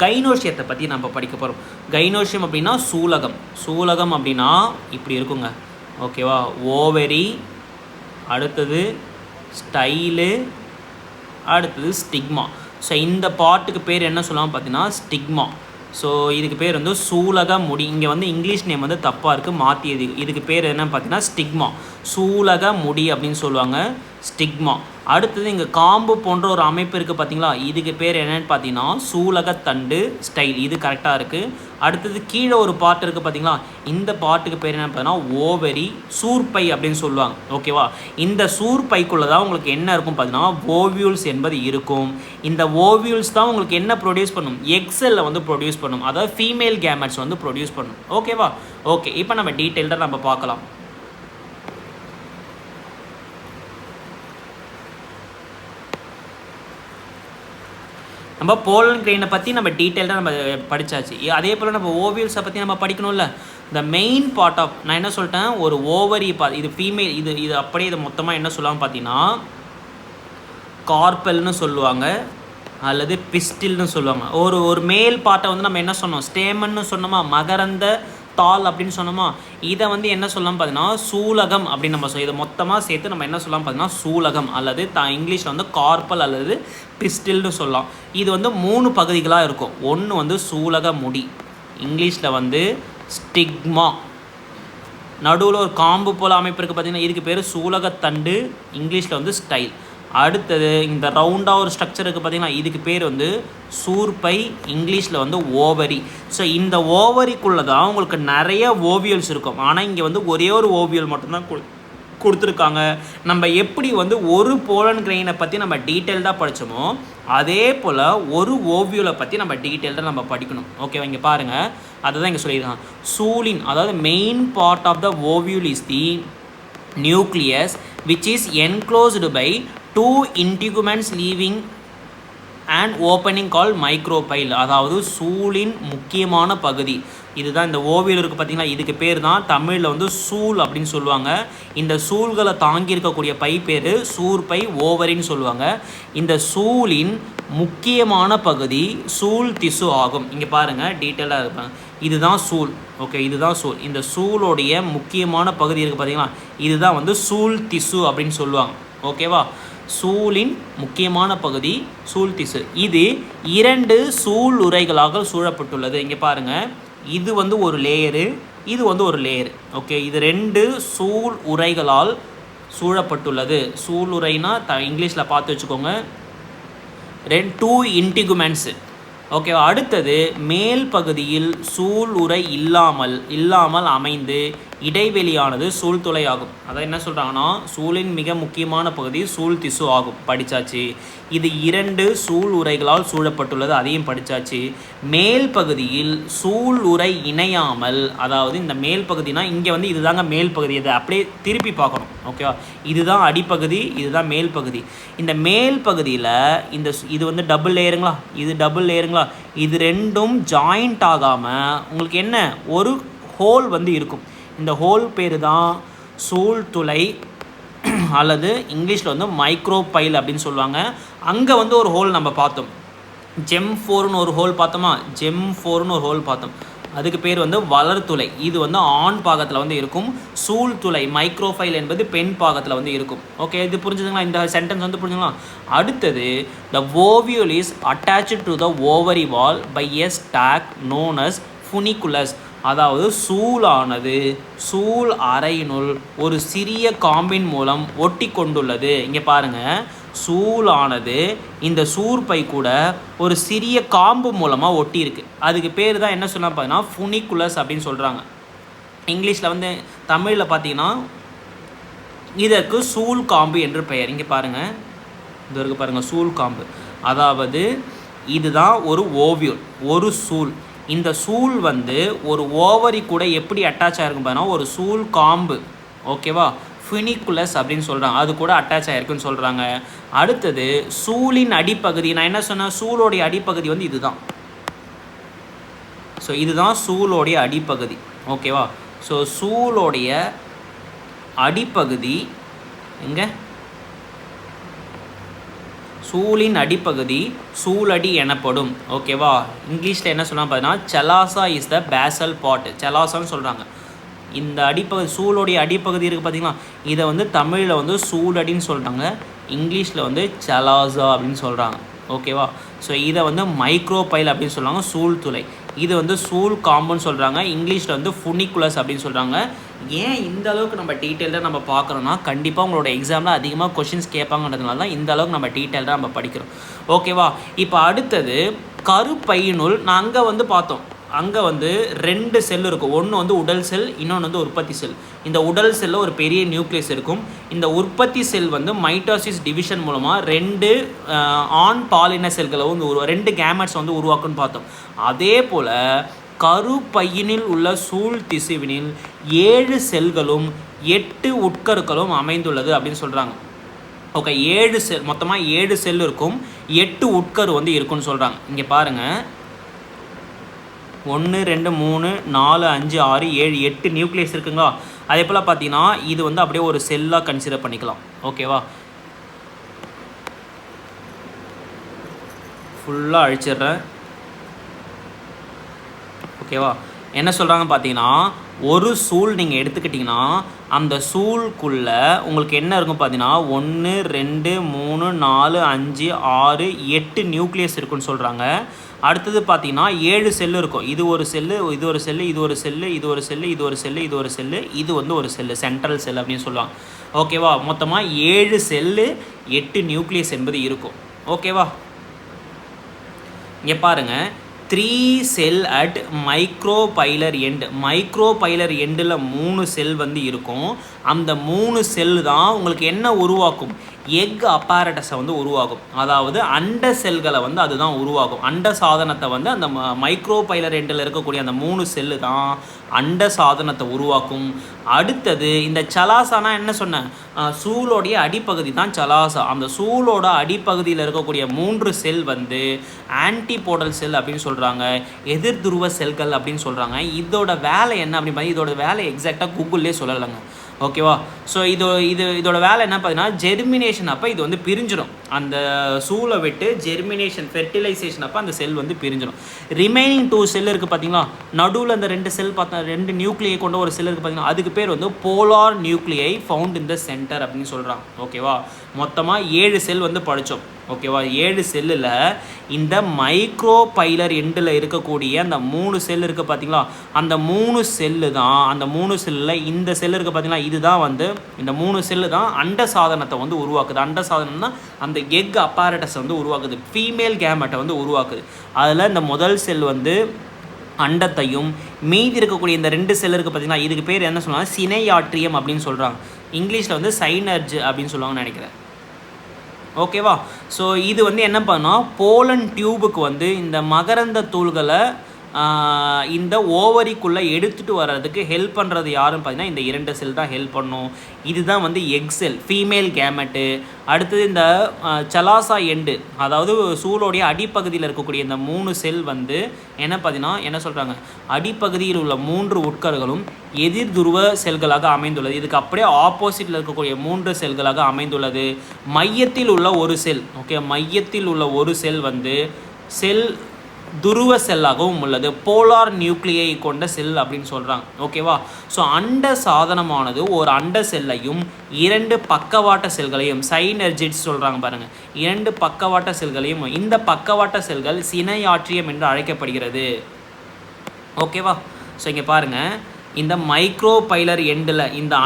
கைனோஷியத்தை பற்றி நம்ம படிக்க போகிறோம். கைனோஷியம் அப்படின்னா சூலகம். சூலகம் அப்படின்னா இப்படி இருக்குங்க. ஓகேவா, ஓவரி, அடுத்தது ஸ்டைலு, அடுத்தது ஸ்டிக்மா. ஸோ இந்த பார்ட்டுக்கு பேர் என்ன சொல்லலாம் பார்த்தீங்கன்னா ஸ்டிக்மா. ஸோ இதுக்கு பேர் வந்து சூலக முடி. இங்கே வந்து இங்கிலீஷ் நேம் வந்து தப்பாக இருக்குது, மாற்றியது. இதுக்கு பேர் என்னன்னு பார்த்தீங்கன்னா ஸ்டிக்மா, சூலக முடி அப்படின்னு சொல்லுவாங்க, ஸ்டிக்மா. அடுத்தது இங்கே காம்பு போன்ற ஒரு அமைப்பு இருக்குது பார்த்தீங்களா, இதுக்கு பேர் என்னென்னு பார்த்தீங்கன்னா சூலகத்தண்டு, ஸ்டைல். இது கரெக்டாக இருக்குது. அடுத்தது கீழே ஒரு பார்ட் இருக்குது பார்த்தீங்களா, இந்த பார்ட்டுக்கு பேர் என்னென்னு பார்த்தீங்கன்னா ஓவரி, சூர்பை அப்படின்னு சொல்லுவாங்க. ஓகேவா, இந்த சூர்பைக்குள்ளே தான் உங்களுக்கு என்ன இருக்கும் பார்த்தீங்கன்னா ஓவியூல்ஸ் என்பது இருக்கும். இந்த ஓவியூல்ஸ் தான் உங்களுக்கு என்ன ப்ரொடியூஸ் பண்ணும், எக்ஸெல்ல வந்து ப்ரொடியூஸ் பண்ணும். அதாவது ஃபீமேல் கேமெட்ஸ் வந்து ப்ரொடியூஸ் பண்ணும். ஓகேவா, ஓகே. இப்போ நம்ம டீட்டெயில்டாக நம்ம பார்க்கலாம். நம்ம போலன் கிரெயினை பற்றி நம்ம டீட்டெயில்டாக நம்ம படித்தாச்சு. அதே போல் நம்ம ஓவியல்ஸை பற்றி நம்ம படிக்கணும்ல. இந்த மெயின் பார்ட் ஆஃப், நான் என்ன சொல்லிட்டேன், ஒரு ஓவரி பார்ட், இது ஃபீமேல், இது அப்படியே இதை மொத்தமாக என்ன சொல்லுவாங்க பார்த்தீங்கன்னா கார்பல்னு சொல்லுவாங்க, அல்லது பிஸ்டில்னு சொல்லுவாங்க. ஒரு மேல் பார்ட்டை வந்து நம்ம என்ன சொன்னோம், ஸ்டேமன்னு சொன்னோமா, மகரந்த தாள் அப்படின்னு சொன்னோமா. இதை வந்து என்ன சொல்லலாம் பார்த்தீங்கன்னா சூலகம் அப்படின்னு நம்ம இதை மொத்தமாக சேர்த்து நம்ம என்ன சொல்லலாம் பார்த்தீங்கன்னா சூலகம், அல்லது இங்கிலீஷில் வந்து கார்பல் அல்லது பிஸ்டில்னு சொல்லலாம். இது வந்து 3 பகுதிகளாக இருக்கும். ஒன்று வந்து சூலக முடி, இங்கிலீஷில் வந்து ஸ்டிக்மா. நடுவில் ஒரு காம்பு போல் அமைப்பு இருக்குது பார்த்தீங்கன்னா, இதுக்கு பேர் சூலகத்தண்டு, இங்கிலீஷில் வந்து ஸ்டைல். அடுத்தது இந்த ரவுண்டாக ஒரு ஸ்ட்ரக்சர் இருக்குது பார்த்தீங்கன்னா, இதுக்கு பேர் வந்து சூர்பை, இங்கிலீஷில் வந்து ஓவரி. ஸோ இந்த ஓவரிக்குள்ளே தான் உங்களுக்கு நிறைய ஓவியல்ஸ் இருக்கும். ஆனால் இங்கே வந்து ஒரே ஒரு ஓவியல் மட்டும்தான் கொடுத்துருக்காங்க. நம்ம எப்படி வந்து ஒரு போலன் கிரெயினை பற்றி நம்ம டீட்டெயில்டாக படித்தோமோ அதே போல் ஒரு ஓவியலை பற்றி நம்ம டீட்டெயில்டாக நம்ம படிக்கணும். ஓகேவா, இங்கே பாருங்கள், அதை தான் இங்கே சொல்லியிருக்காங்க. சூலின், அதாவது main part of the ovule is the nucleus which is enclosed by 2 integuments leaving an opening called micropyle. அதாவது சூலின் முக்கியமான பகுதி இதுதான். இந்த ஓவியல் இருக்குது பார்த்தீங்களா, இதுக்கு பேர் தான் தமிழில் வந்து சூல் அப்படின்னு சொல்லுவாங்க. இந்த சூல்களை தாங்கி இருக்கக்கூடிய பை பேர் சூர்பை, ஓவரின்னு சொல்லுவாங்க. இந்த சூலின் முக்கியமான பகுதி சூல் திசு ஆகும். இங்கே பாருங்கள், டீட்டெயிலாக இருப்பாங்க. இதுதான் சூல். ஓகே, இதுதான் சூல். இந்த சூலோடைய முக்கியமான பகுதி இருக்குது பார்த்தீங்களா, இதுதான் வந்து சூல் திசு அப்படின்னு சொல்லுவாங்க. ஓகேவா, சூலின் முக்கியமான பகுதி சூல் திசு. இது 2 சூல் உரைகளாக சூழப்பட்டுள்ளது. இங்கே பாருங்கள், இது வந்து ஒரு லேயரு, இது வந்து ஒரு லேயரு. ஓகே, இது 2 சூல் உரைகளால் சூழப்பட்டுள்ளது. சூல் உரைனா இங்கிலீஷில் பார்த்து வச்சுக்கோங்க, 2 இன்டிகுமெண்ட்ஸு. ஓகே, அடுத்தது மேல் பகுதியில் சூல் உரை இல்லாமல் அமைந்து இடைவெளியானது சூழ்துளை ஆகும். அதான் என்ன சொல்கிறாங்கன்னா சூலின் மிக முக்கியமான பகுதி சூல் திசு ஆகும். படித்தாச்சு. இது 2 சூல் உரைகளால் சூழப்பட்டுள்ளது, அதையும் படித்தாச்சு. மேல் பகுதியில் சூல் உரை இணையாமல், அதாவது இந்த மேல் பகுதினா இங்கே வந்து இதுதாங்க மேல் பகுதி, இதை அப்படியே திருப்பி பார்க்கணும். ஓகேவா, இதுதான் அடிப்பகுதி, இதுதான் மேல் பகுதி. இந்த மேல் பகுதியில் இது வந்து டபுள் லேயருங்களா, இது டபுள் லேயருங்களா, இது 2ம் ஜாயிண்ட் ஆகாமல் உங்களுக்கு என்ன ஒரு ஹோல் வந்து இருக்கும். இந்த ஹோல் பேர் தான் சூழ்துளை, அல்லது இங்கிலீஷில் வந்து மைக்ரோபைல் அப்படின்னு சொல்லுவாங்க. அங்கே வந்து ஒரு ஹோல் நம்ம பார்த்தோம், ஜெம் 4ன்னு ஒரு ஹோல் பார்த்தோமா, ஜெம் 4ன்னு ஒரு ஹோல் பார்த்தோம். அதுக்கு பேர் வந்து வளர்த்துளை. இது வந்து ஆண் பாகத்தில் வந்து இருக்கும். சூழ்துளை மைக்ரோஃபைல் என்பது பெண் பாகத்தில் வந்து இருக்கும். ஓகே, இது புரிஞ்சுதுங்களா? இந்த சென்டென்ஸ் வந்து புரிஞ்சுங்களா? அடுத்தது, the ovule is attached to the ovary wall by a stalk known as funiculus. அதாவது சூலானது சூல் அறையினுள் ஒரு சிறிய காம்பின் மூலம் ஒட்டி கொண்டுள்ளது. இங்கே பாருங்கள், சூலானது இந்த சூர்பை கூட ஒரு சிறிய காம்பு மூலமாக ஒட்டி இருக்குது. அதுக்கு பேர் தான் என்ன சொன்னால் பார்த்தீங்கன்னா ஃபுனிகுலஸ் அப்படின்னு சொல்கிறாங்க. இங்கிலீஷில் வந்து தமிழில் பார்த்தீங்கன்னா இதற்கு சூல் காம்பு என்று பெயர். இங்கே பாருங்கள், இது வரைக்கும் பாருங்கள், சூல் காம்பு. அதாவது இதுதான் ஒரு ஓவியூல், ஒரு சூல். இந்த சூல் வந்து ஒரு ஓவரி கூட எப்படி அட்டாச் ஆகிருக்கும் பார்த்தீங்கன்னா ஒரு சூல் காம்பு, ஓகேவா, ஃபினிகுலஸ் அப்படின்னு சொல்கிறாங்க, அது கூட அட்டாச் ஆகிருக்குன்னு சொல்கிறாங்க. அடுத்தது சூலின் அடிப்பகுதி. நான் என்ன சொன்னேன், சூலோடைய அடிப்பகுதி வந்து இதுதான். ஸோ இதுதான் சூலோடைய அடிப்பகுதி, ஓகேவா. ஸோ சூலோடைய அடிப்பகுதி எங்கே, சூலின் அடிப்பகுதி சூலடி எனப்படும், ஓகேவா. இங்கிலீஷில் என்ன சொன்னால் பார்த்தீங்கன்னா செலாசா இஸ் த பேசல் பாட், செலாசான்னு சொல்கிறாங்க. இந்த அடிப்பகுதி சூலோடைய அடிப்பகுதி இருக்குது பார்த்தீங்களா, இதை வந்து தமிழில் வந்து சூலடின்னு சொல்கிறாங்க, இங்கிலீஷில் வந்து செலாசா அப்படின்னு சொல்கிறாங்க, ஓகேவா. ஸோ இதை வந்து மைக்ரோபைல் அப்படின்னு சொல்கிறாங்க, சூல் துளை. இது வந்து சூல் காம்புன்னு சொல்கிறாங்க, இங்கிலீஷில் வந்து ஃபுனிகுலஸ் அப்படின்னு சொல்கிறாங்க. ஏன் இந்த அளவுக்கு நம்ம டீட்டெயில்டாக நம்ம பார்க்குறோன்னா, கண்டிப்பாக உங்களோட எக்ஸாமில் அதிகமாக கொஷின்ஸ் கேட்பாங்கன்றதுனால தான் இந்த அளவுக்கு நம்ம டீட்டெயில்டாக நம்ம படிக்கிறோம், ஓகேவா. இப்போ அடுத்தது கருப்பையினுள் நான் அங்கே வந்து பார்த்தோம், அங்கே வந்து 2 செல் இருக்கும். ஒன்று வந்து உடல் செல், இன்னொன்று வந்து உற்பத்தி செல். இந்த உடல் செல்லில் ஒரு பெரிய நியூக்ளியஸ் இருக்கும். இந்த உற்பத்தி செல் வந்து மைட்டாசிஸ் டிவிஷன் மூலமாக 2 ஆண் பாலின செல்களை வந்து 2 கேமெட்ஸ் வந்து உருவாக்குன்னு பார்த்தோம். அதே போல் கருப்பையினில் உள்ள சூழ் திசுவினில் 7 செல்களும் 8 உட்கருக்களும் அமைந்துள்ளது அப்படின்னு சொல்கிறாங்க. ஓகே, 7 செல், மொத்தமாக 7 செல் இருக்கும், 8 உட்கரு வந்து இருக்குன்னு சொல்கிறாங்க. இங்கே பாருங்கள், 1 2 3 4 5 6 7 8 நியூக்ளியஸ் இருக்குங்களா. அதே போல் பார்த்தீங்கன்னா இது வந்து அப்படியே ஒரு செல்லாக கன்சிடர் பண்ணிக்கலாம், ஓகேவா. ஃபுல்லாக அழிச்சிடுறேன், ஓகேவா. என்ன சொல்கிறாங்க பார்த்தீங்கன்னா, ஒரு சூல் நீங்கள் எடுத்துக்கிட்டிங்கன்னா அந்த சூலுக்குள்ளே உங்களுக்கு என்ன இருக்கும் பார்த்தீங்கன்னா 1 2 3 4 5 6 8 நியூக்ளியஸ் இருக்குன்னு சொல்கிறாங்க. அடுத்தது பார்த்தீங்கன்னா 7 செல்லு இருக்கும். இது ஒரு செல்லு, இது ஒரு செல்லு, இது ஒரு செல்லு, இது ஒரு செல்லு, இது ஒரு செல்லு, இது ஒரு செல்லு, இது வந்து ஒரு செல்லு, சென்ட்ரல் செல் அப்படின்னு சொல்லுவாங்க, ஓகேவா. மொத்தமாக 7 செல்லு 8 நியூக்ளியஸ் என்பது இருக்கும், ஓகேவா. இங்கே பாருங்கள், 3 sell at micropylar end. Micropylar எண்டில் 3 செல் வந்து இருக்கும். அந்த 3 செல் தான் உங்களுக்கு என்ன உருவாக்கும், எக் அப்பாரட்டஸை வந்து உருவாகும். அதாவது அண்ட செல்களை வந்து அதுதான் உருவாகும். அண்ட சாதனத்தை வந்து அந்த மைக்ரோபைலர் எண்டில் இருக்கக்கூடிய அந்த 3 செல்லு தான் அண்ட சாதனத்தை உருவாக்கும். அடுத்தது இந்த சலாசானா என்ன சொன்னேன், சூலோடைய அடிப்பகுதி தான் சலாசா. அந்த சூலோட அடிப்பகுதியில் இருக்கக்கூடிய 3 செல் வந்து ஆன்டிபோடல் செல் அப்படின்னு சொல்கிறாங்க, எதிர் துருவ செல்கள் அப்படின்னு சொல்கிறாங்க. இதோட வேலை என்ன அப்படின்னு பார்த்தீங்கன்னா, இதோட வேலை எக்ஸாக்டாக கூகுள்லேயே சொல்லலைங்க, ஓகேவா. ஸோ இதோட வேலை என்ன பார்த்தீங்கன்னா, ஜெர்மினேஷன் அப்போ இது வந்து பிரிஞ்சிடும். அந்த சூலை விட்டு ஜெர்மினேஷன் ஃபெர்டிலைசேஷன் அப்போ அந்த செல் வந்து பிரிஞ்சிடும். ரிமைனிங் 2 செல் இருக்குது பார்த்தீங்களா, நடுவில் அந்த 2 செல் பார்த்தா 2 நியூக்ளியை கொண்ட ஒரு செல் இருக்குது பார்த்தீங்கன்னா, அதுக்கு பேர் வந்து polar nuclei found in the centre அப்படின்னு சொல்கிறாங்க, ஓகேவா. மொத்தமாக 7 செல் வந்து படித்தோம், ஓகேவா. 7 செல்லில் இந்த மைக்ரோபைலர் எண்டில் இருக்கக்கூடிய அந்த 3 செல் இருக்குது பார்த்தீங்களா, அந்த 3 செல்லு தான், அந்த 3 செல்லில் இந்த செல் இருக்குது பார்த்தீங்களா, இதுதான் வந்து இந்த 3 செல்லு தான் அண்ட சாதனத்தை வந்து உருவாக்குது. அண்ட சாதனம்னா அந்த எக் அப்பாரட்டஸ் வந்து உருவாக்குது, ஃபீமேல் கேமெட்டை வந்து உருவாக்குது. அதில் இந்த முதல் செல் வந்து அண்டத்தையும், மீதி இருக்கக்கூடிய இந்த 2 செல் இருக்குது பார்த்தீங்களா, இதுக்கு பேர் என்ன சொல்லுவாங்க, சினையாட்ரியம் அப்படின்னு சொல்கிறாங்க. இங்கிலீஷில் வந்து சைனர்ஜ் அப்படின்னு சொல்லுவாங்கன்னு நினைக்கிறேன், ஓகேவா. ஸோ இது வந்து என்ன பண்ணால் போலன் டியூபுக்கு வந்து இந்த மகரந்த தூள்களை இந்த ஓவரிக்குள்ளே எடுத்துகிட்டு வர்றதுக்கு ஹெல்ப் பண்ணுறது யாருன்னு பார்த்தீங்கன்னா இந்த 2 செல் தான் ஹெல்ப் பண்ணும். இதுதான் வந்து எக் செல், ஃபீமேல் கேமெட்டு. அடுத்தது இந்த சலாசா எண்டு, அதாவது சூலோடைய அடிப்பகுதியில் இருக்கக்கூடிய இந்த 3 செல் வந்து என்ன பார்த்தீங்கன்னா என்ன சொல்கிறாங்க, அடிப்பகுதியில் உள்ள 3 உட்கருகளும் எதிர் துருவ செல்களாக அமைந்துள்ளது. இதுக்கு அப்படியே ஆப்போசிட்டில் இருக்கக்கூடிய 3 செல்களாக அமைந்துள்ளது. மையத்தில் உள்ள ஒரு செல், ஓகே, மையத்தில் உள்ள ஒரு செல் வந்து செல் துருவ செல்லாகவும் உள்ளது, போலார் நியூக்ளியை கொண்ட செல் அப்படின்னு சொல்கிறாங்க, ஓகேவா. ஸோ அண்ட சாதனமானது ஒரு அண்ட செல்லையும் 2 பக்கவாட்ட செல்களையும், சைனர்ஜிட்ஸ் சொல்கிறாங்க பாருங்கள், 2 பக்கவாட்ட செல்களையும், இந்த பக்கவாட்ட செல்கள் சினையாட்ரியம் என்று அழைக்கப்படுகிறது, ஓகேவா. ஸோ இங்கே பாருங்கள், இந்த மைக்ரோபைலர் எண்டில், இந்த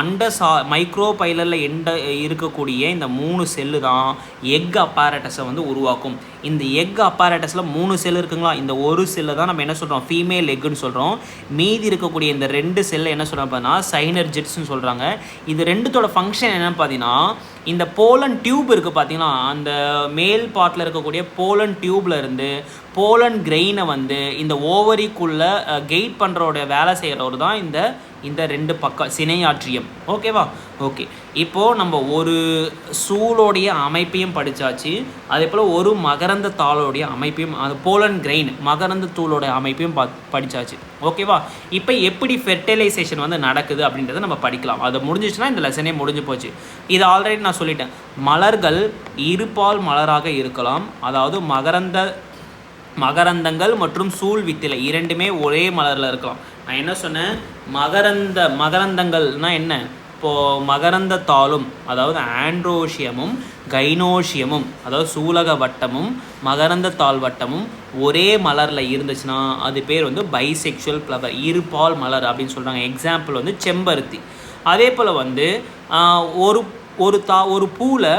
மைக்ரோபைலரில் இருக்கக்கூடிய இந்த 3 செல்லு தான் எக் அப்பாரட்டஸை வந்து உருவாக்கும். இந்த எக் அப்பாரட்டஸில் 3 செல் இருக்குங்களா, இந்த ஒரு செல்லை தான் நம்ம என்ன சொல்கிறோம், ஃபீமேல் எக்குன்னு சொல்கிறோம். மீதி இருக்கக்கூடிய இந்த 2 செல்லை என்ன சொல்கிறோம் பார்த்தீங்கன்னா சைனர்ஜெட்ஸ்ன்னு சொல்கிறாங்க. இது ரெண்டுத்தோட ஃபங்க்ஷன் என்னென்னு பார்த்தீங்கன்னா, இந்த போலன் டியூப் இருக்குது பார்த்தீங்கன்னா, அந்த மேல் பார்ட்டில் இருக்கக்கூடிய போலன் டியூப்பில் இருந்து போலன் கிரெயினை வந்து இந்த ஓவரிக்குள்ளே கெயிட் பண்ணுறோட வேலை செய்கிறவர் தான் இந்த 2 பக்கம் சினையாற்றியம். ஓகேவா? ஓகே, இப்போது நம்ம ஒரு சூலோடைய அமைப்பையும் படித்தாச்சு, அதே போல் ஒரு மகரந்த தாளோடைய அமைப்பையும், அது போலன் கிரெயின் மகரந்த தூளோடைய அமைப்பையும் படித்தாச்சு. ஓகேவா? இப்போ எப்படி ஃபெர்டிலைசேஷன் வந்து நடக்குது அப்படின்றத நம்ம படிக்கலாம். அது முடிஞ்சிச்சுன்னா இந்த லெசனே முடிஞ்சு போச்சு. இது ஆல்ரெடி நான் சொல்லிட்டேன். மலர்கள் இருபால் மலராக இருக்கலாம், அதாவது மகரந்தங்கள் மற்றும் சூழ் வித்திலை இரண்டுமே ஒரே மலரில் இருக்கலாம். நான் என்ன சொன்னேன், மகரந்தங்கள்னால் என்ன, இப்போது மகரந்த தாளும், அதாவது ஆண்ட்ரோஷியமும் கைனோஷியமும், அதாவது சூலக வட்டமும் மகரந்த தாள் வட்டமும் ஒரே மலரில் இருந்துச்சுன்னா அது பேர் வந்து பைசெக்சுவல் ஃப்ளவர், இருபால் மலர் அப்படின்னு சொல்கிறாங்க. எக்ஸாம்பிள் வந்து செம்பருத்தி. அதே போல் வந்து ஒரு பூவில்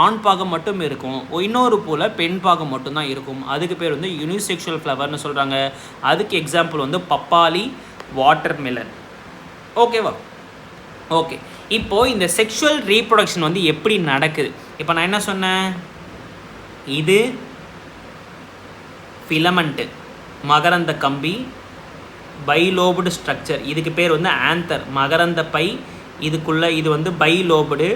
ஆண் பாகம் மட்டும் இருக்கும், இன்னொரு பூவில் பெண் பாகம் மட்டும்தான் இருக்கும். அதுக்கு பேர் வந்து யூனிசெக்சுவல் ஃப்ளவர்னு சொல்கிறாங்க. அதுக்கு எக்ஸாம்பிள் வந்து பப்பாளி, வாட்டர்மெலன். ஓகேவா? ஓகே, இப்போது இந்த செக்ஷுவல் ரீப்ரொடக்ஷன் வந்து எப்படி நடக்குது? இப்போ நான் என்ன சொன்னேன், இது ஃபிலமெண்ட்டு, மகரந்த கம்பி, பைலோபுடு ஸ்ட்ரக்சர், இதுக்கு பேர் வந்து ஆந்தர், மகரந்த பை. இதுக்குள்ளே இது வந்து பைலோபுடு,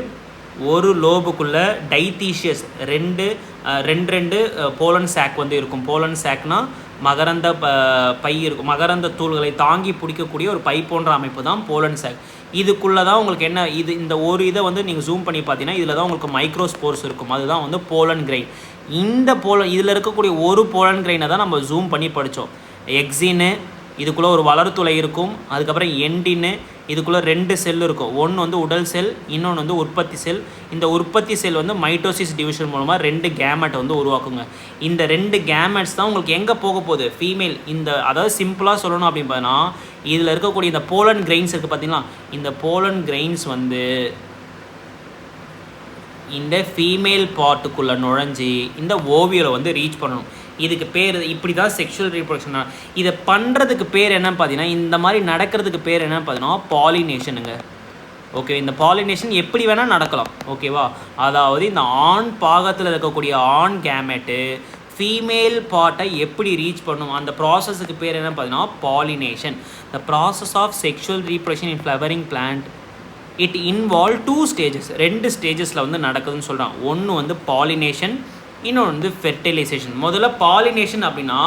ஒரு லோபுக்குள்ளே டைத்தீஷியஸ் ரெண்டு போலன் சாக் வந்து இருக்கும். போலன் சாக்னால் மகரந்த பை இருக்கும், மகரந்த தூள்களை தாங்கி பிடிக்கக்கூடிய ஒரு பை போன்ற அமைப்பு தான் போலன் சாக். இதுக்குள்ளே தான் உங்களுக்கு என்ன, இந்த ஒரு இதை வந்து நீங்கள் ஜூம் பண்ணி பார்த்தீங்கன்னா இதில் தான் உங்களுக்கு மைக்ரோஸ்போர்ஸ் இருக்கும், அதுதான் வந்து போலன் கிரெயின். இதில் இருக்கக்கூடிய ஒரு போலன் கிரெயினை தான் நம்ம ஜூம் பண்ணி படித்தோம். எக்ஸின்னு, இதுக்குள்ளே ஒரு வளர்த்துளை இருக்கும். அதுக்கப்புறம் எண்டின்னு, இதுக்குள்ளே 2 செல் இருக்கும். ஒன்று வந்து உடல் செல், இன்னொன்று வந்து உற்பத்தி செல். இந்த உற்பத்தி செல் வந்து மைட்டோசிஸ் டிவிஷன் மூலமாக 2 கேமெட்டை வந்து உருவாக்குங்க. இந்த 2 கேமெட்ஸ் தான் உங்களுக்கு எங்கே போக போகுது, ஃபீமேல். அதாவது சிம்பிளாக சொல்லணும் அப்படின்னு பார்த்தீங்கன்னா, இதில் இருக்கக்கூடிய இந்த போலன் கிரெயின்ஸ் இருக்குது பார்த்தீங்களா, இந்த போலன் கிரெயின்ஸ் வந்து இந்த ஃபீமேல் பார்ட்டுக்குள்ளே நுழைஞ்சி இந்த ஓவியலை வந்து ரீச் பண்ணணும். இதுக்கு பேர் இப்படி தான் செக்ஷுவல் ரீப்ரொடக்ஷன். இதை பண்ணுறதுக்கு பேர் என்னன்னு பார்த்தீங்கன்னா, இந்த மாதிரி நடக்கிறதுக்கு பேர் என்னன்னு பார்த்தீங்கன்னா பாலினேஷனுங்க. ஓகே, இந்த பாலினேஷன் எப்படி வேணால் நடக்கலாம். ஓகேவா? அதாவது இந்த ஆண் பாகத்தில் இருக்கக்கூடிய ஆண் கேமெட்டு ஃபீமேல் பார்ட்டை எப்படி ரீச் பண்ணும், அந்த ப்ராசஸுக்கு பேர் என்னன்னு பார்த்தீங்கன்னா pollination. The process of sexual reproduction in flowering plant it involve 2 stages. 2 ஸ்டேஜஸில் வந்து நடக்குதுன்னு சொல்கிறான். ஒன்று வந்து பாலினேஷன், இன்னொன்று வந்து ஃபெர்டிலைசேஷன். முதல்ல பாலினேஷன் அப்படின்னா,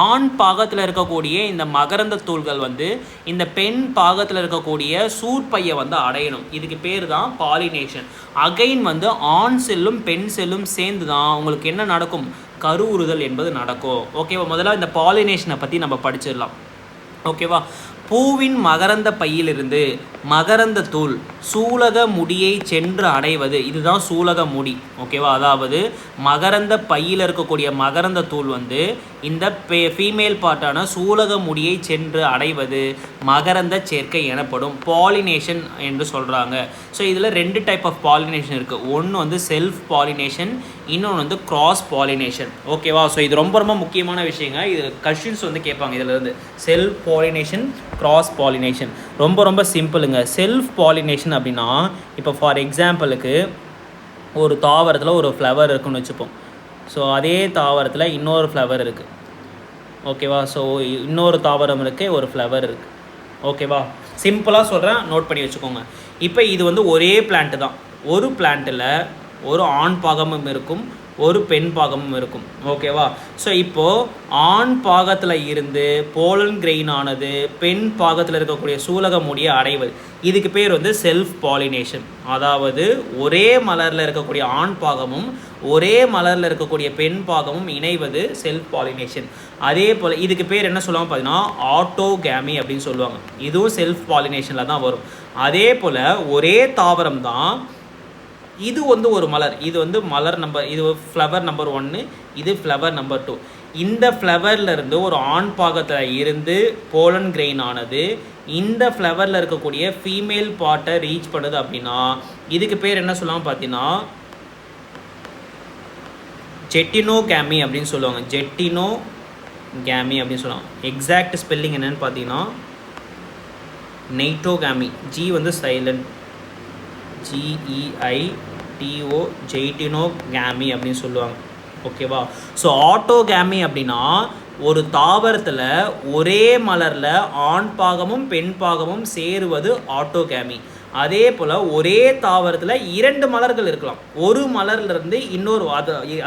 ஆண் பாகத்தில் இருக்கக்கூடிய இந்த மகரந்த தூள்கள் வந்து இந்த பெண் பாகத்தில் இருக்கக்கூடிய சூற்பையை வந்து அடையணும். இதுக்கு பேர் தான் பாலினேஷன். அகைன் வந்து ஆண் செல்லும் பெண் செல்லும் சேர்ந்து தான் உங்களுக்கு என்ன நடக்கும், கருவுறுதல் என்பது நடக்கும். ஓகேவா? முதல்ல இந்த பாலினேஷனை பற்றி நம்ம படிச்சிடலாம். ஓகேவா? பூவின் மகரந்த பையிலிருந்து மகரந்த தூள் சூலக முடியை சென்று அடைவது, இதுதான் சூலக முடி. ஓகேவா? அதாவது மகரந்த பையில் இருக்கக்கூடிய மகரந்த தூள் வந்து இந்த ஃபீமேல் பார்ட்டான சூலக முடியை சென்று அடைவது மகரந்த சேர்க்கை எனப்படும், பாலினேஷன் என்று சொல்கிறாங்க. ஸோ இதில் 2 டைப் ஆஃப் பாலினேஷன் இருக்குது. ஒன்று வந்து செல்ஃப் பாலினேஷன், இன்னொன்று வந்து கிராஸ் பாலினேஷன். ஓகேவா? ஸோ இது ரொம்ப ரொம்ப முக்கியமான விஷயங்க. இது கொஸ்டின்ஸ் வந்து கேட்பாங்க இதிலேருந்து. செல்ஃப் பாலினேஷன், கிராஸ் பாலினேஷன் ரொம்ப ரொம்ப சிம்பிளுங்க. செல்ஃப் பாலினேஷன் அப்படின்னா, இப்போ ஃபார் எக்ஸாம்பிளுக்கு ஒரு தாவரத்தில் ஒரு ஃப்ளவர் இருக்குன்னு வச்சுப்போம். ஸோ அதே தாவரத்தில் இன்னொரு ஃப்ளவர் இருக்குது. ஓகேவா? ஸோ இன்னொரு தாவரம் இருக்குது, ஒரு ஃப்ளவர் இருக்குது. ஓகேவா? சிம்பிளாக சொல்கிறேன், நோட் பண்ணி வச்சுக்கோங்க. இப்போ இது வந்து ஒரே பிளான்ட்டு தான். ஒரு பிளான்ட்டில் ஒரு ஆண் பாகமும் இருக்கும், ஒரு பெண் பாகமும் இருக்கும். ஓகேவா? ஸோ இப்போது ஆண் பாகத்தில் இருந்து போலன் கிரெயின் ஆனது பெண் பாகத்தில் இருக்கக்கூடிய சூலக முடியை அடைவது, இதுக்கு பேர் வந்து செல்ஃப் பாலினேஷன். அதாவது ஒரே மலரில் இருக்கக்கூடிய ஆண் பாகமும் ஒரே மலரில் இருக்கக்கூடிய பெண் பாகமும் இணைவது செல்ஃப் பாலினேஷன். அதே போல் இதுக்கு பேர் என்ன சொல்லுவாங்க பார்த்தீங்கன்னா ஆட்டோகேமி அப்படின்னு சொல்லுவாங்க. இதுவும் செல்ஃப் பாலினேஷனில் தான் வரும். அதே போல் ஒரே தாவரம் தான் இது வந்து ஒரு மலர், இது வந்து மலர் நம்பர், இது ஃப்ளவர் நம்பர் 1, இது ஃப்ளவர் நம்பர் 2. இந்த ஃப்ளவரில் இருந்து ஒரு ஆண் பாகத்தில் இருந்து போலன் கிரெயின் ஆனது இந்த ஃப்ளவரில் இருக்கக்கூடிய ஃபீமேல் பார்ட்டை ரீச் பண்ணுது அப்படின்னா இதுக்கு பேர் என்ன சொல்லுவாங்க பார்த்தீங்கன்னா ஜெட்டினோகேமி அப்படின்னு சொல்லுவாங்க. ஜெட்டினோகேமி அப்படின்னு சொல்லுவாங்க. எக்ஸாக்ட் ஸ்பெல்லிங் என்னன்னு பார்த்தீங்கன்னா நெய்டோகேமி. ஜி வந்து சைலண்ட், GEITO, ஜெய்டினோகேமி அப்படின்னு சொல்லுவாங்க. ஓகேவா? ஸோ ஆட்டோகேமி அப்படின்னா ஒரு தாவரத்தில் ஒரே மலரில் ஆண் பாகமும் பெண் பாகமும் சேருவது ஆட்டோகேமி. அதே போல் ஒரே தாவரத்தில் 2 மலர்கள் இருக்கலாம். ஒரு மலர்லேருந்து இன்னொரு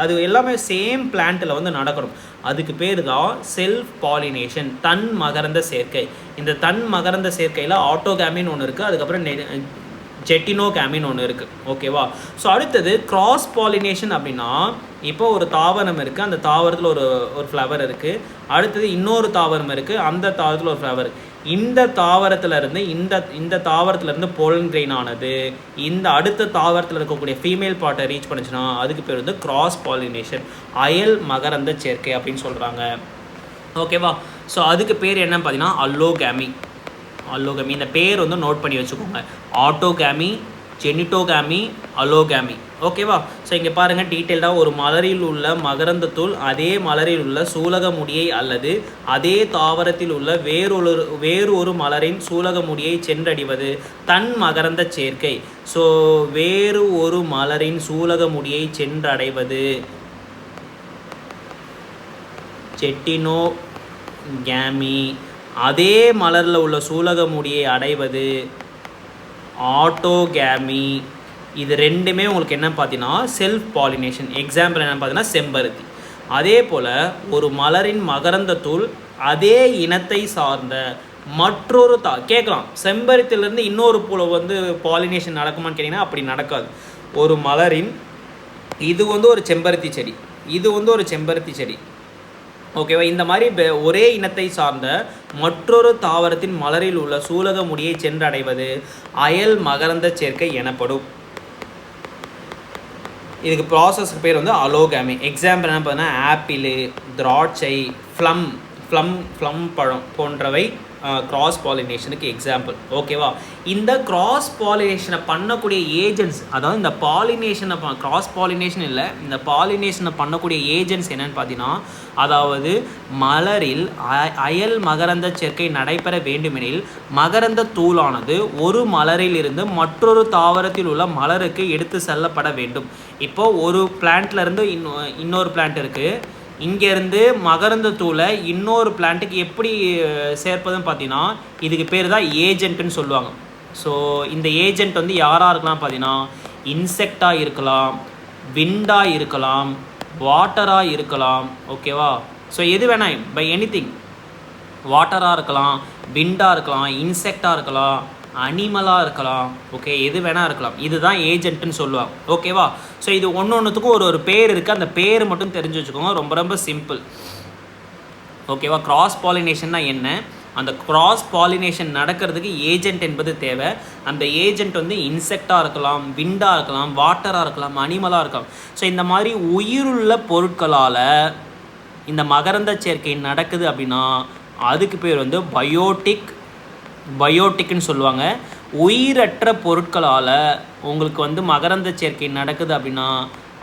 அது எல்லாமே சேம் பிளான்ட்டில் வந்து நடக்கணும். அதுக்கு பேர் தான் செல்ஃப் பாலினேஷன், தன் மகரந்த சேர்க்கை. இந்த தன் மகரந்த சேர்க்கையில் ஆட்டோகேமின்னு ஒன்று இருக்குது, அதுக்கப்புறம் ஜெட்டினோகேமின்னு ஒன்று இருக்குது. ஓகேவா? ஸோ அடுத்தது கிராஸ் பாலினேஷன் அப்படின்னா இப்போ ஒரு தாவரம் இருக்குது, அந்த தாவரத்தில் ஒரு ஃப்ளவர் இருக்குது. அடுத்தது இன்னொரு தாவரம் இருக்குது, அந்த தாவரத்தில் ஒரு ஃப்ளவர். இந்த தாவரத்துலேருந்து இந்த தாவரத்துலேருந்து போலன் கிரெயின் ஆனது இந்த அடுத்த தாவரத்தில் இருக்கக்கூடிய ஃபீமேல் பார்ட்டை ரீச் பண்ணுச்சுன்னா அதுக்கு பேர் வந்து கிராஸ் பாலினேஷன், அயல் மகரந்த சேர்க்கை அப்படின்னு சொல்கிறாங்க. ஓகேவா? ஸோ அதுக்கு பேர் என்னன்னு பார்த்தீங்கன்னா அல்லோகேமி. இந்த பேர் வந்து நோட் பண்ணி வச்சுக்கோங்க. ஆட்டோகேமி, ஜெனிட்டோகேமி, அல்லோகேமி. ஓகேவா? ஸோ இங்கே பாருங்கள் டீட்டெயில்டாக ஒரு மலரில் உள்ள மகரந்தத்தூள் அதே மலரில் உள்ள சூலக முடியை அல்லது அதே தாவரத்தில் உள்ள வேறு ஒரு மலரின் சூலக முடியை சென்றடைவது தன் மகரந்த சேர்க்கை. ஸோ வேறு ஒரு மலரின் சூலக முடியை சென்றடைவது ஜெட்டினோகேமி. அதே மலரில் உள்ள சூலக முடியை அடைவது ஆட்டோகேமி. இது ரெண்டுமே உங்களுக்கு என்ன பார்த்தீங்கன்னா செல்ஃப் பாலினேஷன். எக்ஸாம்பிள் என்ன பார்த்தீங்கன்னா செம்பருத்தி. அதே போல் ஒரு மலரின் மகரந்தத்தூள் அதே இனத்தை சார்ந்த மற்றொரு கேட்கலாம், செம்பருத்திலேருந்து இன்னொரு பூல வந்து பாலினேஷன் நடக்குமான்னு கேட்டிங்கன்னா அப்படி நடக்காது. ஒரு மலரின் இது வந்து ஒரு செம்பருத்தி செடி, இது வந்து ஒரு செம்பருத்தி செடி. ஓகேவா? இந்த மாதிரி ஒரே இனத்தை சார்ந்த மற்றொரு தாவரத்தின் மலரில் உள்ள சூலக முடியை சென்றடைவது அயல் மகரந்த சேர்க்கை எனப்படும். இதுக்கு ப்ராசஸ்க்கு பேர் வந்து அலோகேமி. எக்ஸாம்பிள் என்ன பார்த்தீங்கன்னா ஆப்பிள், திராட்சை, ப்ளம் பழம் போன்றவை கிராஸ் பாலினேஷனுக்கு எக்ஸாம்பிள். ஓகேவா? இந்த கிராஸ் பாலினேஷனை பண்ணக்கூடிய ஏஜென்ட்ஸ், அதாவது இந்த பாலினேஷனை கிராஸ் பாலினேஷன் இல்லை, இந்த பாலினேஷனை பண்ணக்கூடிய ஏஜென்ட்ஸ் என்னென்னு பார்த்தீங்கன்னா அதாவது மலரில் அயல் மகரந்த சேர்க்கை நடைபெற வேண்டுமெனில் மகரந்த தூளானது ஒரு மலரில் இருந்து மற்றொரு தாவரத்தில் உள்ள மலருக்கு எடுத்து செல்லப்பட வேண்டும். இப்போது ஒரு பிளான்ட்லேருந்து இன்னொரு பிளான்ட் இருக்குது, இங்கேருந்து மகரந்த தூளை இன்னொரு பிளான்ட்டுக்கு எப்படி சேர்ப்பதுன்னு பார்த்தீங்கன்னா இதுக்கு பேர் தான் ஏஜென்ட்டுன்னு சொல்லுவாங்க. ஸோ இந்த ஏஜென்ட் வந்து யாராக இருக்கலாம் பார்த்தீங்கன்னா இன்செக்டாக இருக்கலாம், விண்டாக இருக்கலாம், வாட்டராக இருக்கலாம். ஓகேவா? ஸோ எது வேணாம், பை எனிதிங், வாட்டராக இருக்கலாம், விண்டாக இருக்கலாம், இன்செக்டாக இருக்கலாம், அனிமலாக இருக்கலாம். ஓகே, எது வேணால் இருக்கலாம். இதுதான் ஏஜென்ட்டுன்னு சொல்லுவாங்க. ஓகேவா? ஸோ இது ஒன்றுத்துக்கும் ஒரு பேர் இருக்குது, அந்த பேர் மட்டும் தெரிஞ்சு வச்சுக்கோங்க. ரொம்ப ரொம்ப சிம்பிள். ஓகேவா? கிராஸ் பாலினேஷன்னா என்ன, அந்த கிராஸ் பாலினேஷன் நடக்கிறதுக்கு ஏஜென்ட் என்பது தேவை. அந்த ஏஜென்ட் வந்து இன்செக்டாக இருக்கலாம், விண்டாக இருக்கலாம், வாட்டராக இருக்கலாம், அனிமலாக இருக்கலாம். ஸோ இந்த மாதிரி உயிருள்ள பொருட்களால் இந்த மகரந்த சேர்க்கை நடக்குது அப்படின்னா அதுக்கு பேர் வந்து பயோட்டிக்னு சொல்லுவாங்க. உயிரற்ற பொருட்களால் உங்களுக்கு வந்து மகரந்த சேர்க்கை நடக்குது அப்படின்னா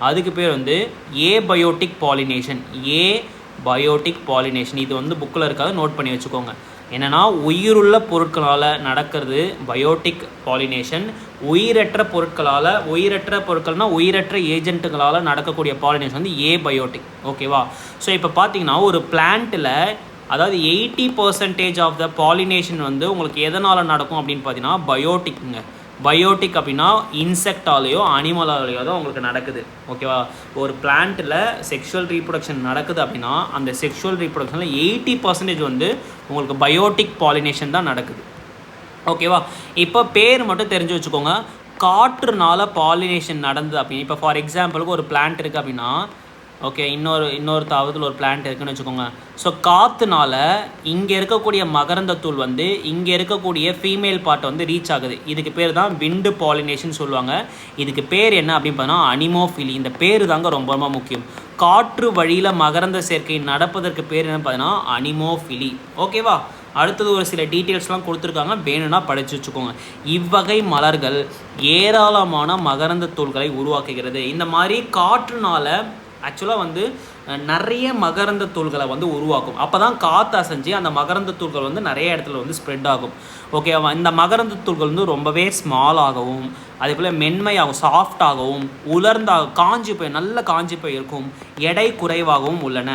அதுக்கு பேர் வந்து ஏபயோட்டிக் பாலினேஷன். இது வந்து புக்கில் இருக்காது, நோட் பண்ணி வச்சுக்கோங்க. என்னென்னா உயிருள்ள பொருட்களால் நடக்கிறது பயோட்டிக் பாலினேஷன். உயிரற்ற பொருட்கள்னால் உயிரற்ற ஏஜென்ட்டுகளால் நடக்கக்கூடிய பாலினேஷன் வந்து ஏபயோட்டிக். ஓகேவா? ஸோ இப்போ பார்த்தீங்கன்னா ஒரு பிளான்ட்டில் அதாவது 80% ஆஃப் த பாலினேஷன் வந்து உங்களுக்கு எதனால் நடக்கும் அப்படின்னு பார்த்தீங்கன்னா பயோட்டிக்குங்க. பயோட்டிக் அப்படின்னா இன்செக்டாலேயோ அனிமலாலேயோ தான் உங்களுக்கு நடக்குது. ஓகேவா? ஒரு பிளான்ட்டில் செக்ஷுவல் ரீப்ரொடக்ஷன் நடக்குது அப்படின்னா அந்த செக்ஷுவல் ரீப்ரொடக்ஷனில் 80% வந்து உங்களுக்கு பயோட்டிக் பாலினேஷன் தான் நடக்குது. ஓகேவா? இப்போ பேர் மட்டும் தெரிஞ்சு வச்சுக்கோங்க. காற்றுனால பாலினேஷன் நடந்தது அப்படின்னு, இப்போ ஃபார் எக்ஸாம்பிளுக்கு ஒரு பிளான்ட் இருக்குது அப்படின்னா ஓகே, இன்னொரு தாவரத்தில் ஒரு பிளான்ட் இருக்குன்னு வச்சுக்கோங்க. ஸோ காற்றுனால இங்கே இருக்கக்கூடிய மகரந்தத்தூள் வந்து இங்கே இருக்கக்கூடிய ஃபீமேல் பார்ட்டை வந்து ரீச் ஆகுது. இதுக்கு பேர் தான் விண்டு பாலினேஷன் சொல்லுவாங்க. இதுக்கு பேர் என்ன அப்படின்னு பார்த்தீங்கன்னா அனிமோஃபிலி. இந்த பேர் தாங்க ரொம்ப ரொம்ப முக்கியம். காற்று வழியில் மகரந்த சேர்க்கை நடப்பதற்கு பேர் என்னன்னு பார்த்தீங்கன்னா அனிமோஃபிலி. ஓகேவா? அடுத்தது ஒரு சில டீட்டெயில்ஸ்லாம் கொடுத்துருக்காங்க, வேணும்னா படித்து வச்சுக்கோங்க. இவ்வகை மலர்கள் ஏராளமான மகரந்த தூள்களை உருவாக்குகிறது. இந்த மாதிரி காற்றுனால ஆக்சுவலாக வந்து நிறைய மகரந்த தூள்களை வந்து உருவாக்கும். அப்போ தான் காற்று அசைஞ்சு அந்த மகரந்த தூள்கள் வந்து நிறைய இடத்துல வந்து ஸ்ப்ரெட் ஆகும். ஓகேவா? இந்த மகரந்த தூள்கள் வந்து ரொம்பவே ஸ்மாலாகவும் அதே போல் மென்மையாகவும் சாஃப்டாகவும் நல்ல காஞ்சி போய் இருக்கும், எடை குறைவாகவும் உள்ளன.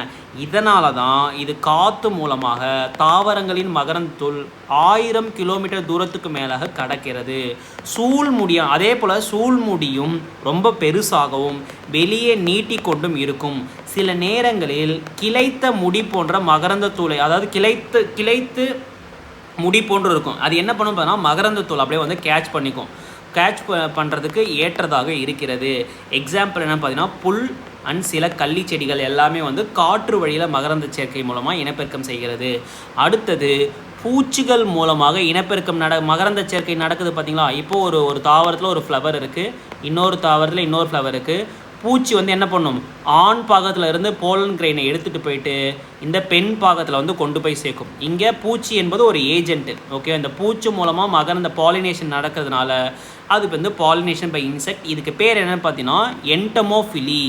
இதனால தான் இது காற்று மூலமாக தாவரங்களின் மகரந்த தூள் 1000 கிலோமீட்டர் தூரத்துக்கு மேலாக கடக்கிறது. அதே போல் சூழ்முடியும் ரொம்ப பெருசாகவும் வெளியே நீட்டி கொண்டும் இருக்கும். சில நேரங்களில் கிளைத்த முடி போன்ற மகரந்த தூளை, அதாவது கிளைத்து முடி போன்று இருக்கும். அது என்ன பண்ணும் பார்த்தீங்கன்னா மகரந்த தூள் அப்படியே வந்து கேட்ச் பண்ணுறதுக்கு ஏற்றதாக இருக்கிறது. எக்ஸாம்பிள் என்ன பார்த்தீங்கன்னா புல் அண்ட் சில கள்ளி செடிகள் எல்லாமே வந்து காற்று வழியில் மகரந்த சேர்க்கை மூலமாக இனப்பெருக்கம் செய்கிறது. அடுத்தது பூச்சிகள் மூலமாக இனப்பெருக்கம் மகரந்த சேர்க்கை நடக்குது பார்த்தீங்களா? இப்போது ஒரு தாவரத்தில் ஒரு ஃப்ளவர் இருக்குது, இன்னொரு தாவரத்தில் இன்னொரு ஃப்ளவர் இருக்குது. பூச்சி வந்து என்ன பண்ணும், ஆண் பாகத்தில் இருந்து போலன் கிரெயினை எடுத்துகிட்டு போயிட்டு இந்த பெண் பாகத்தில் வந்து கொண்டு போய் சேர்க்கும். இங்கே பூச்சி என்பது ஒரு ஏஜென்ட்டு. ஓகே, இந்த பூச்சி மூலமாக மகரந்த பாலினேஷன் நடக்கிறதுனால அது வந்து பாலினேஷன் பை இன்செக்ட். இதுக்கு பேர் என்னென்னு பார்த்தீங்கன்னா என்டமோஃபிலி.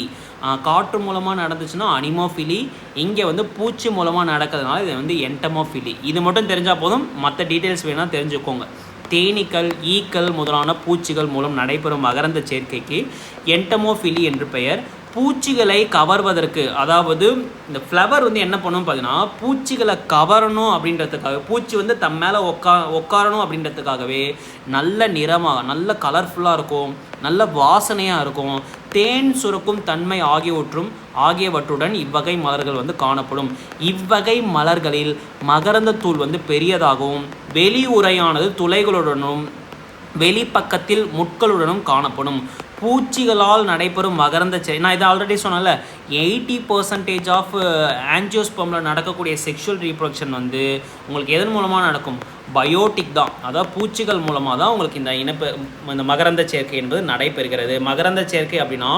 காற்று மூலமாக நடந்துச்சுன்னா அனிமோஃபிலி, இங்கே வந்து பூச்சி மூலமாக நடக்கிறதுனால இது வந்து என்டமோஃபிலி. இது மட்டும் தெரிஞ்சால் போதும், மற்ற டீட்டெயில்ஸ் வேணால் தெரிஞ்சுக்கோங்க. தேனீக்கள், ஈக்கள் முதலான பூச்சிகள் மூலம் நடைபெறும் மகரந்த சேர்க்கைக்கு என்டமோஃபிலி என்று பெயர். பூச்சிகளை கவர்வதற்கு, அதாவது இந்த ஃப்ளவர் வந்து என்ன பண்ணணும் பார்த்தீங்கன்னா பூச்சிகளை கவரணும் அப்படின்றதுக்காக, பூச்சி வந்து தம் மேலே உட்காரணும் அப்படின்றதுக்காகவே நல்ல நிறமாக, நல்ல கலர்ஃபுல்லாக இருக்கும், நல்ல வாசனையாக இருக்கும், தேன் சுரக்கும் தன்மை ஆகியவற்றுடன் இவ்வகை மலர்கள் வந்து காணப்படும். இவ்வகை மலர்களில் மகரந்த தூள் வந்து பெரியதாகவும் வெளி உரையானது துளைகளுடனும் வெளிப்பக்கத்தில் முட்களுடனும் காணப்படும். பூச்சிகளால் நடைபெறும் மகரந்த நான் இதை ஆல்ரெடி சொன்னல, 80% ஆஃப் ஆஞ்சியோஸ்பர்மில் நடக்கக்கூடிய செக்ஷுவல் ரீப்ரொடக்ஷன் வந்து உங்களுக்கு எதன் மூலமாக நடக்கும்? பயோட்டிக் தான். அதாவது பூச்சிகள் மூலமாக தான் உங்களுக்கு இந்த மகரந்த சேர்க்கை என்பது நடைபெறுகிறது. மகரந்த சேர்க்கை அப்படின்னா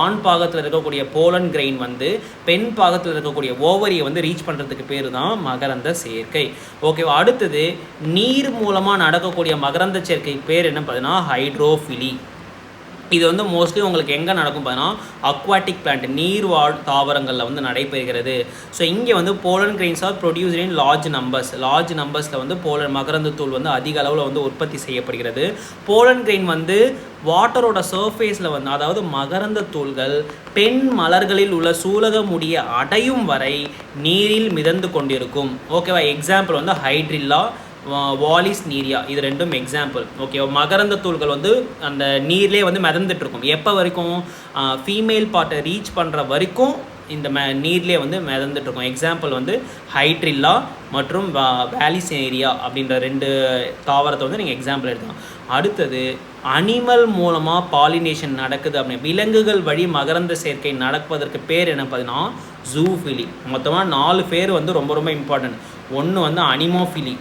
ஆண் பாகத்தில் இருக்கக்கூடிய போலன் கிரெயின் வந்து பெண் பாகத்தில் இருக்கக்கூடிய ஓவரியை வந்து ரீச் பண்ணுறதுக்கு பேர் தான் மகரந்த சேர்க்கை. ஓகேவா? அடுத்தது நீர் மூலமாக நடக்கக்கூடிய மகரந்த சேர்க்கை பேர் என்ன பார்த்தீங்கன்னா ஹைட்ரோஃபிலி. இது வந்து மோஸ்ட்லி உங்களுக்கு எங்கே நடக்கும் பார்த்தீங்கன்னா அக்வாட்டிக் பிளான்ட், நீர்வாழ் தாவரங்களில் வந்து நடைபெறுகிறது. ஸோ இங்கே வந்து pollen grains are produced in large நம்பர்ஸில் வந்து மகரந்த தூள் வந்து அதிக அளவில் வந்து உற்பத்தி செய்யப்படுகிறது. போலன் கிரெயின் வந்து வாட்டரோட சர்ஃபேஸில் வந்து, அதாவது மகரந்த தூள்கள் பெண் மலர்களில் உள்ள சூலக முடிய அடையும் வரை நீரில் மிதந்து கொண்டிருக்கும். ஓகேவா? எக்ஸாம்பிள் வந்து ஹைட்ரில்லா, வாலிஸ் நீரியா, இது ரெண்டும் எக்ஸாம்பிள். ஓகே, மகரந்த தூள்கள் வந்து அந்த நீர்லேயே வந்து மிதந்துட்டுருக்கும். எப்போ வரைக்கும்? ஃபீமேல் பார்ட்டை ரீச் பண்ணுற வரைக்கும் இந்த நீர்லேயே வந்து மிதந்துட்டுருக்கும். எக்ஸாம்பிள் வந்து ஹைட்ரில்லா மற்றும் வாலிஸ் ஏரியா அப்படின்ற 2 தாவரத்தை வந்து நீங்கள் எக்ஸாம்பிள் எடுக்கலாம். அடுத்தது அனிமல் மூலமாக பாலினேஷன் நடக்குது அப்படின்னு, விலங்குகள் வழி மகரந்த சேர்க்கை நடப்பதற்கு பேர் என்ன பார்த்தீங்கன்னா ஜூஃபிலி. மொத்தமாக 4 பேர் வந்து ரொம்ப ரொம்ப இம்பார்ட்டன்ட். ஒன்று வந்து அனிமோஃபிலி,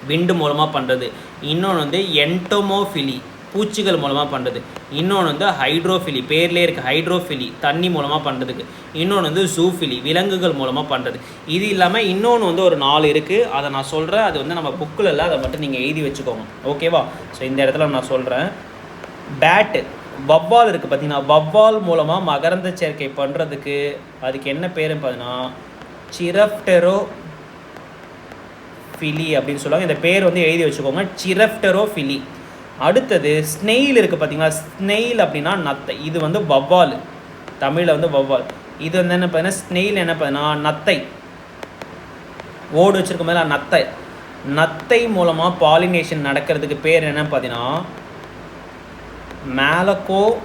விண்டு மூலமாக பண்ணுறது. இன்னொன்று வந்து என்டமோஃபிலி, பூச்சிகள் மூலமாக பண்ணுறது. இன்னொன்று வந்து ஹைட்ரோஃபிலி, பேர்லேயே இருக்குது ஹைட்ரோஃபிலி, தண்ணி மூலமாக பண்ணுறதுக்கு. இன்னொன்று வந்து ஜூஃபிலி, விலங்குகள் மூலமாக பண்ணுறது. இது இல்லாமல் இன்னொன்று வந்து ஒரு 4 இருக்குது, அதை நான் சொல்கிறேன். அது வந்து நம்ம புக்கில் இல்லை, அதை மட்டும் நீங்கள் எழுதி வச்சுக்கோங்க. ஓகேவா? ஸோ இந்த இடத்துல நான் சொல்கிறேன். பேட்டு, வவ்வால் இருக்குது பார்த்தீங்கன்னா, வவ்வால் மூலமாக மகரந்த சேர்க்கை பண்ணுறதுக்கு அதுக்கு என்ன பேருன்னு பார்த்தீங்கன்னா சிரப்டெரோஃபிலி அப்படின்னு சொல்லுவாங்க. இந்த பேர் வந்து எழுதி வச்சுக்கோங்க, சிரப்டெரோஃபிலி. அடுத்தது ஸ்னெயில் இருக்குது பார்த்தீங்களா, ஸ்னெயில் அப்படின்னா நத்தை. இது வந்து வவ்வால், தமிழில் வந்து வவ்வால். இது வந்து என்ன பார்த்தீங்கன்னா ஸ்னெயில் என்ன பார்த்தீங்கன்னா நத்தை, ஓடு வச்சுருக்க மாதிரி நத்தை மூலமாக பாலினேஷன் நடக்கிறதுக்கு பேர் என்ன பார்த்தீங்கன்னா மேலகோஃபிலி.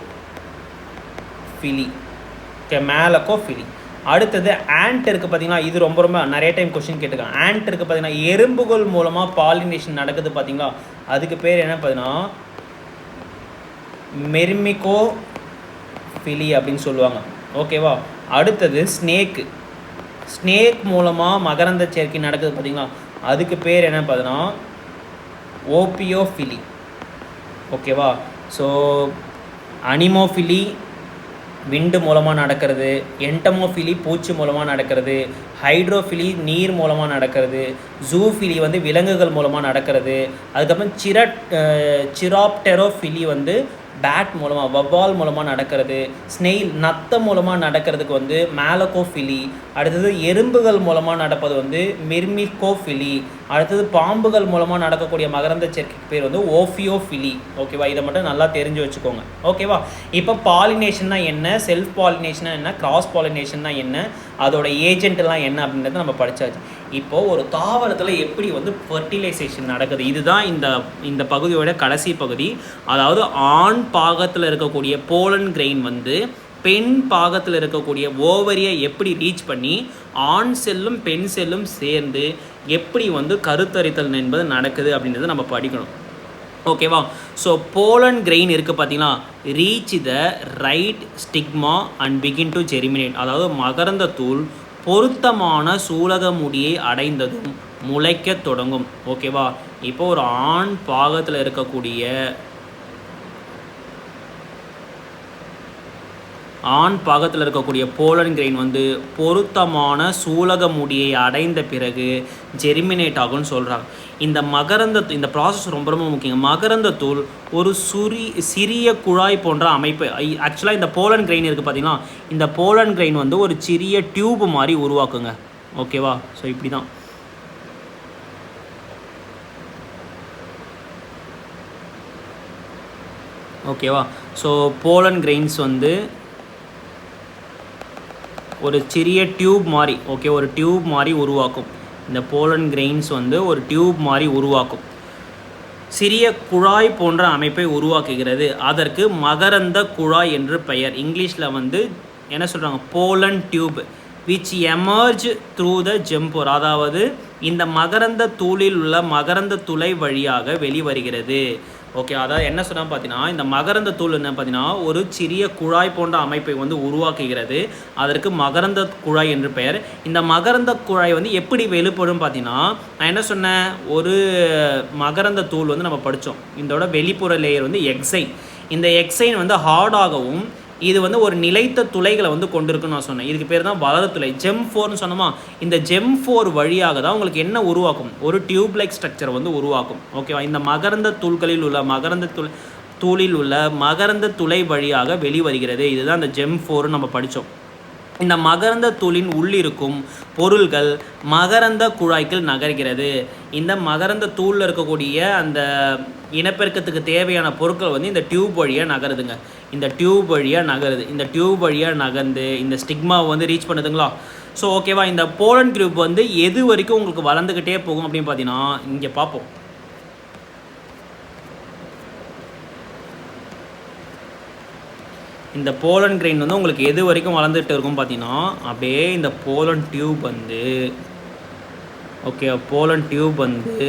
ஓகே, மேலகோஃபிலி. அடுத்தது ஆண்ட் இருக்குது பார்த்தீங்கன்னா, இது ரொம்ப ரொம்ப நிறைய டைம் கொஸ்டின் கேட்டுருக்காங்க. ஆண்ட் இருக்குது பார்த்தீங்கன்னா, எறும்புகள் மூலமாக பாலினேஷன் நடக்குது பார்த்தீங்களா, அதுக்கு பேர் என்ன பார்த்தீங்கன்னா மெர்மிகோஃபிலி அப்படின்னு சொல்லுவாங்க. ஓகேவா? அடுத்தது ஸ்னேக் மூலமாக மகரந்த சேர்க்கை நடக்குது பார்த்தீங்களா, அதுக்கு பேர் என்ன பார்த்தீங்கன்னா ஓபியோஃபிலி. ஓகேவா. ஸோ அனிமோஃபிலி விண்டு மூலமாக நடக்கிறது, என்டமோஃபிலி பூச்சி மூலமாக நடக்கிறது, ஹைட்ரோஃபிலி நீர் மூலமாக நடக்கிறது, ஜூஃபிலி வந்து விலங்குகள் மூலமாக நடக்கிறது, அதுக்கப்புறம் சிராப்டெரோஃபிலி வந்து பேட் மூலமாக வவ்வால் மூலமாக நடக்கிறது, ஸ்னெயில் நத்த மூலமாக நடக்கிறதுக்கு வந்து மேலகோஃபிலி, அடுத்தது எறும்புகள் மூலமாக நடப்பது வந்து மிர்மிகோஃபிலி, அடுத்தது பாம்புகள் மூலமாக நடக்கக்கூடிய மகரந்த சேர்க்கைக்கு பேர் வந்து ஓஃபியோஃபிலி. ஓகேவா, இதை மட்டும் நல்லா தெரிஞ்சு வச்சுக்கோங்க. ஓகேவா. இப்போ பாலினேஷன்னா என்ன, செல்ஃப் பாலினேஷனா என்ன, கிராஸ் பாலினேஷன்னா என்ன, அதோட ஏஜென்ட்லாம் என்ன அப்படின்றத நம்ம படித்தாச்சு. இப்போது ஒரு தாவரத்தில் எப்படி வந்து ஃபர்டிலைசேஷன் நடக்குது, இதுதான் இந்த பகுதியோட கடைசி பகுதி. அதாவது ஆண் பாகத்தில் இருக்கக்கூடிய போலன் கிரெயின் வந்து பெண் பாகத்தில் இருக்கக்கூடிய ஓவரியை எப்படி ரீச் பண்ணி ஆண் செல்லும் பெண் செல்லும் சேர்ந்து எப்படி வந்து கருத்தரித்தல் என்பது நடக்குது அப்படின்றத நம்ம படிக்கணும். ஓகேவா. ஸோ போலன் கிரெயின் இருக்குது பார்த்தீங்கன்னா, reach the right stigma and begin to germinate. அதாவது மகரந்த தூள் பொருத்தமான சூலக முடியை அடைந்ததும் முளைக்க தொடங்கும். ஓகேவா. இப்போ ஒரு ஆண் பாகத்தில் இருக்கக்கூடிய போலன் கிரெயின் வந்து பொருத்தமான சூலக முடியை அடைந்த பிறகு ஜெர்மினேட் ஆகும்னு சொல்கிறாங்க. இந்த ப்ராசஸ் ரொம்ப ரொம்ப முக்கியம். மகரந்த தூள் ஒரு சிறிய குழாய் போன்ற அமைப்பு. ஆக்சுவலாக இந்த போலன் கிரெயின் இருக்குது பார்த்தீங்கன்னா, இந்த போலன் கிரெயின் வந்து ஒரு சிறிய டியூப் மாதிரி உருவாக்குங்க. ஓகேவா. ஸோ இப்படி தான். ஓகேவா. ஸோ போலன் கிரெயின்ஸ் வந்து ஒரு சிறிய டியூப் மாதிரி, ஓகே, ஒரு டியூப் மாதிரி உருவாக்கும். இந்த போலன் கிரெயின்ஸ் வந்து ஒரு டியூப் மாதிரி உருவாக்கும், சிறிய குழாய் போன்ற அமைப்பை உருவாக்குகிறது. அதற்கு மகரந்த குழாய் என்று பெயர். இங்கிலீஷில் வந்து என்ன சொல்கிறாங்க, pollen tube which emerge through the germ pore. அதாவது இந்த மகரந்த தூளில் உள்ள மகரந்த துளை வழியாக வெளிவருகிறது. ஓகே, அதாவது என்ன சொன்னால் பார்த்தீங்கன்னா, இந்த மகரந்த தூள் என்ன பார்த்தீங்கன்னா ஒரு சிறிய குழாய் போன்ற அமைப்பை வந்து உருவாக்குகிறது. அதற்கு மகரந்த குழாய் என்று பெயர். இந்த மகரந்த குழாய் வந்து எப்படி வெளிப்படும் பார்த்தீங்கன்னா, நான் என்ன சொன்னேன், ஒரு மகரந்த தூள் வந்து நம்ம படித்தோம். இதோட வெளிப்புற லேயர் வந்து எக்ஸைன். இந்த எக்ஸைன் வந்து ஹார்டாகவும் இது வந்து ஒரு நிலைத்த துளைகளை வந்து கொண்டிருக்குன்னு நான் சொன்னேன். இதுக்கு பேர் தான் வளர துளை. ஜெம்4ன்னு சொன்னோமா, இந்த ஜெம்4 வழியாக தான் உங்களுக்கு என்ன உருவாக்கும், ஒரு டியூப் லைக் ஸ்ட்ரக்சர் வந்து உருவாக்கும். ஓகேவா. இந்த மகரந்த தூள்களில் உள்ள தூளில் உள்ள மகரந்த துளை வழியாக வெளிவருகிறது. இதுதான் இந்த ஜெம்4 நம்ம படித்தோம். இந்த மகரந்த தூளின் உள்ளிருக்கும் பொருள்கள் மகரந்த குழாய்க்குள் நகர்கிறது. இந்த மகரந்த தூளில் இருக்கக்கூடிய அந்த இனப்பெருக்கத்துக்கு தேவையான பொருட்கள் வந்து இந்த டியூப் வழியாக நகருதுங்க. இந்த டியூப் வழியாக நகருது. இந்த டியூப் வழியாக நகர்ந்து இந்த ஸ்டிக்மாவை வந்து ரீச் பண்ணுதுங்களா. ஸோ ஓகேவா. இந்த போலன் குரூப் வந்து எது வரைக்கும் உங்களுக்கு வளர்ந்துக்கிட்டே போகும் அப்படின்னு பார்த்தீங்கன்னா, இங்கே பார்ப்போம். இந்த போலன் கிரெயின் வந்து உங்களுக்கு எது வரைக்கும் வளர்ந்துட்டு இருக்கும் பார்த்தீங்கன்னா, அப்படியே இந்த போலன் டியூப் வந்து ஓகே, போலன் டியூப் வந்து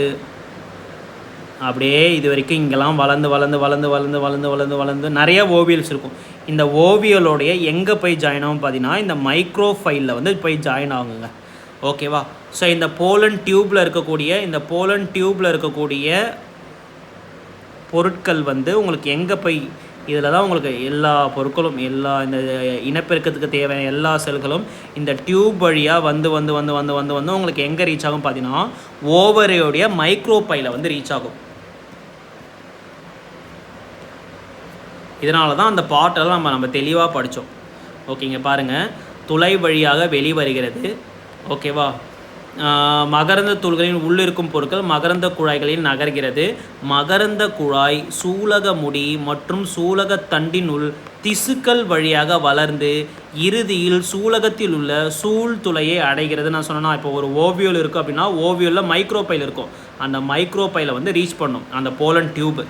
அப்படியே இது வரைக்கும் இங்கெல்லாம் வளர்ந்து வளர்ந்து வளர்ந்து வளர்ந்து வளர்ந்து வளர்ந்து வளர்ந்து நிறைய ஓவியல்ஸ் இருக்கும். இந்த ஓவியலோடைய எங்கே போய் ஜாயின் ஆகும் பார்த்தீங்கன்னா, இந்த மைக்ரோஃபைலில் வந்து போய் ஜாயின் ஆகுங்க. ஓகேவா. ஸோ இந்த போலன் டியூப்பில் இருக்கக்கூடிய பொருட்கள் வந்து உங்களுக்கு எங்கே போய், இதில் தான் உங்களுக்கு எல்லா பொருட்களும், எல்லா இந்த இனப்பெருக்கத்துக்கு தேவையான எல்லா செல்களும் இந்த டியூப் வழியாக வந்து வந்து வந்து வந்து வந்து வந்து உங்களுக்கு எங்கே ரீச் ஆகும் பார்த்தீங்கன்னா, ஓவரியோடைய மைக்ரோபைல வந்து ரீச் ஆகும். இதனால தான் அந்த பாட்டெல்லாம் நம்ம தெளிவாக படித்தோம். ஓகேங்க, பாருங்கள், துளை வழியாக வெளிவருகிறது. ஓகேவா. மகரந்த தூள்களின் உள்ளிருக்கும் பொருட்கள் மகரந்த குழாய்களில் நகர்கிறது. மகரந்த குழாய் சூலக முடி மற்றும் சூலகத்தண்டின் உள் திசுக்கள் வழியாக வளர்ந்து இறுதியில் சூலகத்தில் உள்ள சூழ்துளையை அடைகிறது. நான் சொன்னேன்னா, இப்போ ஒரு ஓவியல் இருக்குது அப்படின்னா, ஓவியலில் மைக்ரோபைல் இருக்கும். அந்த மைக்ரோபைலை வந்து ரீச் பண்ணும் அந்த போலன் டியூப்.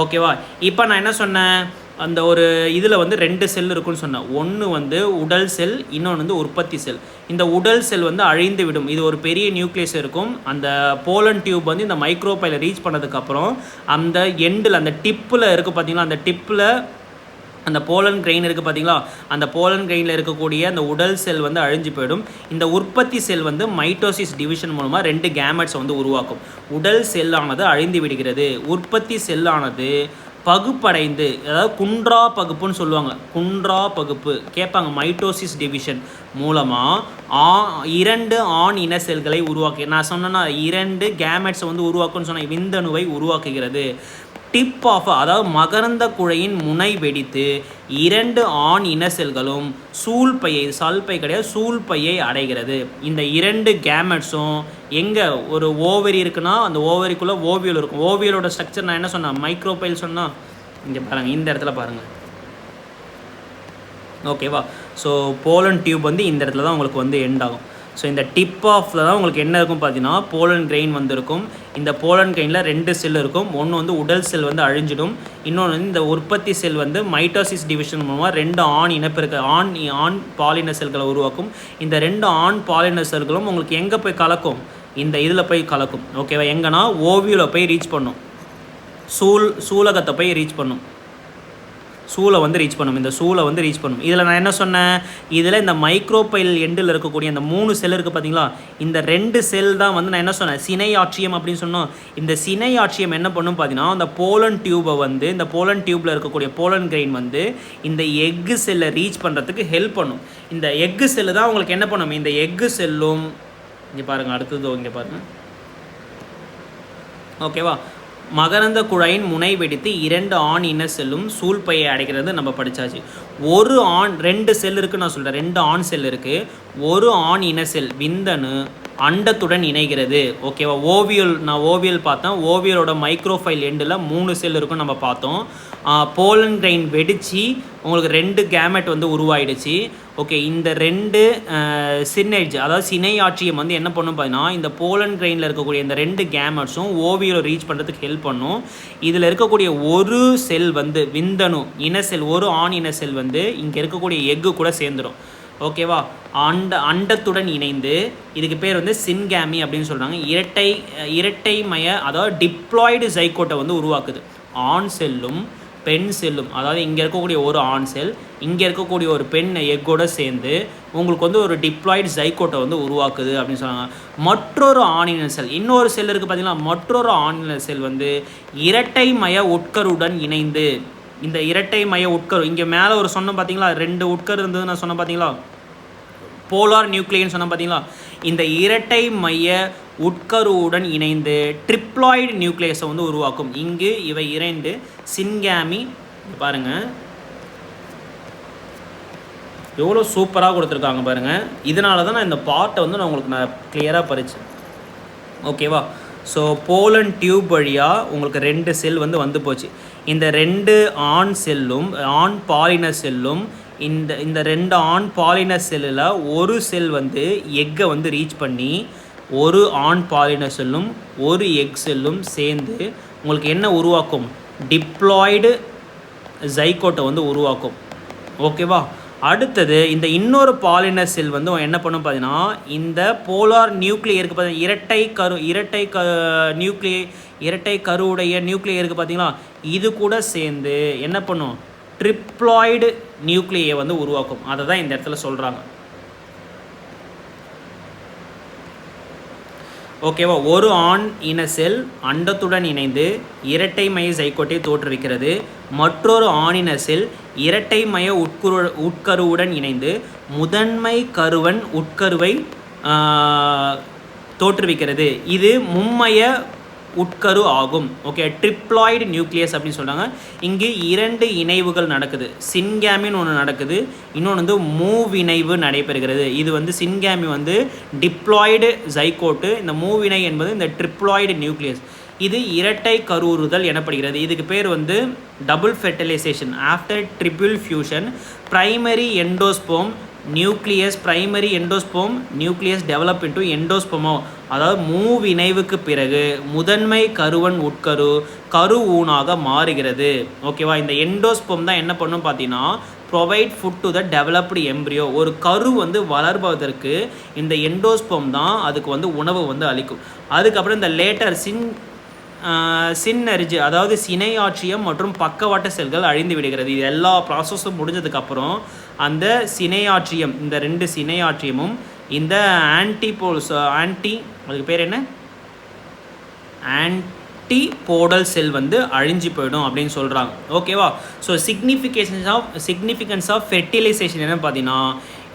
ஓகேவா. இப்போ நான் என்ன சொன்னேன், அந்த ஒரு இதில் வந்து 2 செல் இருக்குன்னு சொன்னேன். ஒன்று வந்து உடல் செல், இன்னொன்று வந்து உற்பத்தி செல். இந்த உடல் செல் வந்து அழிந்து விடும். இது ஒரு பெரிய நியூக்ளியஸ் இருக்கும். அந்த போலன் டியூப் வந்து இந்த மைக்ரோபைல ரீச் பண்ணதுக்கப்புறம் அந்த எண்டில், அந்த டிப்பில் இருக்குது பார்த்தீங்களா, அந்த டிப்பில் அந்த போலன் கிரெயின் இருக்குது பார்த்தீங்களா, அந்த போலன் கிரெயினில் இருக்கக்கூடிய அந்த உடல் செல் வந்து அழிஞ்சு போயிடும். இந்த உற்பத்தி செல் வந்து மைட்டோசிஸ் டிவிஷன் மூலமாக 2 கேமெட்ஸை வந்து உருவாக்கும். உடல் செல்லானது அழிந்து விடுகிறது. உற்பத்தி செல்லானது பகுப்படைந்து, அதாவது குன்றா பகுப்புன்னு சொல்லுவாங்க, குன்றா பகுப்பு கேட்பாங்க, மைட்டோசிஸ் டிவிஷன் மூலமாக 2 ஆண் இன செல்களை உருவாக்கு. நான் சொன்னேன்னா 2 கேமெட்ஸை வந்து உருவாக்குன்னு சொன்ன விந்தணுவை உருவாக்குகிறது. டிப் ஆஃப், அதாவது மகரந்த குழையின் முனை வெடித்து 2 ஆண் இன செல்களும் சூழ்பையை, சல்பை கிடையாது, சூழ்பையை அடைகிறது. இந்த 2 கேமெட்ஸும் எங்கே ஒரு ஓவரி இருக்குன்னா அந்த ஓவரிக்குள்ளே ஓவியல் இருக்கும். ஓவியலோட ஸ்ட்ரக்சர் நான் என்ன சொன்னேன், மைக்ரோபைல் சொன்னால், இங்கே பாருங்கள், இந்த இடத்துல பாருங்கள், ஓகேவா. ஸோ போலன் டியூப் வந்து இந்த இடத்துல தான் உங்களுக்கு வந்து எண்ட் ஆகும். ஸோ இந்த டிப் ஆஃபில் தான் உங்களுக்கு என்ன இருக்கும் பார்த்தீங்கன்னா போலன் கிரெயின் வந்து இருக்கும். இந்த போலன் கிரெயினில் 2 செல் இருக்கும். ஒன்று வந்து உடல் செல் வந்து அழிஞ்சிடும். இன்னொன்று வந்து இந்த உற்பத்தி செல் வந்து மைட்டோசிஸ் டிவிஷன் மூலமாக 2 ஆண் இனப்பெருக்க ஆண் பாலின செல்களை உருவாக்கும். இந்த 2 ஆண் பாலின செல்களும் உங்களுக்கு எங்கே போய் கலக்கும், இந்த இதில் போய் கலக்கும். ஓகேவா, எங்கன்னா ஓவியில் போய் ரீச் பண்ணும், சூலகத்தை போய் ரீச் பண்ணும், சூளை வந்து ரீச் பண்ணும், இந்த சூளை வந்து ரீச் பண்ணும். இதில் நான் என்ன சொன்னேன், இதில் இந்த மைக்ரோபைல் எண்டில் இருக்கக்கூடிய அந்த 3 செல் இருக்குது பார்த்தீங்களா, இந்த 2 செல் தான் வந்து நான் என்ன சொன்னேன், சினை ஆட்சியம் அப்படின்னு சொன்னோம். இந்த சினை ஆட்சியம் என்ன பண்ணும் பார்த்தீங்கன்னா, அந்த போலன் டியூபை வந்து, இந்த போலன் டியூப்பில் இருக்கக்கூடிய போலன் கிரெயின் வந்து இந்த எக்கு செல்லை ரீச் பண்ணுறதுக்கு ஹெல்ப் பண்ணும். இந்த எக்கு செல்லு தான் உங்களுக்கு என்ன பண்ணும், இந்த எக்கு செல்லும் இங்கே பாருங்கள், அடுத்தது இங்கே பாருங்கள், ஓகேவா. மகரந்த குழாயின் முனை வெடித்து 2 ஆண் இன செல்லும் சூழ்பையை அடைக்கிறது நம்ம படித்தாச்சு. 2 செல் இருக்குது நான் சொல்கிறேன், 2 ஆண் செல் இருக்குது. ஒரு ஆண் இன செல் விந்தணு அண்டத்துடன் இணைகிறது. ஓகேவா, நான் ஓவியல் பார்த்தேன். ஓவியலோட மைக்ரோஃபைல் எண்டில் 3 செல் இருக்கும் நம்ம பார்த்தோம். போலன் கிரெயின் வெடித்து உங்களுக்கு 2 கேமெட் வந்து உருவாயிடுச்சு. ஓகே, இந்த 2 சினேஜ், அதாவது சினை ஆட்சியம் வந்து என்ன பண்ணும் பார்த்தீங்கன்னா, இந்த போலன் கிரெயினில் இருக்கக்கூடிய இந்த 2 கேமெட்ஸும் ஓவியில் ரீச் பண்ணுறதுக்கு ஹெல்ப் பண்ணும். இதில் இருக்கக்கூடிய ஒரு செல் வந்து விந்தணு இன செல், ஒரு ஆண் இன செல் வந்து இங்கே இருக்கக்கூடிய எக்கு கூட சேர்ந்துடும். ஓகேவா, அண்டத்துடன் இணைந்து, இதுக்கு பேர் வந்து சின்கேமி அப்படின்னு சொல்கிறாங்க. இரட்டைமய, அதாவது டிப்ளாய்டு ஜைகோட்டை வந்து உருவாக்குது. ஆண் செல்லும் பெண் செல்லும், அதாவது இங்கே இருக்கக்கூடிய ஒரு ஆண் செல், இங்கே இருக்கக்கூடிய ஒரு பெண் எக்கோடு சேர்ந்து உங்களுக்கு வந்து ஒரு டிப்ளாய்டு ஜைகோட்டை வந்து உருவாக்குது அப்படின்னு சொல்கிறாங்க. மற்றொரு ஆணின செல், இன்னொரு செல் இருக்குது பார்த்தீங்கன்னா, மற்றொரு ஆணின செல் வந்து இரட்டைமய உட்கருடன் இணைந்து, இந்த இரட்டைமய உட்கரு, இங்கே மேலே ஒரு சொன்னோம் பார்த்தீங்களா, 2 உட்கரு இருந்தது நான் சொன்னேன் பார்த்தீங்களா, போலார் நியூக்ளியன்னு சொன்ன பார்த்தீங்களா, இந்த இரட்டை மைய உட்கருவுடன் இணைந்து ட்ரிப்ளாய்டு நியூக்ளியஸை வந்து உருவாக்கும். இங்கு இவை 2 சின்கேமி, பாருங்கள் எவ்வளோ சூப்பராக கொடுத்துருக்காங்க பாருங்கள். இதனால தான் நான் இந்த பார்ட்டை வந்து நான் உங்களுக்கு கிளியராக படித்தேன். ஓகேவா, ஸோ போலன் டியூப் வழியாக உங்களுக்கு 2 செல் வந்து போச்சு. இந்த 2 ஆண் செல்லும் ஆண் பாலின செல்லும் இந்த 2 ஆண் பாலின செல்லில் ஒரு செல் வந்து எக்கை வந்து ரீச் பண்ணி, ஒரு ஆண் பாலின செல்லும் ஒரு எக் செல்லும் சேர்ந்து உங்களுக்கு என்ன உருவாக்கும், டிப்ளாய்டு ஜைகோட்டை வந்து உருவாக்கும். ஓகேவா, அடுத்தது இந்த இன்னொரு பாலின செல் வந்து என்ன பண்ணும் பார்த்தீங்கன்னா, இந்த போலார் நியூக்ளியர் இருக்குது பார்த்தீங்கன்னா, இரட்டை கருவுடைய நியூக்ளியர் இருக்குது பார்த்தீங்களா, இது கூட சேர்ந்து என்ன பண்ணும், ட்ரிப்ளாய்டு நியூக்ளியை வந்து உருவாக்கும். அதை தான் இந்த இடத்துல சொல்கிறாங்க. ஓகேவா, ஒரு ஆண் இன செல் அண்டத்துடன் இணைந்து இரட்டைமய ஜைகோட்டை தோற்றுவிக்கிறது. மற்றொரு ஆணின செல் இரட்டைமய உட்கருவுடன் இணைந்து முதன்மை கருவன் உட்கருவை தோற்றுவிக்கிறது. இது மும்மைய உட்கரு ஆகும். ஓகே, ட்ரிப்ளாய்டு நியூக்ளியஸ் அப்படின்னு சொல்கிறாங்க. இங்கு 2 இணைவுகள் நடக்குது. சின்கேமின்னு ஒன்று நடக்குது, இன்னொன்று வந்து மூவிணைவு நடைபெறுகிறது. இது வந்து சின்கேமி வந்து டிப்ளாய்டு ஜைகோட்டு, இந்த மூவிணை என்பது இந்த ட்ரிப்ளாய்டு நியூக்ளியஸ். இது இரட்டை கருவுறுதல் எனப்படுகிறது. இதுக்கு பேர் வந்து double fertilization after triple fusion. Primary endosperm nucleus, primary endosperm nucleus develop into எண்டோஸ்போமோ, அதாவது மூவிணைவுக்கு பிறகு முதன்மை கருவன் உட்கரு கரு ஊனாக மாறுகிறது. ஓகேவா, இந்த எண்டோஸ்போம் தான் என்ன பண்ணும் பார்த்தீங்கன்னா, provide food to the developed embryo. ஒரு கரு வந்து வளர்வதற்கு இந்த எண்டோஸ்போம் தான் அதுக்கு வந்து உணவு வந்து அளிக்கும். அதுக்கப்புறம் இந்த லேட்டர் சின்னரிஜ் அதாவது சினையாற்றியம் மற்றும் பக்கவாட்டு செல்கள் அழிந்து விடுகிறது. இது எல்லா ப்ராசஸும் முடிஞ்சதுக்கப்புறம் அந்த சினையாற்றியம், இந்த 2 சினையாற்றியமும் இந்த அதுக்கு பேர் என்ன, ஆன்டிபோடல் செல் வந்து அழிஞ்சு போயிடும் அப்படின்னு சொல்கிறாங்க. ஓகேவா? ஸோ சிக்னிஃபிகன்ஸ் ஆஃப் ஃபெர்டிலைசேஷன் என்னன்னு பார்த்தீங்கன்னா,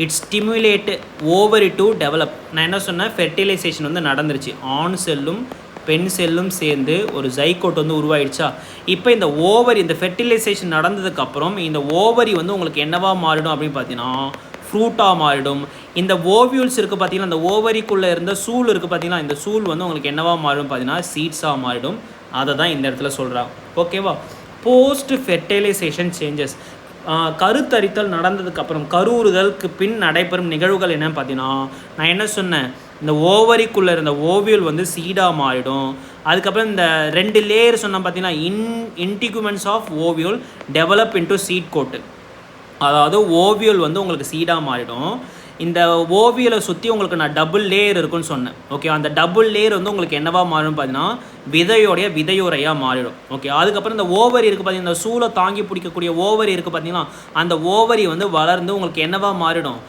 it's stimulate ovary to develop. நான் என்ன சொன்னேன், ஃபெர்டிலைசேஷன் வந்து நடந்துருச்சு. ஆண் செல்லும் பெண் செல்லும் சேர்ந்து ஒரு ஜைகோட் வந்து உருவாயிடுச்சா. இப்போ இந்த ஓவரி, இந்த ஃபெர்டிலைசேஷன் நடந்ததுக்கப்புறம் இந்த ஓவரி வந்து உங்களுக்கு என்னவா மாறிடும் அப்படின்னு பார்த்தீங்கன்னா ஃப்ரூட்டாக மாறிடும். இந்த ஓவியூல்ஸ் இருக்குது பார்த்தீங்கன்னா, இந்த ஓவரிக்குள்ளே இருந்த சூல் இருக்குது பார்த்தீங்கன்னா, இந்த சூல் வந்து உங்களுக்கு என்னவா மாறிடும் பார்த்தீங்கன்னா சீட்ஸாக மாறிடும். அதை தான் இந்த இடத்துல சொல்கிறாங்க. ஓகேவா? போஸ்ட் ஃபெர்டிலைசேஷன் சேஞ்சஸ், கருத்தரித்தல் நடந்ததுக்கப்புறம் கருவுறுதலுக்கு பின் நடைபெறும் நிகழ்வுகள் என்னன்னு பார்த்தீங்கன்னா, நான் என்ன சொன்னேன், இந்த ஓவரிக்குள்ளே இருந்த ஓவியல் வந்து சீடாக மாறிடும். அதுக்கப்புறம் இந்த 2 லேயர் சொன்னால் பார்த்தீங்கன்னா integuments of ovule develop into seed coat. அதாவது ஓவியல் வந்து உங்களுக்கு சீடாக மாறிடும். இந்த ஓவியலை சுற்றி உங்களுக்கு நான் டபுள் லேயர் இருக்குன்னு சொன்னேன். ஓகே, அந்த டபுள் லேயர் வந்து உங்களுக்கு என்னவா மாறும் பார்த்தீங்கன்னா விதையுறையாக மாறிடும். ஓகே, அதுக்கப்புறம் இந்த ஓவரி இருக்குது பார்த்தீங்கன்னா, இந்த சூளை தாங்கி பிடிக்கக்கூடிய ஓவரி இருக்குது பார்த்தீங்கன்னா, அந்த ஓவரி வந்து வளர்ந்து உங்களுக்கு என்னவா மாறிடும்,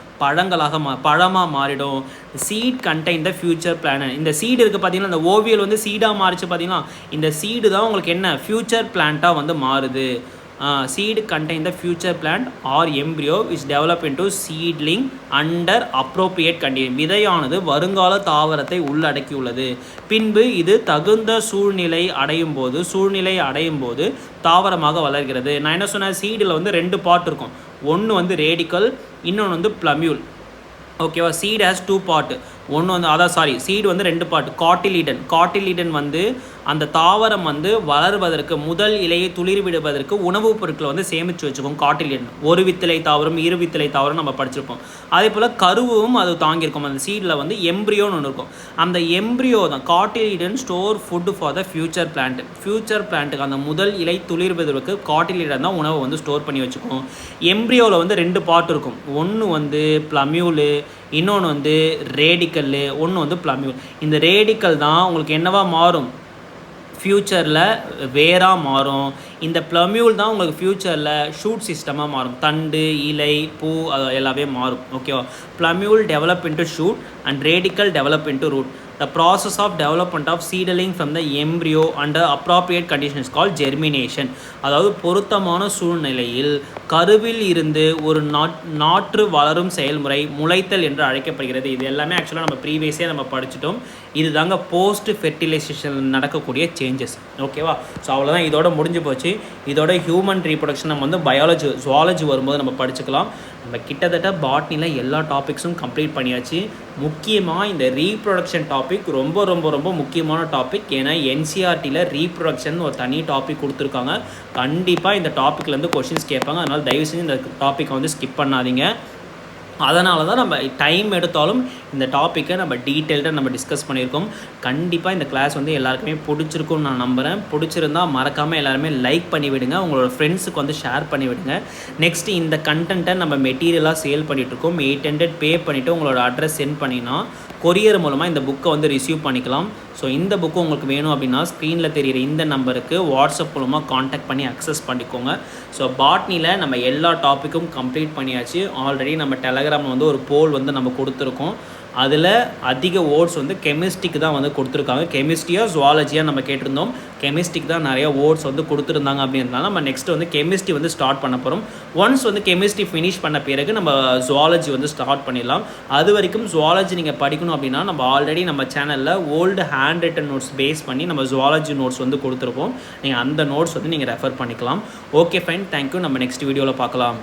பழமாக மாறிடும். Seed contain the future plant. இந்த சீடு இருக்குது பார்த்தீங்கன்னா, இந்த ஓவியல் வந்து சீடாக மாறிச்சு பார்த்தீங்கன்னா, இந்த சீடு தான் உங்களுக்கு என்ன ஃபியூச்சர் பிளான்ட்டாக வந்து மாறுது. seed contain the future plant or embryo which develop into seedling under appropriate condition. விதையானது வருங்கால தாவரத்தை உள்ளடக்கியுள்ளது. பின்பு இது தகுந்த சூழ்நிலை அடையும் போது தாவரமாக வளர்கிறது. நான் என்ன சொன்னேன், சீடில் வந்து 2 பார்ட் இருக்கும். ஒன்று வந்து ரேடிக்கல், இன்னொன்று வந்து பிளமியூல். ஓகேவா? Seed has 2 part. ஒன்று வந்து சீடு வந்து 2 பார்ட். காட்டிலீடன் வந்து அந்த தாவரம் வந்து வளர்வதற்கு, முதல் இலையை துளிர் விடுவதற்கு உணவுப் பொருட்களை வந்து சேமித்து வச்சுக்கோம். காட்டிலீடன் ஒரு வித்திலை தாவரம், இரு வித்திலை தாவரம் நம்ம படிச்சிருப்போம். அதே போல் கருவும் அது தாங்கியிருக்கும். அந்த சீடில் வந்து எம்ப்ரியோன்னு ஒன்று இருக்கும். அந்த எம்ப்ரியோ தான் cotyledon store food for the future பிளான்ட்டுக்கு அந்த முதல் இலை துளிர்வதற்கு காட்டிலீடன் தான் உணவை வந்து ஸ்டோர் பண்ணி வச்சுக்கோம். எம்ப்ரியோவில் வந்து 2 பார்ட் இருக்கும். ஒன்று வந்து பிளமியூலு, இன்னொன்று வந்து ரேடிக்கல்லு, ஒன்று வந்து பிளமியூல். இந்த ரேடிக்கல் தான் உங்களுக்கு என்னவா மாறும், ஃப்யூச்சரில் வேராக மாறும். இந்த பிளமியூல் தான் உங்களுக்கு ஃப்யூச்சரில் ஷூட் சிஸ்டமாக மாறும். தண்டு, இலை, பூ அது எல்லாமே மாறும். ஓகேவா? Plumule develop into shoot and radicle develop into root. The process of development of seedling from the embryo under appropriate conditions called germination. அதாவது பொருத்தமான சூழ்நிலையில் கருவில் இருந்து ஒரு நாற்று வளரும் செயல்முறை முளைத்தல் என்று அழைக்கப்படுகிறது. இது எல்லாமே ஆக்சுவலாக நம்ம ப்ரீவியஸே நம்ம படிச்சிட்டோம். இது தாங்க போஸ்ட் ஃபெர்டிலைசேஷன் நடக்கக்கூடிய சேஞ்சஸ். ஓகேவா? ஸோ அவ்வளோதான், இதோட முடிஞ்சு போச்சு. இதோட ஹியூமன் ரீப்ரொடக்ஷன் நம்ம வந்து ஜுவாலஜி வரும்போது நம்ம படிச்சுக்கலாம். நம்ம கிட்டத்தட்ட பாட்னியில் எல்லா டாபிக்ஸும் கம்ப்ளீட் பண்ணியாச்சு. முக்கியமாக இந்த ரீப்ரொடக்ஷன் டாபிக் ரொம்ப ரொம்ப ரொம்ப முக்கியமான டாபிக். ஏன்னா என்சிஆர்டியில் ரீப்ரொடக்ஷன் ஒரு தனி டாபிக் கொடுத்துருக்காங்க. கண்டிப்பாக இந்த டாப்பிக்லேருந்து கொஷின்ஸ் கேட்பாங்க. அதனால் தயவு செஞ்சு இந்த டாப்பிக்கை வந்து ஸ்கிப் பண்ணாதீங்க. அதனால தான் நம்ம டைம் எடுத்தாலும் இந்த டாப்பிக்கை நம்ம டீட்டெயில்டாக நம்ம டிஸ்கஸ் பண்ணியிருக்கோம். கண்டிப்பாக இந்த கிளாஸ் வந்து எல்லாருக்குமே பிடிச்சிருக்குன்னு நான் நம்புகிறேன். பிடிச்சிருந்தால் மறக்காமல் எல்லாருமே லைக் பண்ணிவிடுங்க, உங்களோட ஃப்ரெண்ட்ஸுக்கு வந்து ஷேர் பண்ணிவிடுங்க. நெக்ஸ்ட்டு இந்த கண்டென்ட்டை நம்ம மெட்டீரியலாக சேல் பண்ணிகிட்ருக்கோம். 800 பே பண்ணிவிட்டு உங்களோட அட்ரஸ் சென்ட் பண்ணினா கொரியர் மூலமாக இந்த புக்கை வந்து ரிசீவ் பண்ணிக்கலாம். ஸோ இந்த புக்கு உங்களுக்கு வேணும் அப்படின்னா ஸ்க்ரீனில் தெரிகிற இந்த நம்பருக்கு வாட்ஸ்அப் மூலமாக காண்டாக்ட் பண்ணி அக்சஸ் பண்ணிக்கோங்க. ஸோ பாட்னியில் நம்ம எல்லா டாப்பிக்கும் கம்ப்ளீட் பண்ணியாச்சு. ஆல்ரெடி நம்ம டெலகிராமில் வந்து ஒரு போல் வந்து நம்ம கொடுத்துருக்கோம். அதில் அதிக ஓட்ஸ் வந்து கெமிஸ்ட்ரிக்கு தான் வந்து கொடுத்துருக்காங்க. கெமிஸ்ட்ரியாக ஜுவாலஜியாக நம்ம கேட்டிருந்தோம். கெமிஸ்ட்ரிக்கு தான் நிறையா ஓட்ஸ் வந்து கொடுத்துருந்தாங்க அப்படின்றதுனால நம்ம நெக்ஸ்ட் வந்து கெமிஸ்ட்ரி வந்து ஸ்டார்ட் பண்ண போகிறோம். ஒன்ஸ் வந்து கெமிஸ்ட்ரி ஃபினிஷ் பண்ண பிறகு நம்ம ஜுவாலஜி வந்து ஸ்டார்ட் பண்ணிடலாம். அது வரைக்கும் ஜுவாலஜி நீங்கள் படிக்கணும் அப்படின்னா நம்ம ஆல்ரெடி நம்ம சேனலில் old hand written notes base பண்ணி நம்ம ஜுவாலஜி நோட்ஸ் வந்து கொடுத்துருப்போம். நீங்கள் அந்த நோட்ஸ் வந்து நீங்கள் ரெஃபர் பண்ணிக்கலாம். Okay fine, thank you. நம்ம நெக்ஸ்ட் வீடியோவில் பார்க்கலாம்.